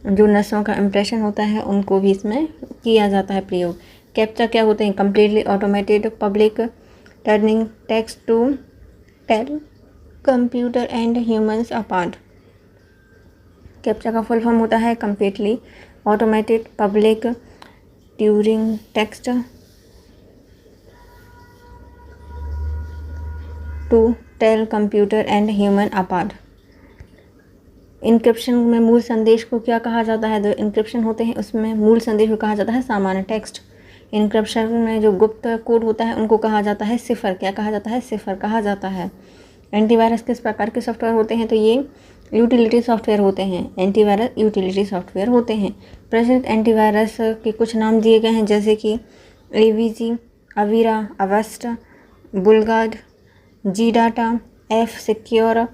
जो नसों का इम्प्रेशन होता है उनको भी इसमें किया जाता है प्रयोग। कैप्चा क्या होते हैं, completely automated public turning text to tell computer and humans apart. Captcha का फुल फॉर्म होता है completely automated public Turing text to tell computer and human apart. Encryption में मूल संदेश को क्या कहा जाता है, जो इनक्रिप्शन होते हैं उसमें मूल संदेश को कहा जाता है सामान्य टेक्स्ट। इनक्रिप्शन में जो गुप्त कोड होता है उनको कहा जाता है सिफर। क्या कहा जाता है, सिफर कहा जाता है। एंटीवायरस किस प्रकार के सॉफ्टवेयर होते हैं, तो ये यूटिलिटी सॉफ्टवेयर होते हैं। एंटीवायरस यूटिलिटी सॉफ्टवेयर होते हैं। प्रचलित एंटीवायरस के कुछ नाम दिए गए हैं, जैसे कि AVG, Avira, West, Bullguard, G Data, F Secure,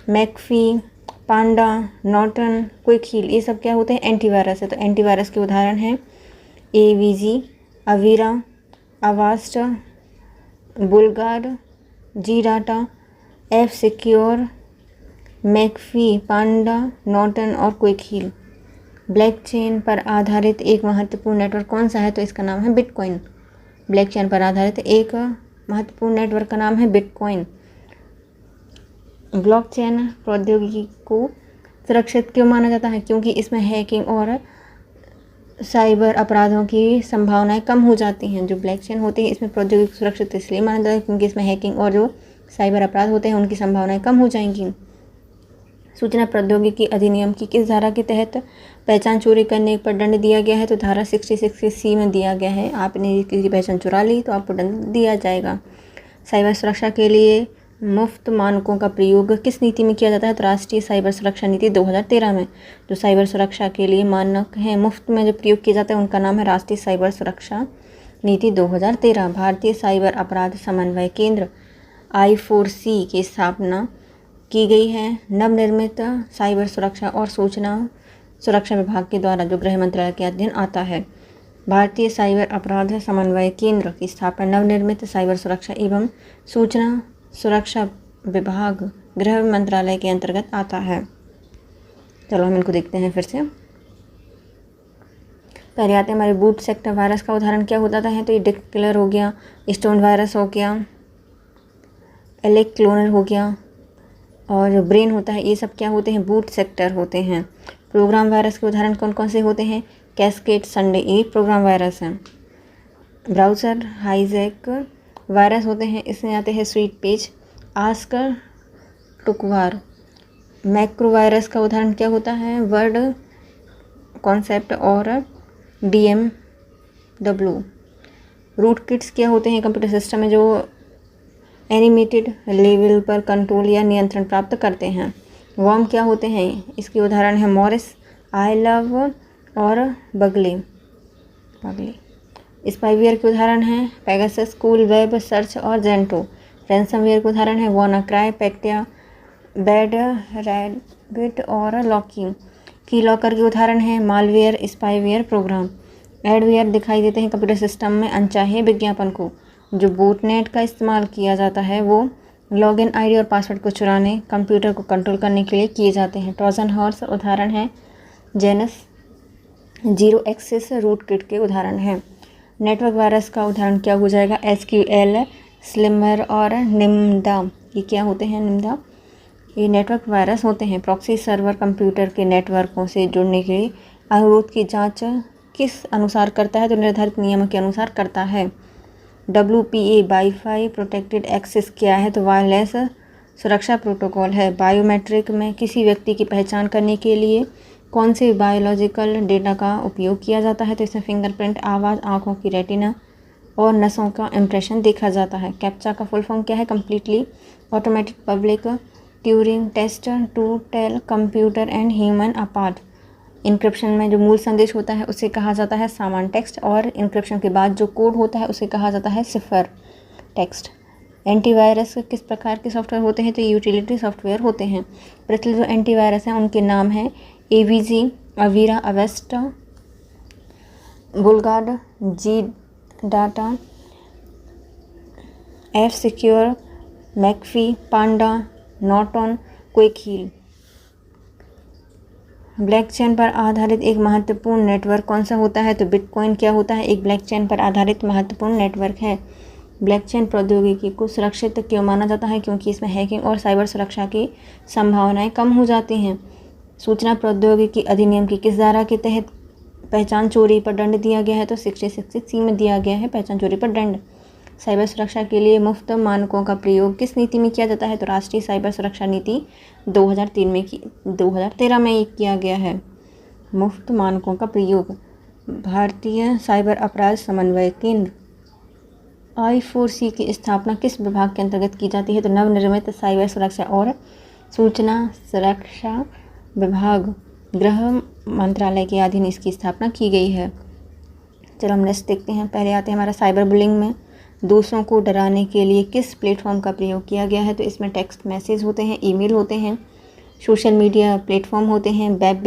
McAfee, Panda, Norton, quick heal, ये सब क्या होते हैं, एंटीवायरस है। तो एंटीवायरस के उदाहरण हैं AVG, Avira, Avast, Bullguard, G Data, F Secure, McAfee, Panda, Norton और क्विक हील। ब्लॉकचेन पर आधारित एक महत्वपूर्ण नेटवर्क कौन सा है? तो इसका नाम है बिटकॉइन। ब्लॉकचेन पर आधारित एक महत्वपूर्ण नेटवर्क का नाम है बिटकॉइन। ब्लॉकचेन प्रौद्योगिकी को सुरक्षित क्यों माना जाता है? क्योंकि इसमें हैकिंग और साइबर अपराधों की संभावनाएं कम हो जाती हैं। जो ब्लॉकचेन होती है इसमें प्रौद्योगिकी सुरक्षित इसलिए माना जाता है क्योंकि इसमें हैकिंग और जो साइबर अपराध होते हैं उनकी संभावनाएं कम हो जाएंगी। सूचना प्रौद्योगिकी अधिनियम की किस धारा के तहत पहचान चोरी करने पर दंड दिया गया है? तो धारा 66C में दिया गया है। आपने किसी की पहचान चुरा ली तो आपको दंड दिया जाएगा। साइबर सुरक्षा के लिए मुफ्त मानकों का प्रयोग किस नीति में किया जाता है? तो राष्ट्रीय साइबर सुरक्षा नीति 2013 में। जो साइबर सुरक्षा के लिए मानक हैं मुफ्त में जो प्रयोग किए जाते हैं उनका नाम है राष्ट्रीय साइबर सुरक्षा नीति 2013। भारतीय साइबर अपराध समन्वय केंद्र I4C की स्थापना की गई है। नवनिर्मित साइबर सुरक्षा और सूचना सुरक्षा विभाग के द्वारा जो गृह मंत्रालय के अधीन आता है। भारतीय साइबर अपराध समन्वय केंद्र की स्थापना नवनिर्मित साइबर सुरक्षा एवं सूचना सुरक्षा विभाग गृह मंत्रालय के अंतर्गत आता है। चलो हम इनको देखते हैं फिर से। पहले आते हैं हमारे बूट सेक्टर वायरस का उदाहरण क्या होता है? तो ये डिक्लेयर हो गया, स्टोन वायरस हो गया, एलेक क्लोनर हो गया और जो ब्रेन होता है ये सब क्या होते हैं? बूट सेक्टर होते हैं। प्रोग्राम वायरस के उदाहरण कौन कौन से होते हैं? कैस्केड संडे ये प्रोग्राम वायरस हैं। ब्राउज़र हाईजैक वायरस होते हैं, इसमें आते हैं स्वीट पेज, आस्कर, टुकवार। मैक्रो वायरस का उदाहरण क्या होता है? वर्ड कॉन्सेप्ट और DMW। रूट किट्स क्या होते हैं? कंप्यूटर सिस्टम में जो एनिमेटेड लेवल पर कंट्रोल या नियंत्रण प्राप्त करते हैं। वर्म क्या होते हैं? इसके उदाहरण है मॉरिस, आई लव और बगले। स्पाईवेयर के उदाहरण हैं पेगासस, कूल वेब सर्च और जेंटो। रैंसमवेयर के उदाहरण है वानाक्राई, पेक्टिया, बैड रैबिट और लॉकी। की लॉकर के उदाहरण हैं मालवेयर, स्पाईवेयर प्रोग्राम। एडवेयर दिखाई देते हैं कंप्यूटर सिस्टम में अनचाहे विज्ञापन को। जो बॉटनेट का इस्तेमाल किया जाता है वो लॉगिन आईडी और पासवर्ड को चुराने, कंप्यूटर को कंट्रोल करने के लिए किए जाते हैं। ट्रोजन हॉर्स उदाहरण है जेनस, जीरो एक्सेस रूट किट के उदाहरण हैं। नेटवर्क वायरस का उदाहरण क्या हो जाएगा? SQL, स्लिमर और निम्दा। ये क्या होते हैं? निम्दा ये नेटवर्क वायरस होते हैं। प्रॉक्सी सर्वर कंप्यूटर के नेटवर्कों से जुड़ने के लिए अनुरोध की जांच किस अनुसार करता है? तो निर्धारित नियमों के अनुसार करता है। WPA वाईफाई प्रोटेक्टेड एक्सेस क्या है? तो वायरलेस सुरक्षा प्रोटोकॉल है। बायोमेट्रिक में किसी व्यक्ति की पहचान करने के लिए कौन से बायोलॉजिकल डेटा का उपयोग किया जाता है? तो इसमें फिंगरप्रिंट, आवाज़, आँखों की रेटिना और नसों का इम्प्रेशन देखा जाता है। कैप्चा का फुल फॉर्म क्या है? Completely automatic public Turing test to tell computer and human apart. Encryption में जो मूल संदेश होता है उसे कहा जाता है सामान्य टेक्स्ट और इंक्रिप्शन के बाद जो कोड होता है उसे कहा जाता है सिफर टेक्स्ट। एंटीवायरस किस प्रकार के सॉफ्टवेयर होते हैं? तो यूटिलिटी सॉफ्टवेयर होते हैं। प्रचलित जो एंटीवायरस हैं उनके नाम हैं AVG, अवीरा, अवेस्टा, बुलगार्ड, जी data, F-Secure, McAfee, Panda, Norton, quick Heal. Blockchain पर आधारित एक महत्वपूर्ण नेटवर्क कौन सा होता है? तो बिटकॉइन क्या होता है? एक ब्लॉकचेन पर आधारित महत्वपूर्ण नेटवर्क है। ब्लॉकचेन प्रौद्योगिकी को सुरक्षित क्यों माना जाता है? क्योंकि इसमें हैकिंग और साइबर सुरक्षा की संभावनाएं कम हो जाती हैं। सूचना प्रौद्योगिकी अधिनियम की किस धारा के तहत पहचान चोरी पर दंड दिया गया है? तो 66C में दिया गया है पहचान चोरी पर दंड। साइबर सुरक्षा के लिए मुफ्त मानकों का प्रयोग किस नीति में किया जाता है? तो राष्ट्रीय साइबर सुरक्षा नीति 2013 में ये किया गया है। मुफ्त मानकों का प्रयोग। भारतीय साइबर अपराध समन्वय केंद्र I4C की स्थापना किस विभाग के अंतर्गत की जाती है? तो नवनिर्मित साइबर सुरक्षा और सूचना सुरक्षा विभाग गृह मंत्रालय के अधीन इसकी स्थापना की गई है। चलो हम नेक्स्ट देखते हैं। पहले आते हैं हमारा साइबर बुलिंग में दूसरों को डराने के लिए किस प्लेटफॉर्म का प्रयोग किया गया है? तो इसमें टेक्स्ट मैसेज होते हैं, ईमेल होते हैं, सोशल मीडिया प्लेटफॉर्म होते हैं, वेब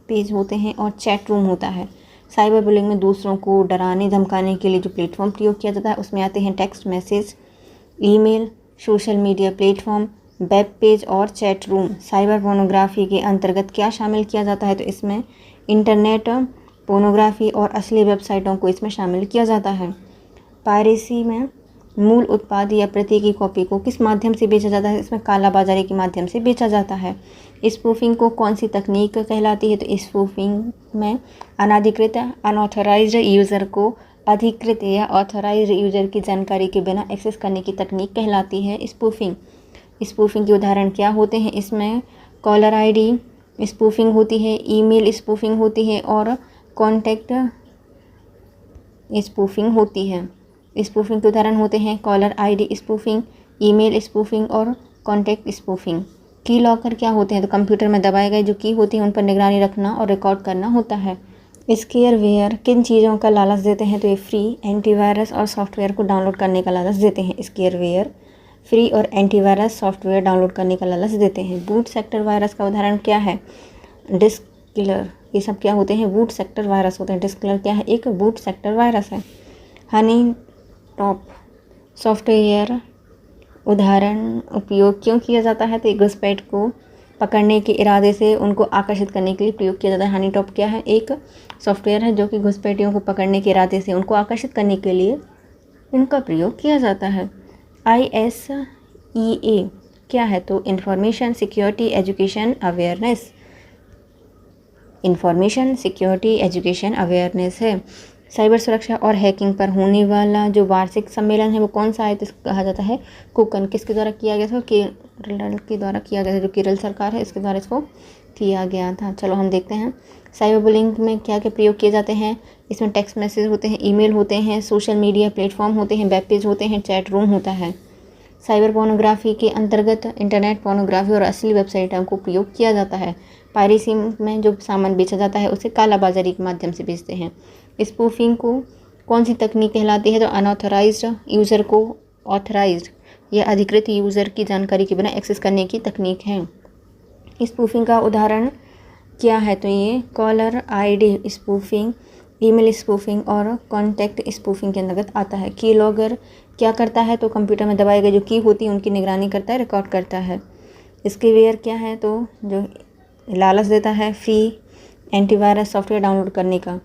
पेज होते हैं और चैट रूम होता है। साइबर बुलिंग में दूसरों को डराने धमकाने के लिए जो प्लेटफॉर्म प्रयोग किया जाता है उसमें आते हैं text message, email, social media platform, web page और चैट रूम। साइबर पोर्नोग्राफी के अंतर्गत क्या शामिल किया जाता है, तो इसमें इंटरनेट पोर्नोग्राफी और असली वेबसाइटों को इसमें शामिल किया जाता है। पायरेसी में मूल उत्पाद या प्रति की कॉपी को किस माध्यम से बेचा जाता है, इसमें कालाबाजारी के माध्यम से बेचा जाता है। स्पूफिंग को कौन सी तकनीक कहलाती है, तो स्पूफिंग में अनाधिकृत अनऑथराइज्ड यूज़र को अधिकृत या ऑथराइज्ड यूज़र की जानकारी के बिना एक्सेस करने की तकनीक कहलाती है स्पूफिंग। स्पूफिंग के उदाहरण क्या होते हैं, इसमें कॉलर आईडी स्पूफिंग होती है, ईमेल स्पूफिंग होती है और कॉन्टैक्ट स्पूफिंग होती है। स्पूफिंग के उदाहरण होते हैं caller ID spoofing, email spoofing और कॉन्टैक्ट स्पूफिंग। की लॉकर क्या होते हैं, तो कंप्यूटर में दबाए गए जो की होती है उन पर निगरानी रखना और रिकॉर्ड करना होता है। स्केयरवेयर किन चीज़ों का लालच देते हैं, तो ये फ्री, एंटीवायरस और सॉफ्टवेयर को डाउनलोड करने का लालच देते हैं। स्केयरवेयर फ्री और एंटीवायरस सॉफ्टवेयर डाउनलोड करने का लालच देते हैं। बूट सेक्टर वायरस का उदाहरण क्या है, डिस्क किलर, ये सब क्या होते हैं, बूट सेक्टर वायरस होते हैं। डिस्क किलर क्या है, एक बूट सेक्टर वायरस है। हनी टॉप सॉफ्टवेयर उदाहरण उपयोग क्यों किया जाता है, तो घुसपैठ को पकड़ने के इरादे से उनको आकर्षित करने के लिए प्रयोग किया जाता है। हनी टॉप क्या है, एक सॉफ्टवेयर है जो कि घुसपैठियों को पकड़ने के इरादे से उनको आकर्षित करने के लिए इनका प्रयोग किया जाता है। ISEA क्या है, तो information security education awareness. Information security education awareness है। साइबर सुरक्षा और हैकिंग पर होने वाला जो वार्षिक सम्मेलन है वो कौन सा है, तो इसको कहा जाता है कुकन। किसके द्वारा किया गया था, केरल के द्वारा किया गया था, जो केरल सरकार है इसके द्वारा इसको किया गया था। चलो हम देखते हैं साइबर बुलिंग में क्या क्या प्रयोग किए जाते हैं। इसमें टेक्स्ट मैसेज होते हैं, ईमेल होते हैं, सोशल मीडिया प्लेटफॉर्म होते हैं, वेब पेज होते हैं, चैट रूम होता है। साइबर पोर्नोग्राफी के अंतर्गत इंटरनेट पोर्नोग्राफी और असली वेबसाइटों को प्रयोग किया जाता है। पायरेसी में जो सामान बेचा जाता है उसे कालाबाजारी के माध्यम से बेचते हैं। स्पूफिंग को कौन सी तकनीक कहलाती है, तो अनऑथराइज्ड यूज़र को ऑथराइज्ड या अधिकृत यूज़र की जानकारी के बिना एक्सेस करने की तकनीक है। स्पूफिंग का उदाहरण क्या है, तो ये caller ID spoofing, email spoofing और कॉन्टैक्ट स्पूफिंग के अंतर्गत आता है। की लॉगर क्या करता है, तो कंप्यूटर में दबाए गए जो की होती है उनकी निगरानी करता है, रिकॉर्ड करता है। स्केवेयर क्या है, तो जो लालच देता है फ्री एंटीवायरस सॉफ्टवेयर डाउनलोड करने का।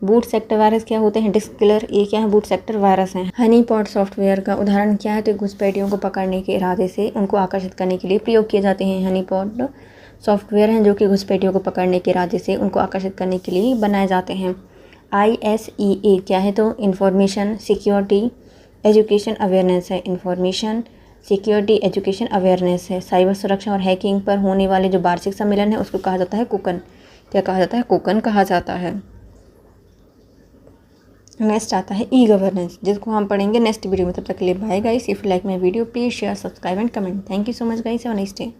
बूट सेक्टर वायरस क्या होते हैं, डिस्क किलर, ये क्या है, बूट सेक्टर वायरस हैं। हनी पॉट सॉफ्टवेयर का उदाहरण क्या है, तो घुसपैठियों को पकड़ने के इरादे से उनको आकर्षित करने के लिए प्रयोग किए जाते हैं। हनी पॉट सॉफ्टवेयर हैं जो कि घुसपैठियों को पकड़ने के इरादे से उनको आकर्षित करने के लिए बनाए जाते हैं। ISEA क्या है, तो इंफॉर्मेशन सिक्योरिटी एजुकेशन अवेयरनेस है। इंफॉर्मेशन सिक्योरिटी एजुकेशन अवेयरनेस है। साइबर सुरक्षा और हैकिंग पर होने वाले जो वार्षिक सम्मेलन है उसको कहा जाता है कुकन। क्या कहा जाता है, कुकन कहा जाता है। नेक्स्ट आता है ई गवर्नेंस, जिसको हम पढ़ेंगे नेक्स्ट वीडियो में। तब तक के लिए bye guys. If you like my video please share subscribe and comment. Thank you so much guys, have a nice day.